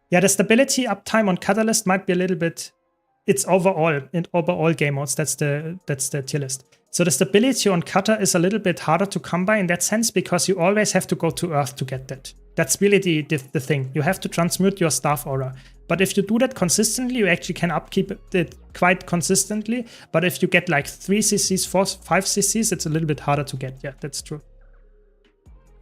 Yeah, the stability uptime on Catalyst might be a little bit. It's overall in overall game modes. That's the tier list. So the stability on Kata is a little bit harder to come by in that sense because you always have to go to Earth to get that. That's really the thing. You have to transmute your staff aura. But if you do that consistently, you actually can upkeep it quite consistently. But if you get like 3 CCs, 4, 5 CCs, it's a little bit harder to get. Yeah, that's true.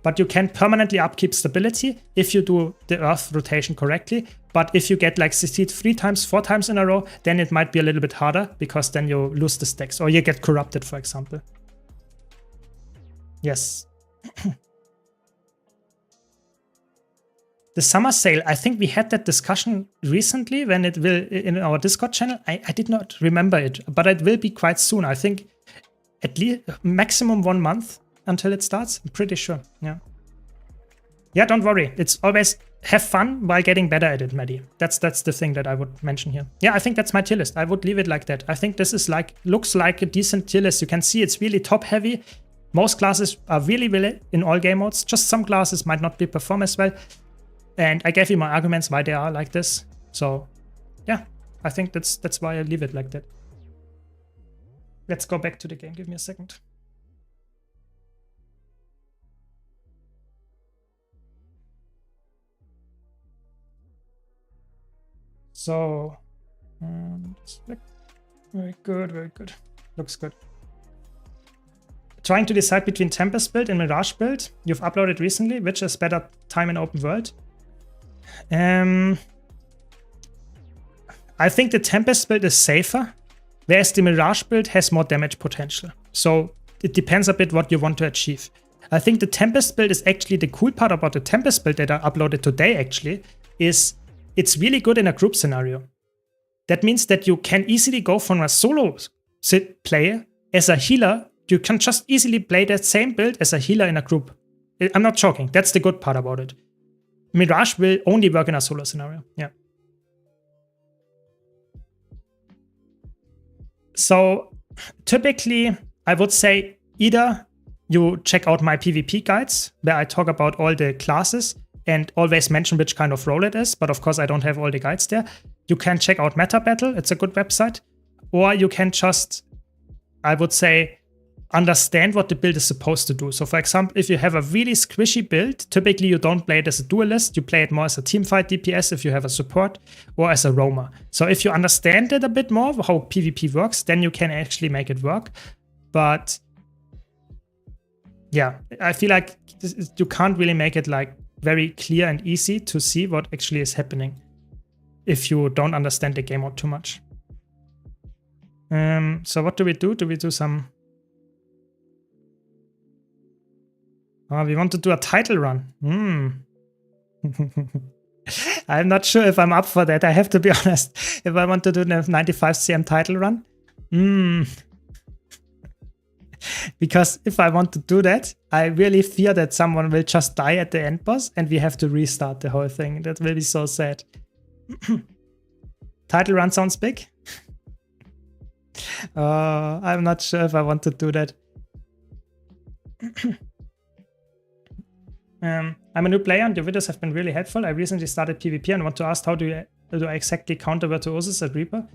But you can permanently upkeep stability if you do the Earth rotation correctly. But if you get like CC'd 3 times, 4 times in a row, then it might be a little bit harder because then you lose the stacks or you get corrupted, for example. Yes. The summer sale, I think we had that discussion recently when it will in our Discord channel. I did not remember it, but it will be quite soon. I think at least maximum 1 month until it starts. I'm pretty sure. Yeah. Yeah, don't worry. It's always have fun while getting better at it, Maddie. That's the thing that I would mention here. Yeah, I think that's my tier list. I would leave it like that. I think this is looks like a decent tier list. You can see it's really top heavy. Most classes are really in all game modes. Just some classes might not be perform as well. And I gave you my arguments why they are like this. So yeah, I think that's why I leave it like that. Let's go back to the game. Give me a second. So very good, very good. Looks good. Trying to decide between Tempest build and Mirage build. You've uploaded recently. Which is better time in open world? I think the Tempest build is safer, whereas the Mirage build has more damage potential. So it depends a bit what you want to achieve. I think the Tempest build is actually the cool part about the Tempest build that I uploaded today actually, is it's really good in a group scenario. That means that you can easily go from a solo player as a healer. You can just easily play that same build as a healer in a group. I'm not joking. That's the good part about it. Mirage will only work in a solo scenario. Yeah. So typically, I would say either you check out my PvP guides where I talk about all the classes and always mention which kind of role it is. But of course, I don't have all the guides there. You can check out Meta Battle. It's a good website. Or you can just, I would say, understand what the build is supposed to do. So for example, if you have a really squishy build, typically you don't play it as a duelist, you play it more as a teamfight DPS if you have a support, or as a roamer. So if you understand it a bit more, how PvP works, then you can actually make it work. But yeah, I feel like you can't really make it like very clear and easy to see what actually is happening if you don't understand the game out too much. So what do we do? Do we do some... we want to do a title run. I'm not sure if I'm up for that. I have to be honest. If I want to do the 95 CM title run. Because if I want to do that, I really fear that someone will just die at the end boss and we have to restart the whole thing. That will be so sad. Title run sounds big. I'm not sure if I want to do that. I'm a new player and your videos have been really helpful. I recently started PvP and want to ask, how do I exactly counter Virtuosos at Reaper?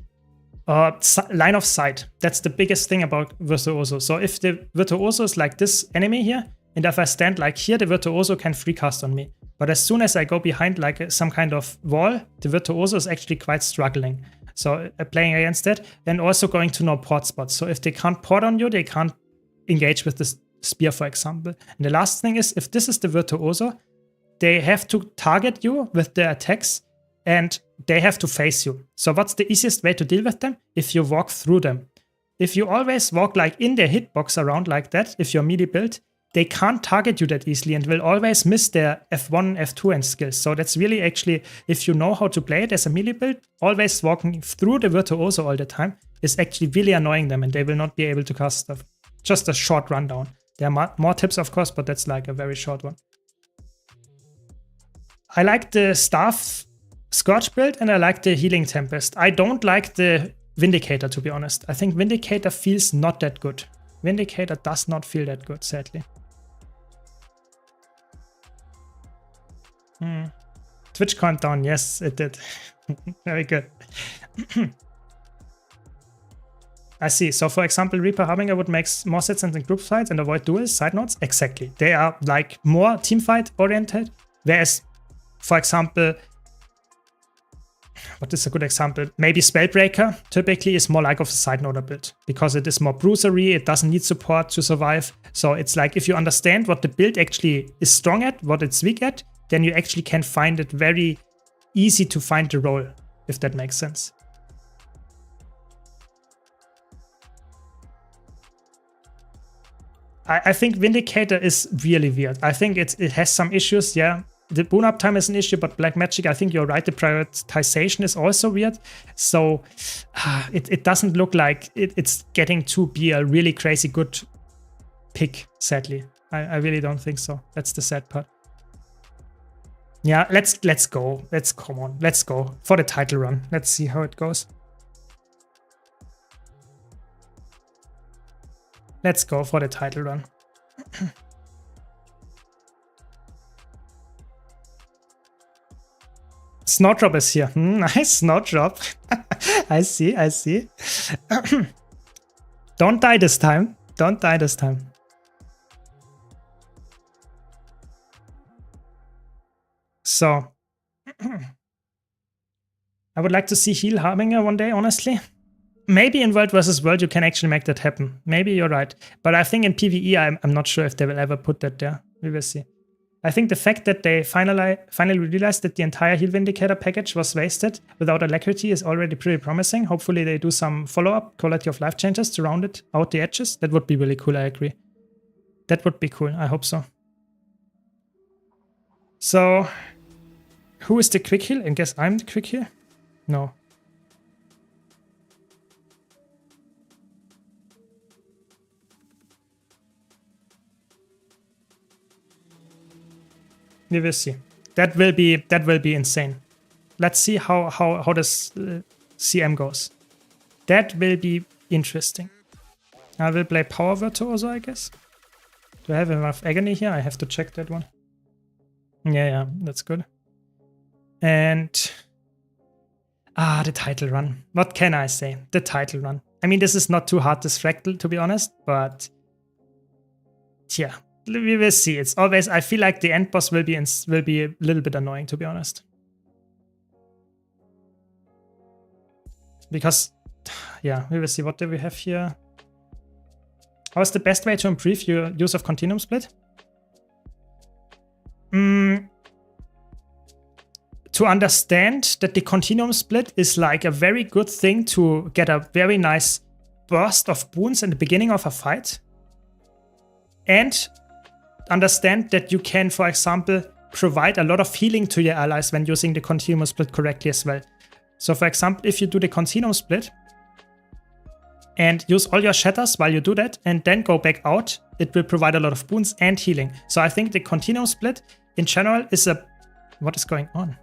Line of sight. That's the biggest thing about Virtuoso. So if the Virtuoso is like this enemy here, and if I stand like here, the Virtuoso can free cast on me. But as soon as I go behind like some kind of wall, the Virtuoso is actually quite struggling. So playing against that, and also going to no port spots. So if they can't port on you, they can't engage with this spear, for example. And the last thing is, if this is the Virtuoso, they have to target you with their attacks and they have to face you. So what's the easiest way to deal with them? If you walk through them. If you always walk like in their hitbox around like that, if you're melee build, they can't target you that easily and will always miss their F1, F2 and skills. So that's really actually, if you know how to play it as a melee build, always walking through the Virtuoso all the time is actually really annoying them and they will not be able to cast stuff. Just a short rundown. There are more tips, of course, but that's like a very short one. I like the Staff Scourge build and I like the Healing Tempest. I don't like the Vindicator, to be honest. I think Vindicator feels not that good. Vindicator does not feel that good, sadly. Twitch countdown, yes, it did. Very good. I see. So for example, Reaper Harbinger would make more sets in group fights and avoid duels, side notes. Exactly. They are like more team fight oriented. Whereas, for example, what is a good example? Maybe Spellbreaker typically is more like of a side note build because it is more bruisery. It doesn't need support to survive. So it's like if you understand what the build actually is strong at, what it's weak at, then you actually can find it very easy to find the role, if that makes sense. I think Vindicator is really weird. I think it has some issues, yeah. The boon uptime is an issue, but Black Magic, I think you're right, the prioritization is also weird. So it doesn't look like it's getting to be a really crazy good pick, sadly. I really don't think so. That's the sad part. Yeah, let's go. Come on. Let's go for the title run. Let's see how it goes. Let's go for the title run. Snowdrop is here. Nice Snowdrop. I see. Don't die this time. Don't die this time. So, I would like to see Heal Harbinger one day, honestly. Maybe in World vs. World you can actually make that happen. Maybe you're right. But I think in PvE I'm not sure if they will ever put that there. We will see. I think the fact that they finally realized that the entire Heal Vindicator package was wasted without alacrity is already pretty promising. Hopefully they do some follow-up quality of life changes to round it out the edges. That would be really cool, I agree. That would be cool, I hope so. So, who is the quick heal? I guess I'm the quick heal? No. We will see. That will be insane. Let's see how this CM goes. That will be interesting. I will play Power Virtuoso, I guess. Do I have enough Agony here? I have to check that one. Yeah, that's good. And the title run. What can I say? The title run. I mean, this is not too hard, this fractal, to be honest, but yeah, we will see. It's always, I feel like the end boss will be a little bit annoying, to be honest. Because, yeah, we will see. What do we have here? How is the best way to improve your use of continuum split? To understand that the continuum split is like a very good thing to get a very nice burst of boons in the beginning of a fight. And understand that you can, for example, provide a lot of healing to your allies when using the continuum split correctly as well. So for example, if you do the continuum split and use all your shatters while you do that and then go back out, it will provide a lot of boons and healing. So I think the continuum split in general is a... What is going on?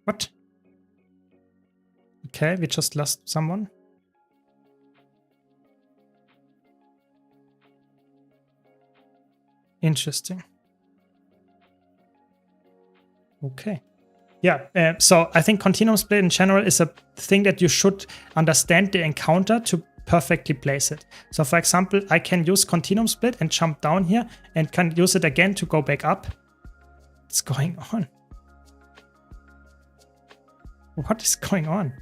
What? Okay, we just lost someone. Interesting. Okay. Yeah, so I think continuum split in general is a thing that you should understand the encounter to perfectly place it. So for example, I can use continuum split and jump down here and can use it again to go back up. What's going on? What is going on?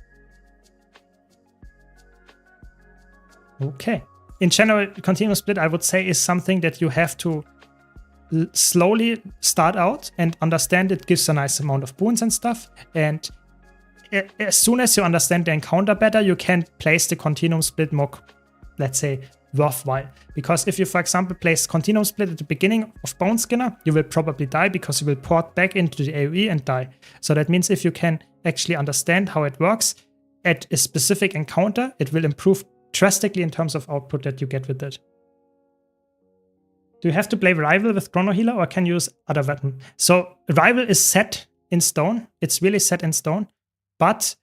Okay. In general, continuum split, I would say, is something that you have to slowly start out and understand. It gives a nice amount of boons and stuff. And as soon as you understand the encounter better, you can place the continuum split more, let's say, worthwhile. Because if you, for example, place continuum split at the beginning of Bone Skinner, you will probably die because you will port back into the AoE and die. So that means if you can actually understand how it works at a specific encounter, it will improve drastically in terms of output that you get with it. Do you have to play Rival with Chrono Healer or can you use other weapon? So Rival is set in stone. It's really set in stone. But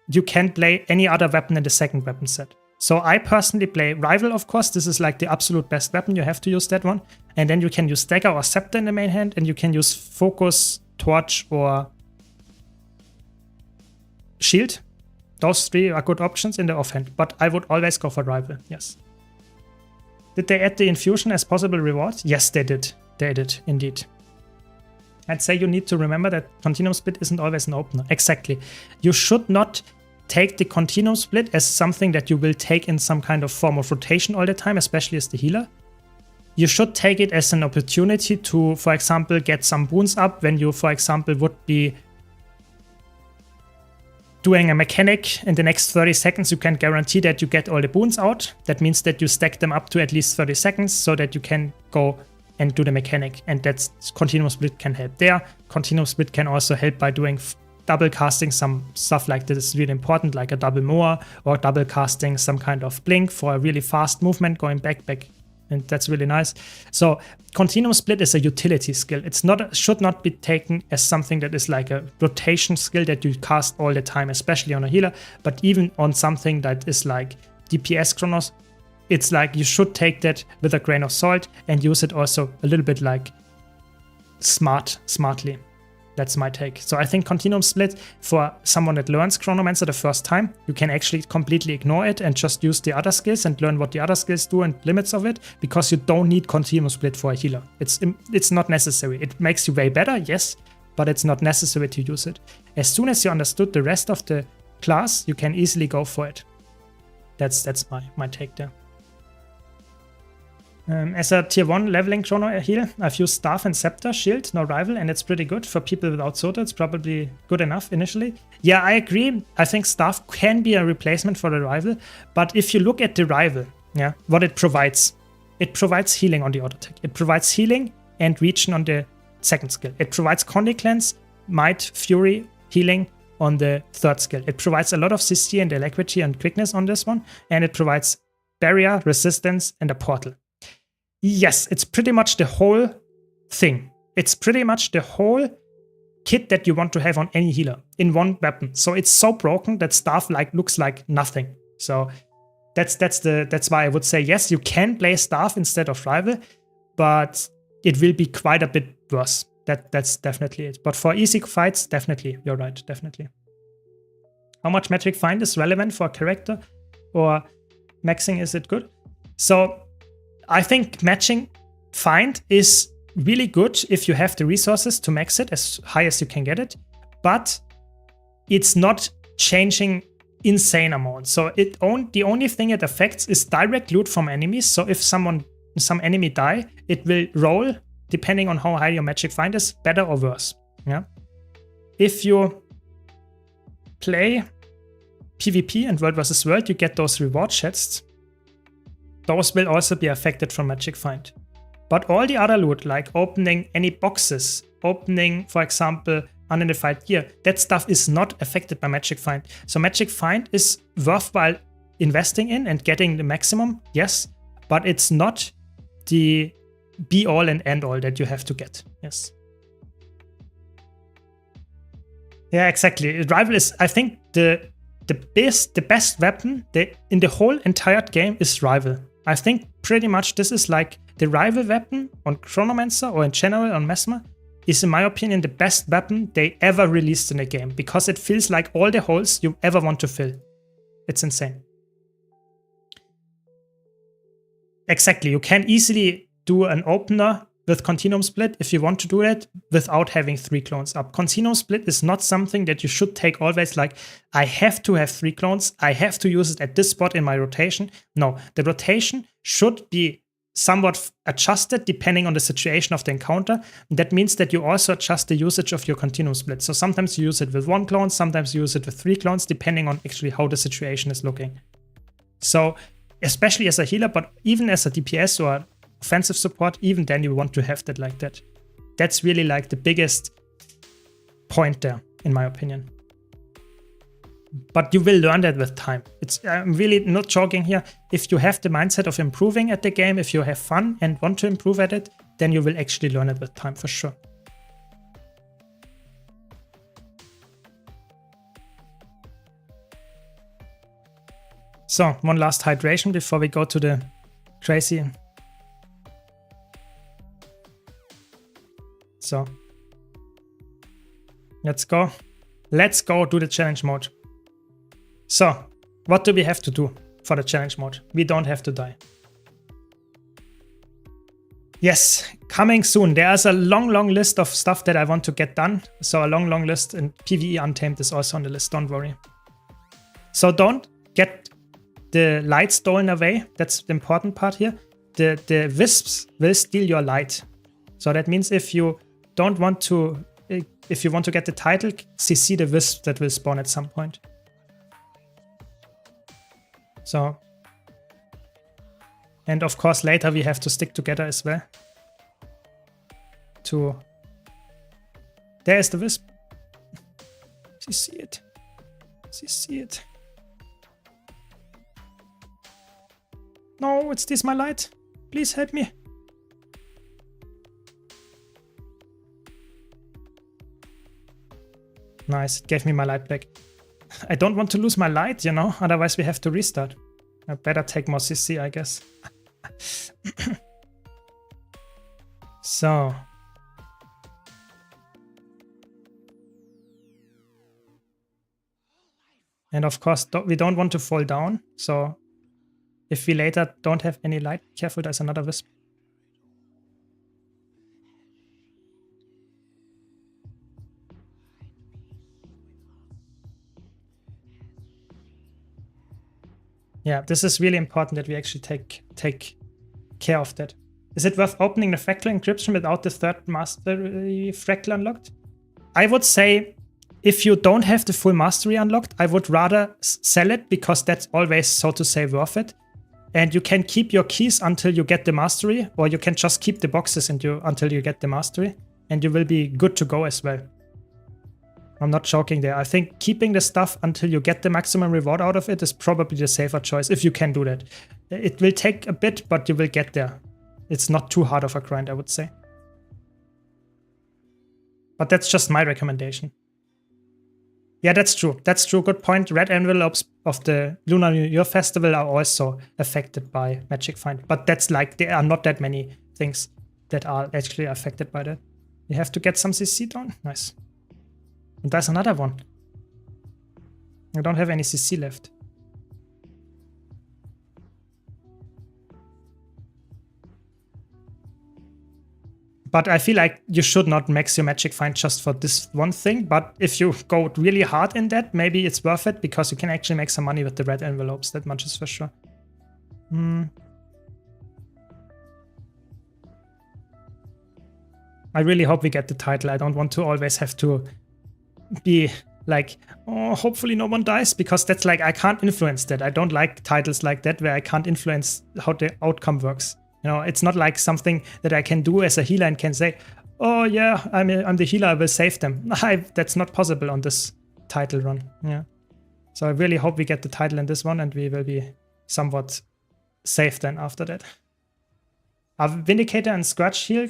you can play any other weapon in the second weapon set. So I personally play Rival, of course. This is like the absolute best weapon. You have to use that one. And then you can use Dagger or Scepter in the main hand. And you can use Focus, Torch, or Shield. Those three are good options in the offhand. But I would always go for Rival, yes. Did they add the infusion as possible reward? Yes, they did. They did, indeed. I'd say you need to remember that continuum split isn't always an opener. Exactly. You should not take the continuum split as something that you will take in some kind of form of rotation all the time, especially as the healer. You should take it as an opportunity to, for example, get some boons up when you, for example, would be doing a mechanic in the next 30 seconds. You can guarantee that you get all the boons out. That means that you stack them up to at least 30 seconds so that you can go and do the mechanic, and that's continuum split can help there. Continuum split can also help by doing double casting some stuff like this is really important, like a double moor or double casting some kind of blink for a really fast movement going back, and that's really nice. So continuum split is a utility skill. It's not, should not be taken as something that is like a rotation skill that you cast all the time, especially on a healer, but even on something that is like DPS Chronos. It's like you should take that with a grain of salt and use it also a little bit like smartly. That's my take. So I think continuum split for someone that learns Chronomancer the first time, you can actually completely ignore it and just use the other skills and learn what the other skills do and limits of it, because you don't need continuum split for a healer. It's not necessary. It makes you way better, yes, but it's not necessary to use it. As soon as you understood the rest of the class, you can easily go for it. That's my take there. As a tier 1 leveling chrono heal, I've used Staff and Scepter, Shield, no Rival, and it's pretty good. For people without Sota, it's probably good enough initially. Yeah, I agree. I think Staff can be a replacement for the Rival, but if you look at the Rival, yeah, what it provides healing on the auto attack. It provides healing and region on the second skill. It provides Condi Cleanse, Might, Fury, healing on the third skill. It provides a lot of CC and Alacrity and quickness on this one, and it provides Barrier, Resistance, and a Portal. Yes, it's pretty much the whole thing. It's pretty much the whole kit that you want to have on any healer in one weapon. So it's so broken that Staff looks like nothing. So that's why I would say yes, you can play Staff instead of Rival, but it will be quite a bit worse. That's definitely it. But for easy fights, definitely, you're right, definitely. How much magic find is relevant for a character, or maxing is it good? So I think matching find is really good if you have the resources to max it as high as you can get it, but it's not changing insane amounts. So the only thing it affects is direct loot from enemies. So if some enemy die, it will roll depending on how high your magic find is, better or worse. Yeah. If you play PvP and World vs. World, you get those reward chests. Those will also be affected from magic find. But all the other loot, like opening any boxes, opening, for example, unidentified gear, that stuff is not affected by magic find. So magic find is worthwhile investing in and getting the maximum, yes, but it's not the be all and end all that you have to get. Yes. Yeah, exactly. Rival is, I think, the best weapon in the whole entire game is Rival. I think pretty much this is like the Rival weapon on Chronomancer or in general on Mesmer is, in my opinion, the best weapon they ever released in a game, because it fills like all the holes you ever want to fill. It's insane. Exactly. You can easily do an opener with Continuum Split if you want to do it without having 3 clones up. Continuum Split is not something that you should take always like, I have to have 3 clones, I have to use it at this spot in my rotation. No, the rotation should be somewhat adjusted depending on the situation of the encounter. That means that you also adjust the usage of your Continuum Split. So sometimes you use it with 1 clone, sometimes you use it with 3 clones, depending on actually how the situation is looking. So especially as a healer, but even as a DPS or offensive support, even then you want to have that like that. That's really like the biggest point there, in my opinion. But you will learn that with time. I'm really not joking here. If you have the mindset of improving at the game, if you have fun and want to improve at it, then you will actually learn it with time for sure. So, one last hydration before we go to the crazy. So, let's go. Let's go do the challenge mode. So, what do we have to do for the challenge mode? We don't have to die. Yes, coming soon. There's a long list of stuff that I want to get done. So a long list, and PvE Untamed is also on the list, don't worry. So don't get the light stolen away. That's the important part here. The wisps will steal your light. So that means if you want to get the title, CC the wisp that will spawn at some point. So, and of course later we have to stick together as well. There's the wisp. CC it. CC it. No, it's this my light. Please help me. Nice, it gave me my light back. I don't want to lose my light, you know, otherwise we have to restart. I better take more CC, I guess. So. And of course, we don't want to fall down. So if we later don't have any light, careful, there's another wisp. Yeah, this is really important that we actually take care of that. Is it worth opening the fractal encryption without the third mastery fractal unlocked? I would say if you don't have the full mastery unlocked, I would rather sell it, because that's always, so to say, worth it. And you can keep your keys until you get the mastery, or you can just keep the boxes until you get the mastery, and you will be good to go as well. I'm not joking there. I think keeping the stuff until you get the maximum reward out of it is probably the safer choice, if you can do that. It will take a bit, but you will get there. It's not too hard of a grind, I would say. But that's just my recommendation. Yeah, that's true. That's true. Good point. Red envelopes of the Lunar New Year Festival are also affected by Magic Find. But that's like, there are not that many things that are actually affected by that. You have to get some CC down. Nice. And there's another one. I don't have any CC left. But I feel like you should not max your magic find just for this one thing. But if you go really hard in that, maybe it's worth it because you can actually make some money with the red envelopes. That much is for sure. I really hope we get the title. I don't want to always have to be like, oh, hopefully no one dies, because that's like, I can't influence that. I don't like titles like that where I can't influence how the outcome works. You know, it's not like something that I can do as a healer and can say, oh yeah, I'm the healer, I will save them. That's not possible on this title run. Yeah. So I really hope we get the title in this one and we will be somewhat safe then after that. Are Vindicator and Scourge heal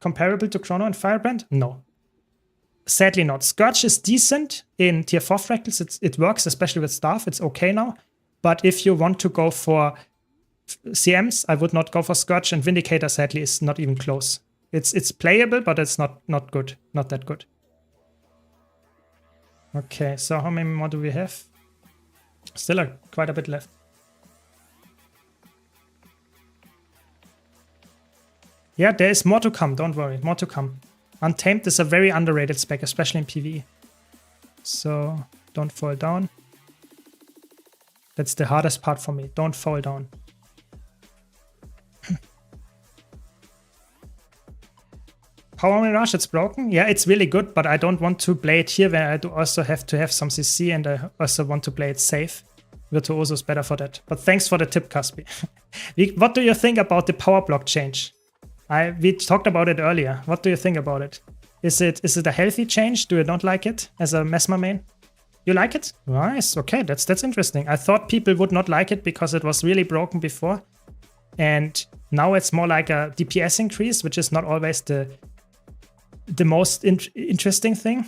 comparable to Chrono and Firebrand? No. Sadly not. Scourge is decent in tier 4 fractals. It works, especially with staff. It's okay now. But if you want to go for CMs, I would not go for Scourge, and Vindicator sadly is not even close. It's playable, but it's not good. Not that good. Okay, so how many more do we have? Still quite a bit left. Yeah, there is more to come, don't worry, more to come. Untamed is a very underrated spec, especially in PvE. So, don't fall down. That's the hardest part for me, don't fall down. Power Mirage, it's broken? Yeah, it's really good, but I don't want to play it here where I do also have to have some CC, and I also want to play it safe. Virtuoso is better for that. But thanks for the tip, Caspi. What do you think about the power block change? We talked about it earlier. What do you think about it? Is it a healthy change? Do you not like it as a Mesmer main? You like it? Nice. Okay, that's interesting. I thought people would not like it because it was really broken before. And now it's more like a DPS increase, which is not always the most interesting thing.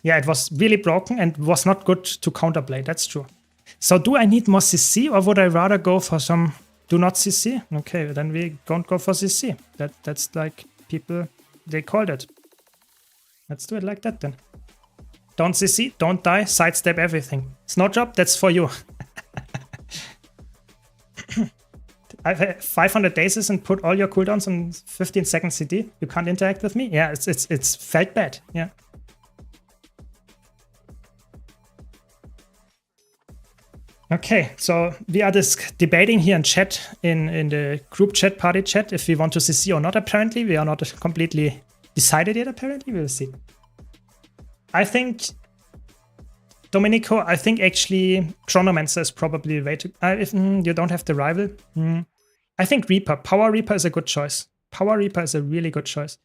Yeah, it was really broken and was not good to counterplay. That's true. So do I need more CC, or would I rather go for some do not CC? Okay, then we don't go for CC. That's like people, they called it. Let's do it like that then. Don't CC, don't die, sidestep everything. Snowdrop, that's for you. I've had 500 days and put all your cooldowns on 15 seconds CD. You can't interact with me? Yeah, it's felt bad. Yeah. Okay, so we are debating here in chat, in the group chat, party chat, if we want to CC or not. Apparently, we are not completely decided yet. Apparently, we will see. I think, Domenico, I think actually Chronomancer is probably the way to. If you don't have the rival, I think Reaper, Power Reaper is a good choice. Power Reaper is a really good choice.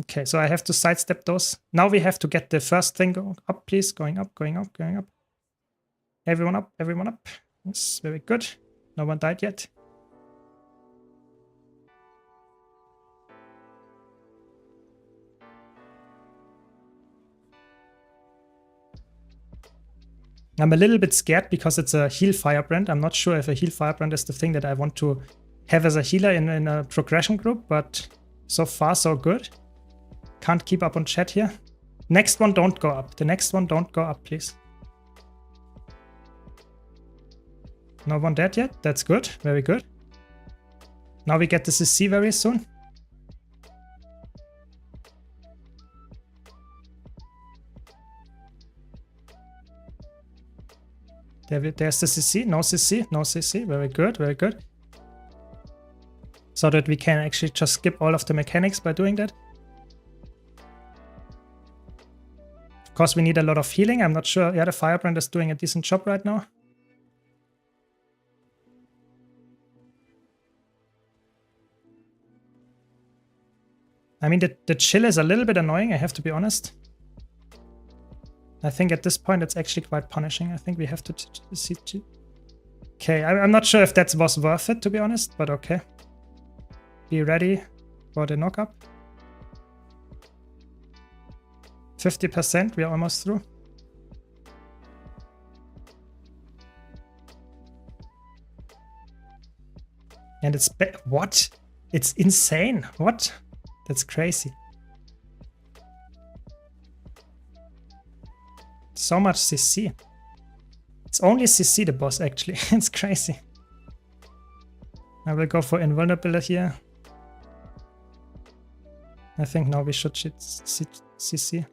Okay, so I have to sidestep those. Now we have to get the first thing going up, please. Going up, going up, going up. Everyone up, everyone up. Yes, very good. No one died yet. I'm a little bit scared because it's a heal firebrand. I'm not sure if a heal firebrand is the thing that I want to have as a healer in a progression group, but so far so good. Can't keep up on chat here. Next one, don't go up. The next one, don't go up, please. No one dead yet? That's good. Very good. Now we get the CC very soon. There's the CC. No CC. No CC. Very good. Very good. So that we can actually just skip all of the mechanics by doing that. Of course, we need a lot of healing. I'm not sure. Yeah, the firebrand is doing a decent job right now. I mean, the chill is a little bit annoying, I have to be honest. I think at this point it's actually quite punishing. I think we have to see. Okay, I'm not sure if that was worth it, to be honest, but okay. Be ready for the knockup. 50%, we are almost through. And it's what? It's insane. What? That's crazy. So much CC. It's only CC the boss actually. It's crazy. I will go for invulnerability here. I think now we should CC.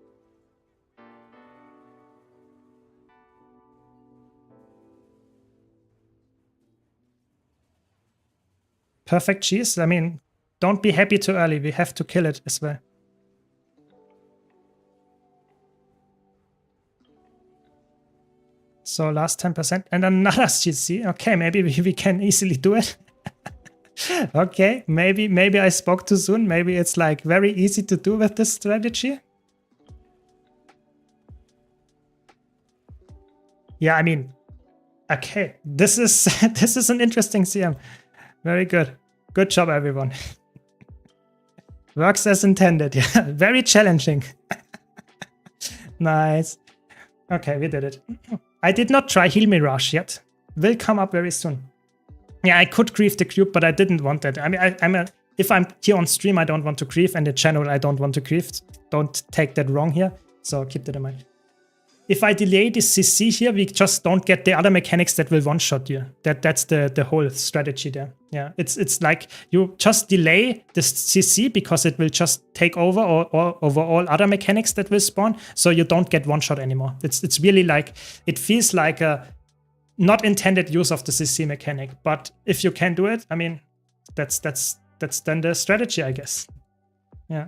Perfect cheese. I mean, don't be happy too early. We have to kill it as well. So last 10% and another CC. Okay, maybe we can easily do it. Okay, maybe I spoke too soon. Maybe it's like very easy to do with this strategy. Yeah, I mean, okay, this is this is an interesting CM. Very good. Good job, everyone. Works as intended. Yeah, very challenging. Nice. Okay, we did it. I did not try Heal Mirage yet. Will come up very soon. Yeah, I could grief the cube, but I didn't want that. I mean, if I'm here on stream, I don't want to grief, and in channel, I don't want to grief. Don't take that wrong here. So keep that in mind. If I delay this CC here, we just don't get the other mechanics that will one-shot you. That's the whole strategy there. Yeah, it's like you just delay this CC because it will just take over or over all other mechanics that will spawn, so you don't get one-shot anymore. It's really like, it feels like a not intended use of the CC mechanic, but if you can do it, I mean, that's then the strategy, I guess. Yeah.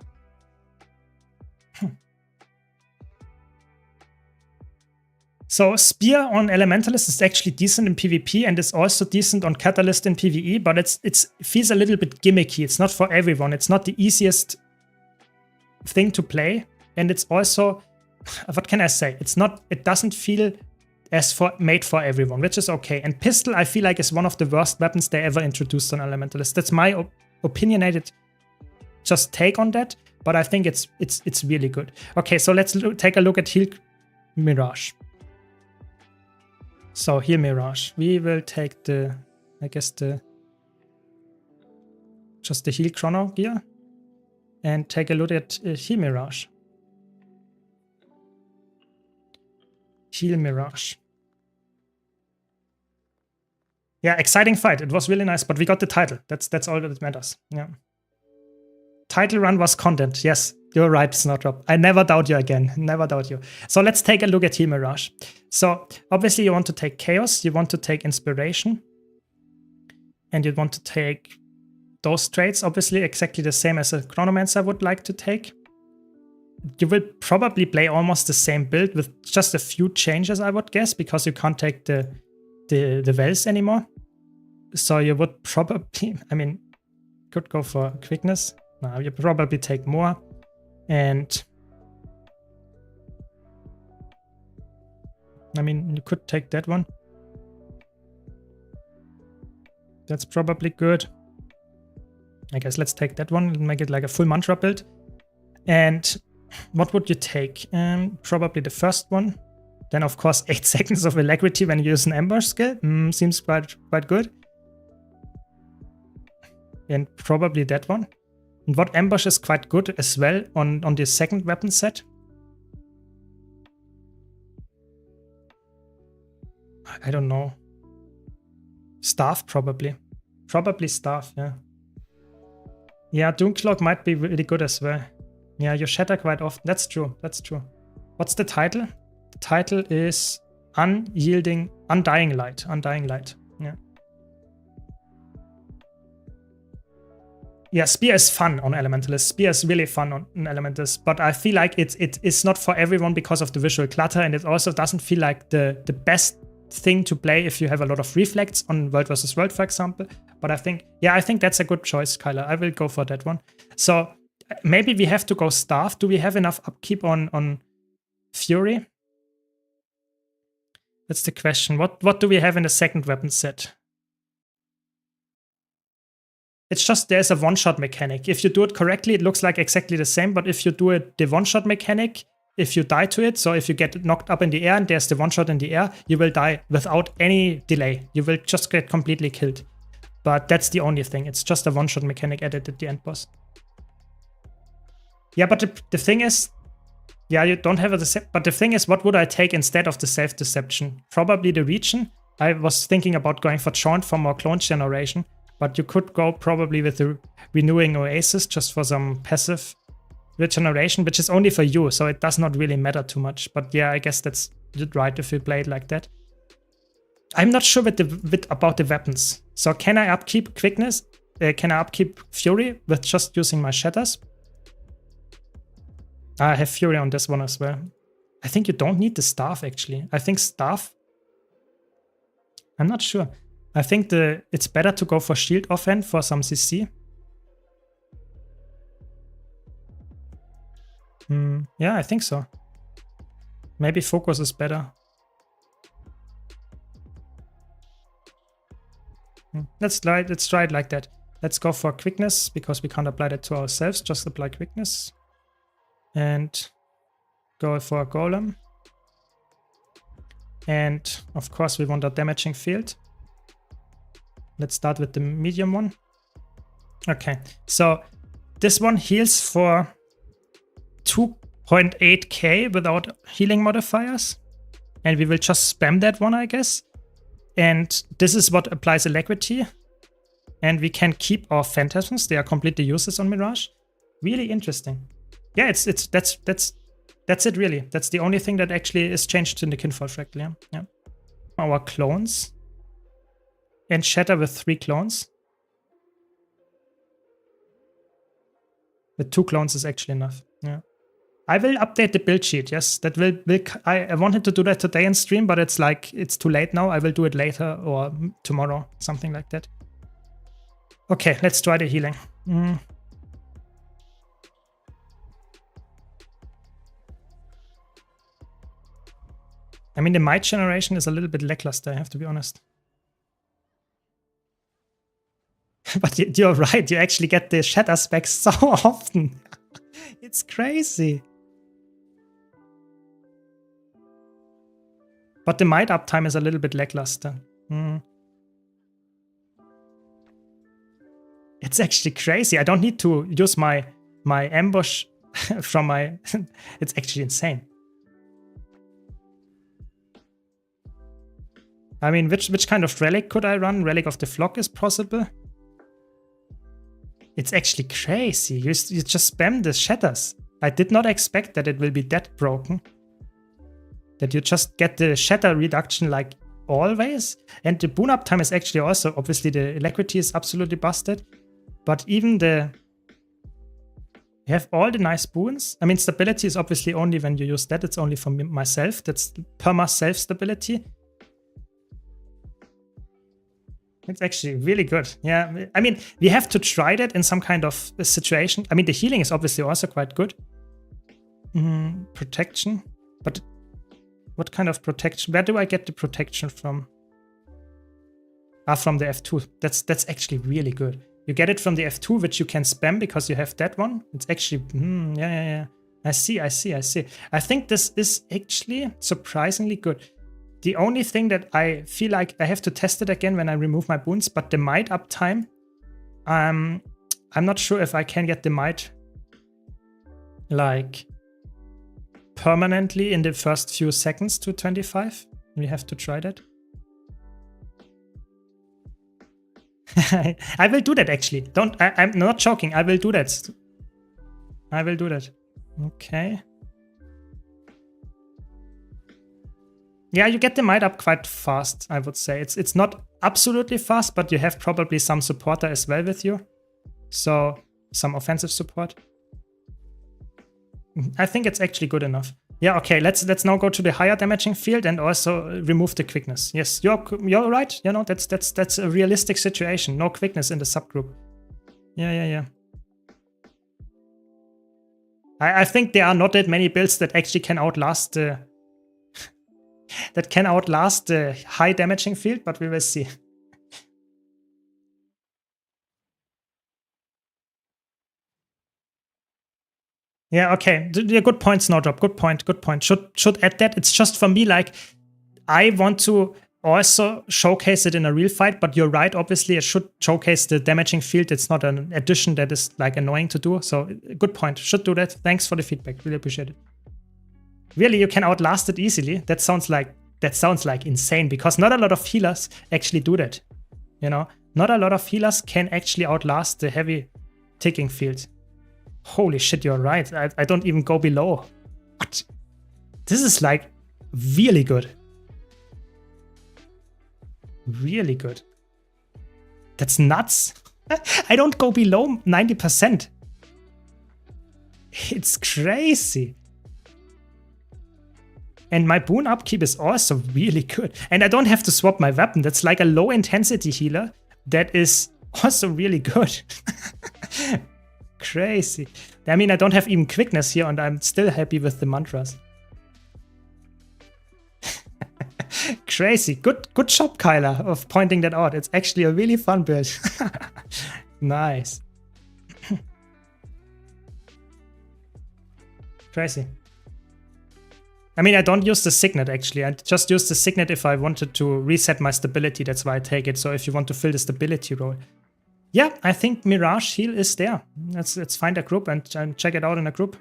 So Spear on Elementalist is actually decent in PvP and is also decent on Catalyst in PvE, but it feels a little bit gimmicky. It's not for everyone. It's not the easiest thing to play, and it's also, what can I say? It doesn't feel as made for everyone, which is okay. And Pistol, I feel like, is one of the worst weapons they ever introduced on Elementalist. That's my opinionated just take on that, but I think it's really good. Okay, so let's take a look at Heal Mirage. So Heal Mirage. We will take just the Heal Chrono gear and take a look at Heal Mirage. Heal Mirage. Yeah, exciting fight. It was really nice, but we got the title. That's all that matters. Yeah. Title run was content. Yes, you're right, Snowdrop. I never doubt you again. Never doubt you. So let's take a look at Heal Mirage. So obviously you want to take Chaos, you want to take Inspiration, and you want to take those traits, obviously exactly the same as a Chronomancer would like to take. You will probably play almost the same build with just a few changes, I would guess, because you can't take the Wells anymore. So you would probably, I mean, could go for Quickness. No, you probably take more. And I mean, you could take that one. That's probably good. I guess let's take that one and make it like a full mantra build. And what would you take? Probably the first one. Then, of course, 8 seconds of Alacrity when you use an ambush skill. Seems quite good. And probably that one. And what ambush is quite good as well on the second weapon set? I don't know. Staff, probably. Probably Staff, yeah. Yeah, Dooncloak might be really good as well. Yeah, you shatter quite often. That's true. That's true. What's the title? The title is Undying Light. Undying Light. Yeah. Yeah, Spear is fun on Elementalist. Spear is really fun on Elementalist, but I feel like it's not for everyone because of the visual clutter, and it also doesn't feel like the best thing to play if you have a lot of reflects on World vs. World, for example. But I think that's a good choice, Kyler. I will go for that one. So maybe we have to go Staff. Do we have enough upkeep on Fury? That's the question. What do we have in the second weapon set? It's just there's a one-shot mechanic. If you do it correctly, it looks like exactly the same, but if you do it the one-shot mechanic, if you die to it, so if you get knocked up in the air and there's the one-shot in the air, you will die without any delay. You will just get completely killed. But that's the only thing. It's just a one-shot mechanic added at the end boss. Yeah, but the thing is, Yeah, you don't have a deception. But the thing is, what would I take instead of the self-deception? Probably the region. I was thinking about going for Chaunt for more clone generation. But you could go probably with the Renewing Oasis just for some passive regeneration, which is only for you. So it does not really matter too much. But yeah, I guess that's right if you play it like that. I'm not sure about the weapons. So can I upkeep quickness? Can I upkeep Fury with just using my shatters? I have Fury on this one as well. I think you don't need the staff actually. I think staff. I'm not sure. I think it's better to go for shield offhand for some CC. Yeah, I think so. Maybe focus is better. Let's try it like that. Let's go for quickness because we can't apply that to ourselves. Just apply quickness. And go for a golem. And of course we want a damaging field. Let's start with the medium one. Okay, so this one heals for 2.8k without healing modifiers. And we will just spam that one, I guess. And this is what applies alacrity. And we can keep our phantasms. They are completely useless on Mirage. Really interesting. Yeah, that's it really. That's the only thing that actually is changed in the Kinfall Fractal. Yeah. Our clones. And shatter with 3 clones. With 2 clones is actually enough. Yeah. I will update the build sheet. Yes, that will I wanted to do that today in stream, but it's like it's too late now. I will do it later or tomorrow, something like that. Okay, let's try the healing. I mean, the might generation is a little bit lackluster, I have to be honest. But you're right, you actually get the shatter specs so often. It's crazy. But the might uptime is a little bit lackluster. It's actually crazy. I don't need to use my ambush from my... It's actually insane. I mean, which kind of relic could I run? Relic of the Flock is possible. It's actually crazy. You just spam the shatters. I did not expect that it will be that broken. That you just get the shatter reduction like always. And the boon uptime is actually also, obviously the alacrity is absolutely busted. But even you have all the nice boons. I mean, stability is obviously only when you use that. It's only for myself. That's perma self stability. It's actually really good. Yeah, I mean, we have to try that in some kind of situation. I mean, the healing is obviously also quite good. Protection. But what kind of protection? Where do I get the protection from? From the F2. That's actually really good. You get it from the F2, which you can spam because you have that one. It's actually, yeah. I see. I think this is actually surprisingly good. The only thing that I feel like I have to test it again when I remove my boons, but the might uptime, I'm not sure if I can get the might like permanently in the first few seconds to 25. We have to try that. I will do that actually. I'm not joking. I will do that. Okay. Yeah, you get the might up quite fast, I would say. It's not absolutely fast, but you have probably some supporter as well with you. So, some offensive support. I think it's actually good enough. Yeah, okay, let's now go to the higher damaging field and also remove the quickness. Yes, you're right. You know, that's a realistic situation. No quickness in the subgroup. Yeah. I think there are not that many builds that actually can outlast the high damaging field, but we will see. Yeah, okay. Good point, Snowdrop. Good point. Should add that. It's just for me, like, I want to also showcase it in a real fight, but you're right, obviously, it should showcase the damaging field. It's not an addition that is, like, annoying to do. So, good point. Should do that. Thanks for the feedback. Really appreciate it. Really, you can outlast it easily. That sounds like insane, because not a lot of healers actually do that. You know, not a lot of healers can actually outlast the heavy ticking field. Holy shit, you're right. I don't even go below. What? This is like really good. Really good. That's nuts. I don't go below 90%. It's crazy. And my boon upkeep is also really good. And I don't have to swap my weapon. That's like a low intensity healer that is also really good. Crazy. I mean, I don't have even quickness here, and I'm still happy with the mantras. Crazy. Good job, Kyla, of pointing that out. It's actually a really fun build. Nice. Crazy. I mean, I don't use the signet, actually. I just use the signet if I wanted to reset my stability. That's why I take it. So if you want to fill the stability role. Yeah, I think Mirage heal is there. Let's find a group and check it out in a group.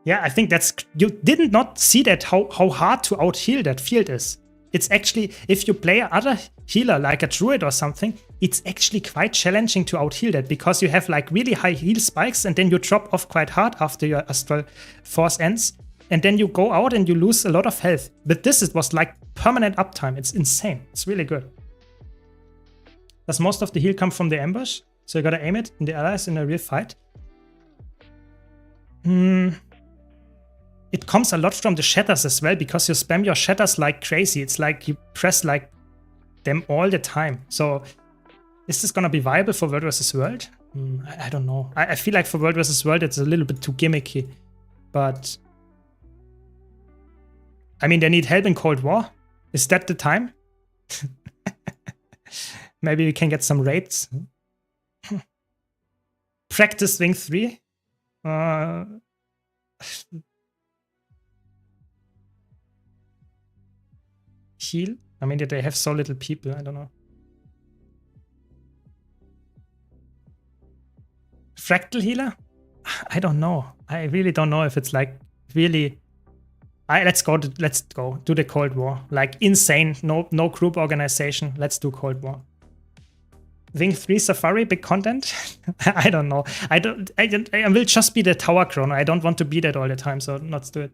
Yeah, I think that's... You did not see that, how hard to out-heal that field is. It's actually, if you play other healer like a druid or something, it's actually quite challenging to out-heal that, because you have like really high heal spikes and then you drop off quite hard after your Astral Force ends. And then you go out and you lose a lot of health. But this was like permanent uptime. It's insane. It's really good. Does most of the heal come from the ambush? So you gotta aim it in the allies in a real fight? It comes a lot from the shatters as well, because you spam your shatters like crazy. It's like you press like them all the time. So is this gonna be viable for World vs. World? I don't know. I feel like for World vs. World it's a little bit too gimmicky. But I mean, they need help in Cold War. Is that the time? Maybe we can get some raids. Practice Wing 3. Heal? I mean, they have so little people. I don't know. Fractal healer? I don't know. I really don't know if it's like really... let's go do the Cold War. Like insane, no group organization. Let's do Cold War. Wing 3 Safari, big content? I don't know. I will just be the tower chrono. I don't want to be that all the time, so let's do it.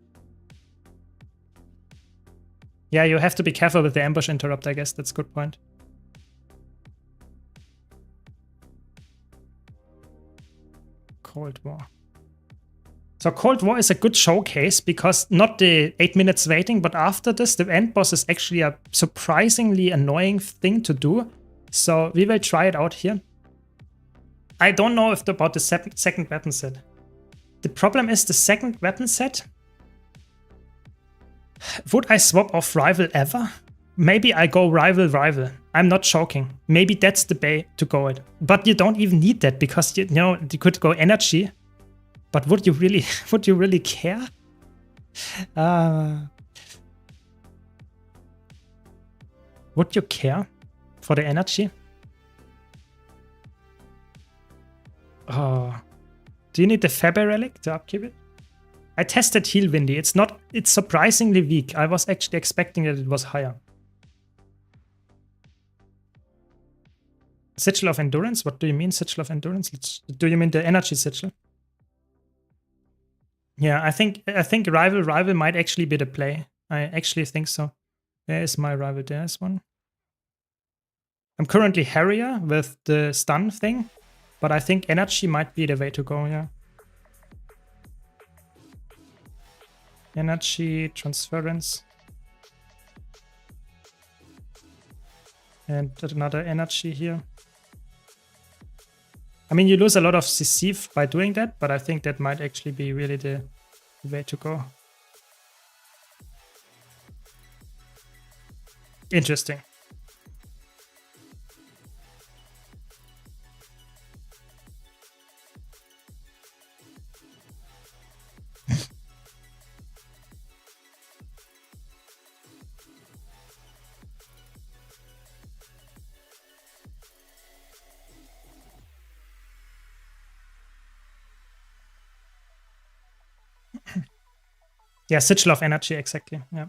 Yeah, you have to be careful with the ambush interrupt, I guess. That's a good point. Cold War. So Cold War is a good showcase, because not the 8 minutes waiting, but after this, the end boss is actually a surprisingly annoying thing to do. So we will try it out here. I don't know about the second weapon set. The problem is the second weapon set. Would I swap off Rival ever? Maybe I go Rival. I'm not joking. Maybe that's the way to go it. But you don't even need that, because you know you could go Energy. But would you really care? Would you care for the Energy? Oh. Do you need the Faber Relic to upkeep it? I tested Heal Windy. It's surprisingly weak. I was actually expecting that it was higher. Sigil of Endurance? What do you mean, Sigil of Endurance? Do you mean the Energy Sigil? Yeah, I think Rival might actually be the play. I actually think so. There is my Rival. There's one. I'm currently Harrier with the stun thing, but I think Energy might be the way to go, yeah. Energy, Transference. And another Energy here. I mean, you lose a lot of CC by doing that, but I think that might actually be really the way to go. Interesting. Yeah, Sigil of Energy, exactly. Yeah.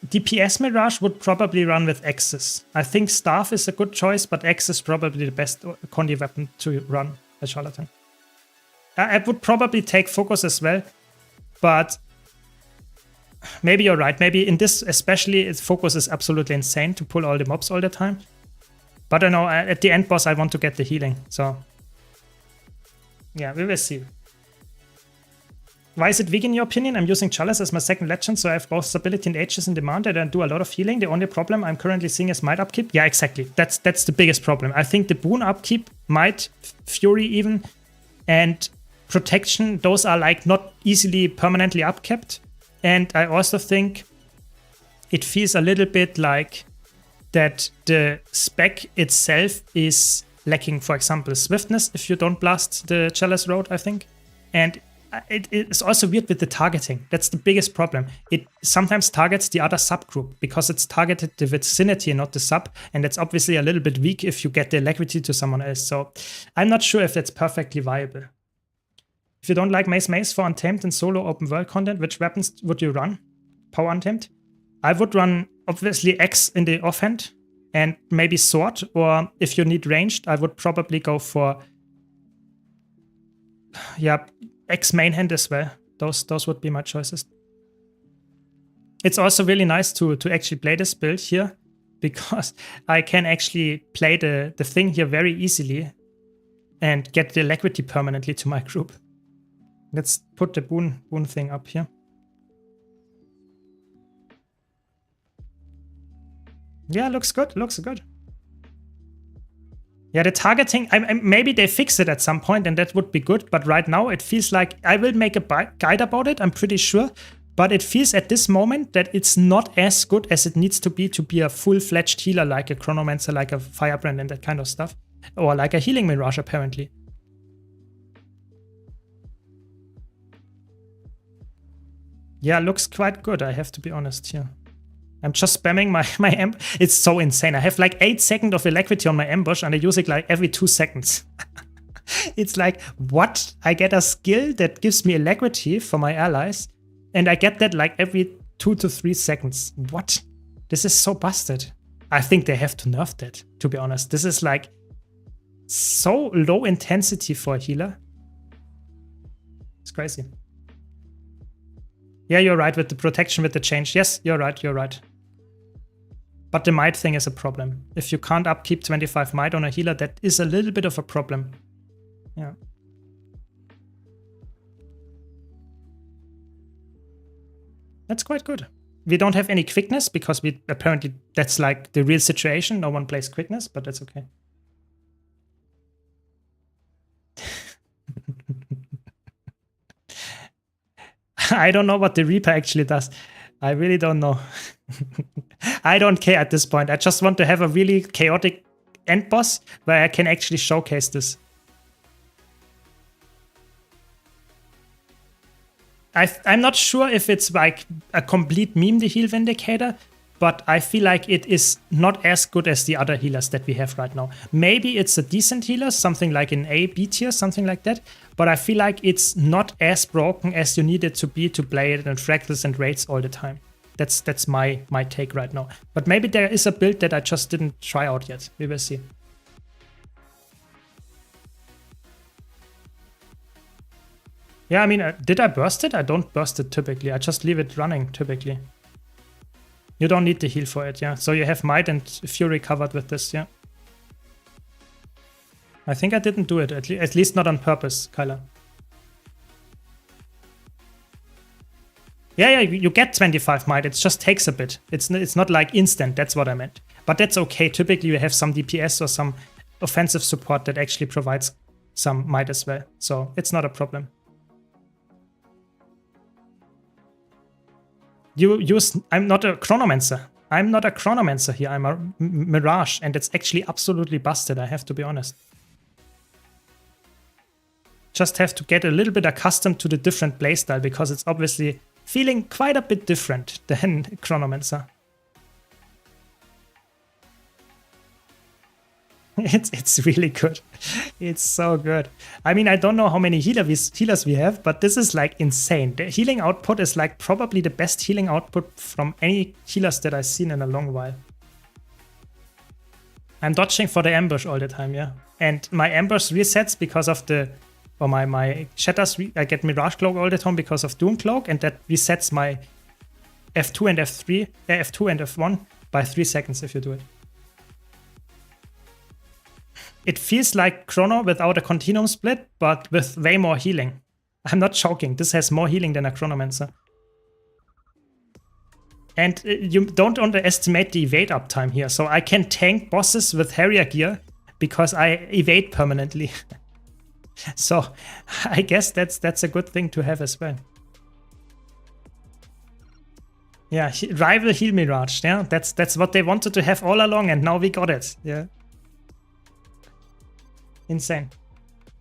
DPS Mirage would probably run with Axis. I think Staff is a good choice, but Axis is probably the best Condi weapon to run a Charlatan. I would probably take Focus as well, but maybe you're right. Maybe in this especially, Focus is absolutely insane to pull all the mobs all the time. But I know at the end boss, I want to get the healing. So yeah, we will see. Why is it weak in your opinion? I'm using Chalice as my second legend, so I have both stability and Aegis in demand and I do a lot of healing. The only problem I'm currently seeing is Might upkeep. Yeah, exactly. That's the biggest problem. I think the Boon upkeep, Might, Fury even, and Protection, those are like not easily permanently upkept. And I also think it feels a little bit like that the spec itself is lacking, for example, swiftness if you don't blast the Chalice Road, I think. And it's also weird with the targeting. That's the biggest problem. It sometimes targets the other subgroup because it's targeted the vicinity and not the sub. And it's obviously a little bit weak if you get the alacrity to someone else. So I'm not sure if that's perfectly viable. If you don't like Mace for Untamed and solo open world content, which weapons would you run? Power Untamed? I would run obviously X in the offhand and maybe Sword. Or if you need ranged, I would probably go for X main hand as well. Those would be my choices. It's also really nice to actually play this build here because I can actually play the thing here very easily and get the alacrity permanently to my group. Let's put the boon thing up here. Yeah, looks good. Looks good. Yeah, the targeting, maybe they fix it at some point and that would be good. But right now it feels like I will make a guide about it, I'm pretty sure. But it feels at this moment that it's not as good as it needs to be a full-fledged healer like a Chronomancer, like a Firebrand and that kind of stuff. Or like a Healing Mirage, apparently. Yeah, looks quite good, I have to be honest here. I'm just spamming my ambush. It's so insane. I have like 8 seconds of alacrity on my ambush and I use it like every 2 seconds. It's like, what? I get a skill that gives me alacrity for my allies and I get that like every 2 to 3 seconds. What? This is so busted. I think they have to nerf that, to be honest. This is like so low intensity for a healer. It's crazy. Yeah, you're right with the protection with the change. Yes, you're right. But the might thing is a problem. If you can't upkeep 25 might on a healer, that is a little bit of a problem. Yeah. That's quite good. We don't have any quickness because we apparently that's like the real situation. No one plays quickness, but that's okay. I don't know what the Reaper actually does. I really don't know. I don't care at this point. I just want to have a really chaotic end boss where I can actually showcase this. I'm not sure if it's like a complete meme, the Heal Vindicator, but I feel like it is not as good as the other healers that we have right now. Maybe it's a decent healer, something like an A, B tier, something like that, but I feel like it's not as broken as you need it to be to play it in fractals and raids all the time. That's my take right now. But maybe there is a build that I just didn't try out yet. We will see. Yeah, I mean, did I burst it? I don't burst it typically. I just leave it running typically. You don't need the heal for it, yeah. So you have Might and Fury covered with this, yeah. I think I didn't do it, at least not on purpose, Kyla. Yeah, you get 25 Might, it just takes a bit. It's not like instant, that's what I meant. But that's okay, typically you have some DPS or some offensive support that actually provides some Might as well. So it's not a problem. I'm not a Chronomancer. I'm not a Chronomancer here. I'm a Mirage, and it's actually absolutely busted, I have to be honest. Just have to get a little bit accustomed to the different playstyle, because it's obviously feeling quite a bit different than Chronomancer. It's really good. It's so good. I mean, I don't know how many healers we have, but this is like insane. The healing output is like probably the best healing output from any healers that I've seen in a long while. I'm dodging for the ambush all the time, yeah. And my ambush resets because of the, or my shatters, I get Mirage Cloak all the time because of Doom Cloak, and that resets my F2 and F3, F2 and F1 by 3 seconds if you do it. It feels like Chrono without a continuum split, but with way more healing. I'm not joking, this has more healing than a Chronomancer. And you don't underestimate the evade uptime here. So I can tank bosses with Harrier gear because I evade permanently. So I guess that's a good thing to have as well. Yeah, rival heal Mirage. Yeah, that's what they wanted to have all along, and now we got it. Yeah. Insane.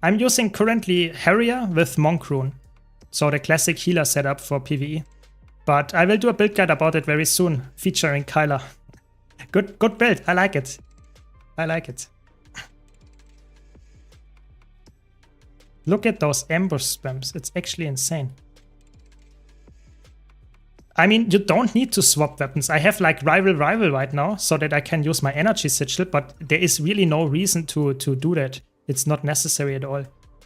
I'm using currently Harrier with Monk Rune. So the classic healer setup for PvE. But I will do a build guide about it very soon, featuring Kyler. Good build, I like it. I like it. Look at those ambush spams, it's actually insane. I mean, you don't need to swap weapons. I have like rival right now so that I can use my energy sigil, but there is really no reason to do that. It's not necessary at all.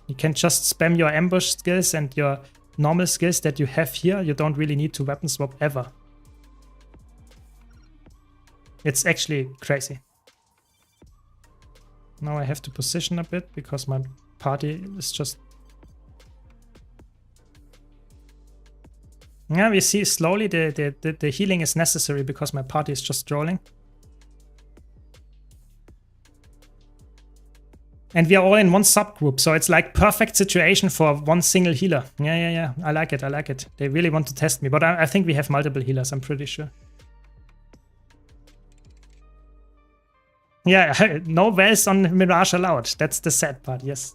You can just spam your ambush skills and your normal skills that you have here. You don't really need to weapon swap ever. It's actually crazy. Now I have to position a bit because my party is just... Yeah, we see slowly the healing is necessary because my party is just trolling. And we are all in one subgroup, so it's like perfect situation for one single healer. Yeah. I like it, I like it. They really want to test me, but I think we have multiple healers, I'm pretty sure. Yeah, no wells on Mirage allowed. That's the sad part, yes.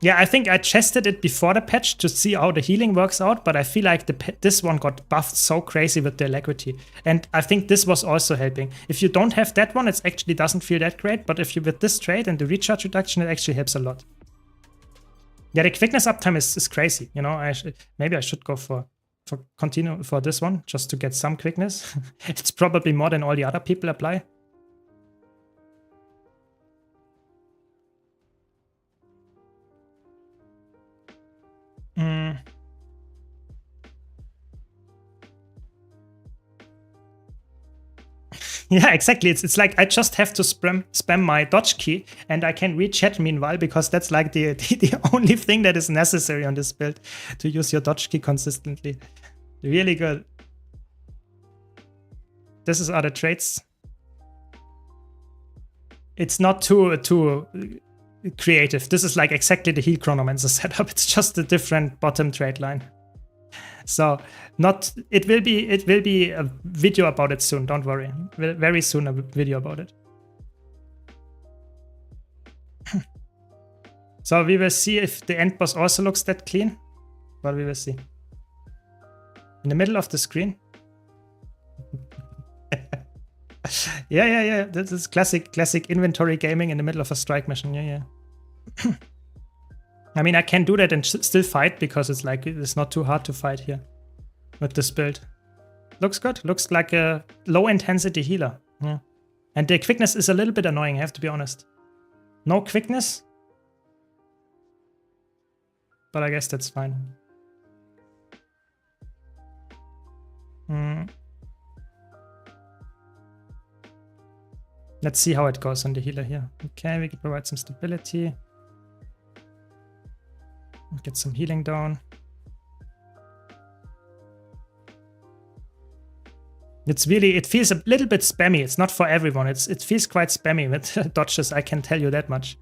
Yeah, I think I tested it before the patch to see how the healing works out, but I feel like this one got buffed so crazy with the alacrity. And I think this was also helping. If you don't have that one, it actually doesn't feel that great, but if you with this trade and the recharge reduction, it actually helps a lot. Yeah, the quickness uptime is crazy. You know, maybe I should go for continue for this one just to get some quickness. It's probably more than all the other people apply. Yeah, exactly. It's like I just have to spam my dodge key and I can re-chat meanwhile because that's like the only thing that is necessary on this build, to use your dodge key consistently. Really good. This is other traits. It's not too creative. This is like exactly the heal Chronomancer setup. It's just a different bottom trait line. So it will be a video about it soon, don't worry. Very soon a video about it. So we will see if the end boss also looks that clean, but we will see. In the middle of the screen. Yeah. This is classic inventory gaming in the middle of a strike mission. Yeah. I mean, I can do that and still fight because it's not too hard to fight here with this build. Looks good. Looks like a low intensity healer. Yeah. And the quickness is a little bit annoying, I have to be honest. No quickness. But I guess that's fine. Let's see how it goes on the healer here. Okay, we can provide some stability. Get some healing down. It feels a little bit spammy. It's not for everyone. It feels quite spammy with dodges, I can tell you that much.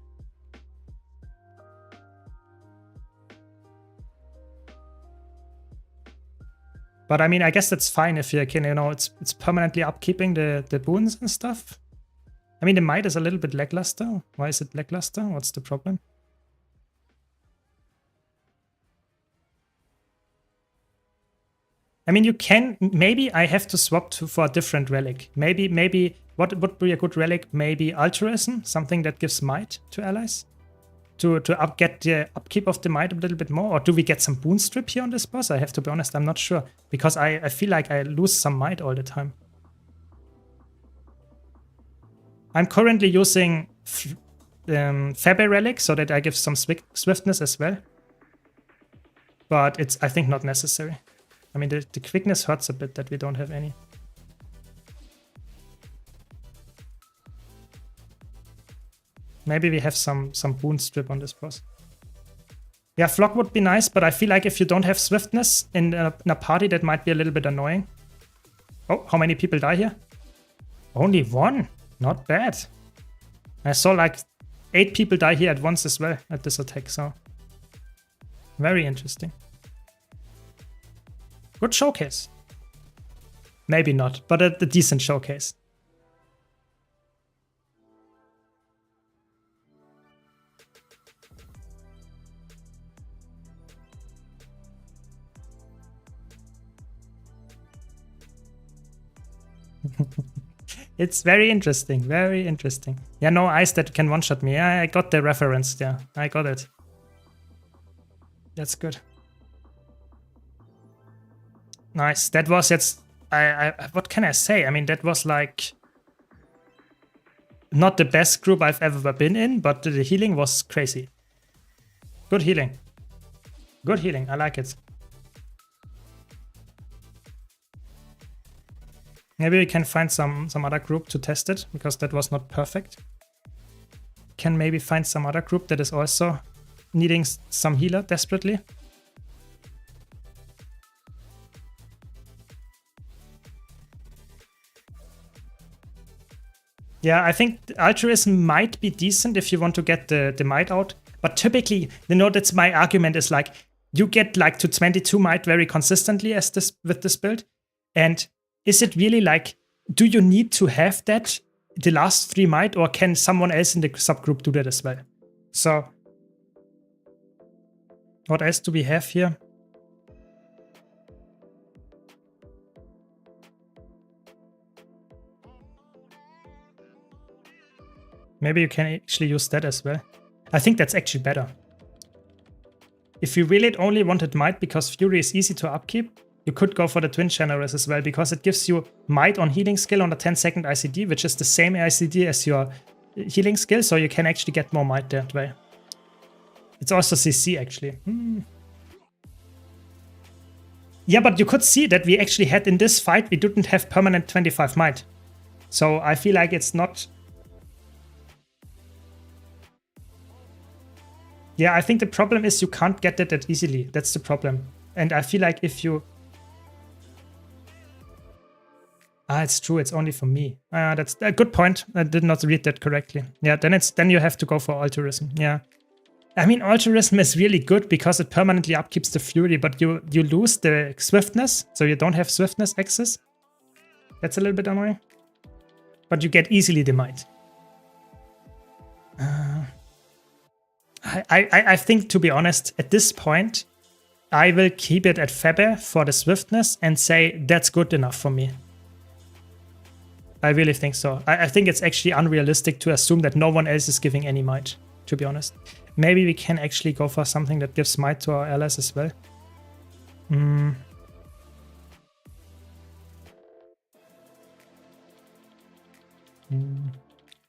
But I mean, I guess that's fine if you can, it's permanently upkeeping the boons and stuff. I mean, the might is a little bit lackluster. Why is it lackluster? What's the problem? I mean, you can, maybe I have to swap for a different relic. Maybe, what would be a good relic? Maybe altruism, something that gives might to allies. To get the upkeep of the might a little bit more? Or do we get some boon strip here on this boss? I have to be honest, I'm not sure. Because I feel like I lose some might all the time. I'm currently using Faber relic so that I give some swiftness as well. But it's, I think, not necessary. I mean, the quickness hurts a bit that we don't have any. Maybe we have some boon strip on this boss. Yeah, flock would be nice, but I feel like if you don't have swiftness in a party, that might be a little bit annoying. Oh, how many people die here? Only one. Not bad. I saw like 8 people die here at once as well at this attack, so very interesting. Good showcase. Maybe not, but a decent showcase. It's very interesting, very interesting. Yeah, no ice that can one-shot me. Yeah, I got the reference there. I got it. That's good. Nice. That was jetzt. What can I say? I mean, that was like not the best group I've ever been in, but the healing was crazy. Good healing. Good healing. I like it. Maybe we can find some other group to test it, because that was not perfect. Can maybe find some other group that is also needing some healer desperately. Yeah, I think altruism might be decent if you want to get the might out. But typically, you know, that's my argument is like, you get like to 22 might very consistently as this with this build. And is it really like, do you need to have that, the last 3 might, or can someone else in the subgroup do that as well? So, what else do we have here? Maybe you can actually use that as well. I think that's actually better. If you really only wanted might because Fury is easy to upkeep, you could go for the Twin Generous as well, because it gives you might on healing skill on a 10-second ICD, which is the same ICD as your healing skill, so you can actually get more might that way. It's also CC actually. Yeah, but you could see that we actually had in this fight, we didn't have permanent 25 might. So I feel like it's not... Yeah, I think the problem is you can't get that easily. That's the problem. And I feel like if you... it's true. It's only for me. That's a good point. I did not read that correctly. Yeah, then you have to go for altruism. Yeah. I mean, altruism is really good because it permanently upkeeps the Fury, but you lose the swiftness, so you don't have swiftness access. That's a little bit annoying. But you get easily the might. I think, to be honest, at this point, I will keep it at Faber for the swiftness and say that's good enough for me. I really think so. I think it's actually unrealistic to assume that no one else is giving any might, to be honest. Maybe we can actually go for something that gives might to our allies as well. When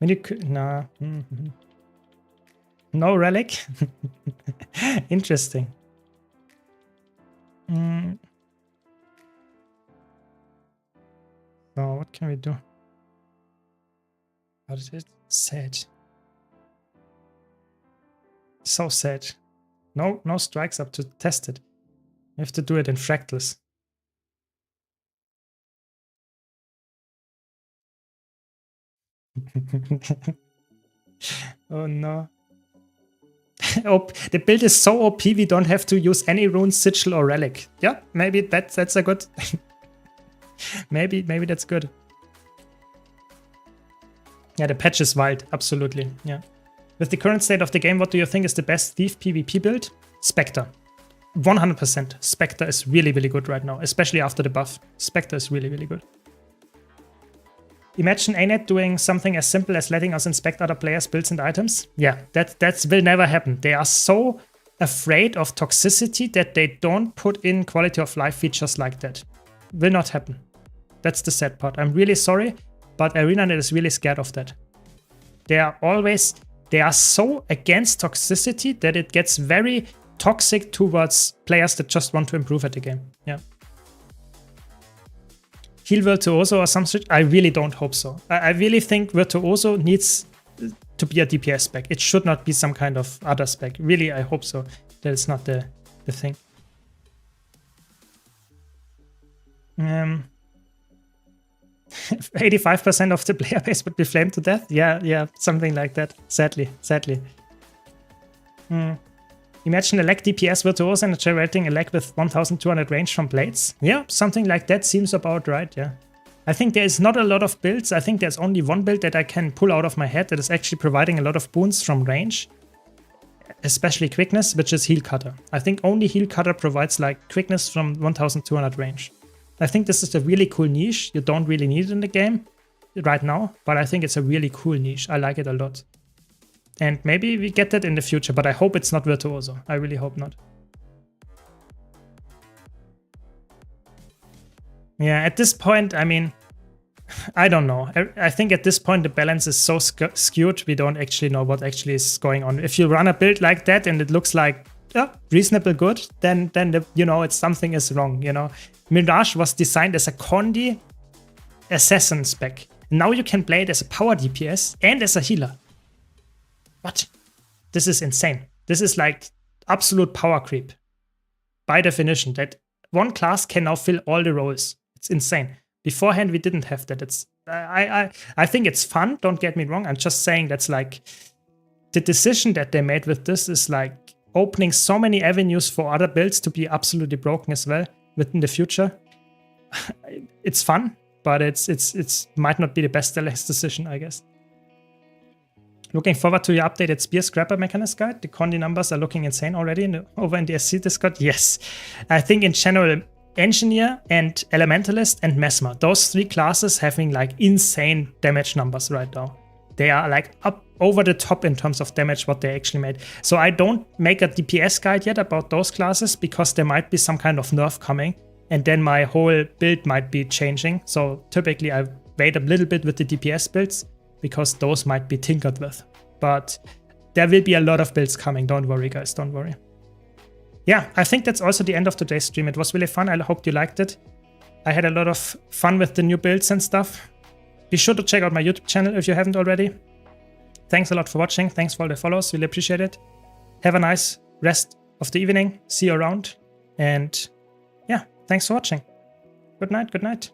you could... Nah. No relic? Interesting. So what can we do? What is it? Sad. So sad. No strikes up to test it. We have to do it in fractals. Oh no. The build is so OP we don't have to use any rune, sigil, or relic. Yeah, maybe that's a good... maybe that's good. Yeah, the patch is wild, absolutely. Yeah. With the current state of the game, what do you think is the best Thief PvP build? Spectre. 100%. Spectre is really, really good right now, especially after the buff. Spectre is really, really good. Imagine ANET doing something as simple as letting us inspect other players' builds and items. Yeah, that will never happen. They are so afraid of toxicity that they don't put in quality of life features like that. Will not happen. That's the sad part. I'm really sorry, but ArenaNet is really scared of that. They are so against toxicity that it gets very toxic towards players that just want to improve at the game. Yeah. Heal Virtuoso or some shit? I really don't hope so. I really think Virtuoso needs to be a DPS spec. It should not be some kind of other spec. Really, I hope so. That is not the thing. 85% of the player base would be flamed to death? Yeah, something like that. Sadly. Imagine a leg DPS Virtuoso and generating a leg with 1200 range from blades. Yeah, something like that seems about right, yeah. I think there is not a lot of builds. I think there's only one build that I can pull out of my head that is actually providing a lot of boons from range. Especially quickness, which is Heal Cutter. I think only Heal Cutter provides like quickness from 1200 range. I think this is a really cool niche. You don't really need it in the game right now, but I think it's a really cool niche. I like it a lot. And maybe we get that in the future, but I hope it's not Virtuoso. I really hope not. Yeah, at this point, I mean, I don't know. I think at this point the balance is so skewed, we don't actually know what actually is going on. If you run a build like that and it looks like reasonable good, then you know, it's something is wrong, you know. Mirage was designed as a Condi assassin spec. Now you can play it as a power DPS and as a healer. What? This is insane. This is like absolute power creep. By definition, that one class can now fill all the roles. It's insane. Beforehand, we didn't have that. It's I think it's fun, don't get me wrong. I'm just saying that's like the decision that they made with this is like opening so many avenues for other builds to be absolutely broken as well within the future. It's fun, but it's might not be the best decision, I guess. Looking forward to your updated Spear Scrapper Mechanist guide. The Condi numbers are looking insane already over in the SC Discord. Yes. I think in general, Engineer and Elementalist and Mesmer, those three classes having like insane damage numbers right now. They are like up over the top in terms of damage what they actually made. So I don't make a DPS guide yet about those classes because there might be some kind of nerf coming and then my whole build might be changing. So typically I wait a little bit with the DPS builds because those might be tinkered with. But there will be a lot of builds coming. Don't worry, guys. Don't worry. Yeah, I think that's also the end of today's stream. It was really fun. I hope you liked it. I had a lot of fun with the new builds and stuff. Be sure to check out my YouTube channel if you haven't already. Thanks a lot for watching. Thanks for all the follows. Really appreciate it. Have a nice rest of the evening. See you around. And yeah, thanks for watching. Good night. Good night.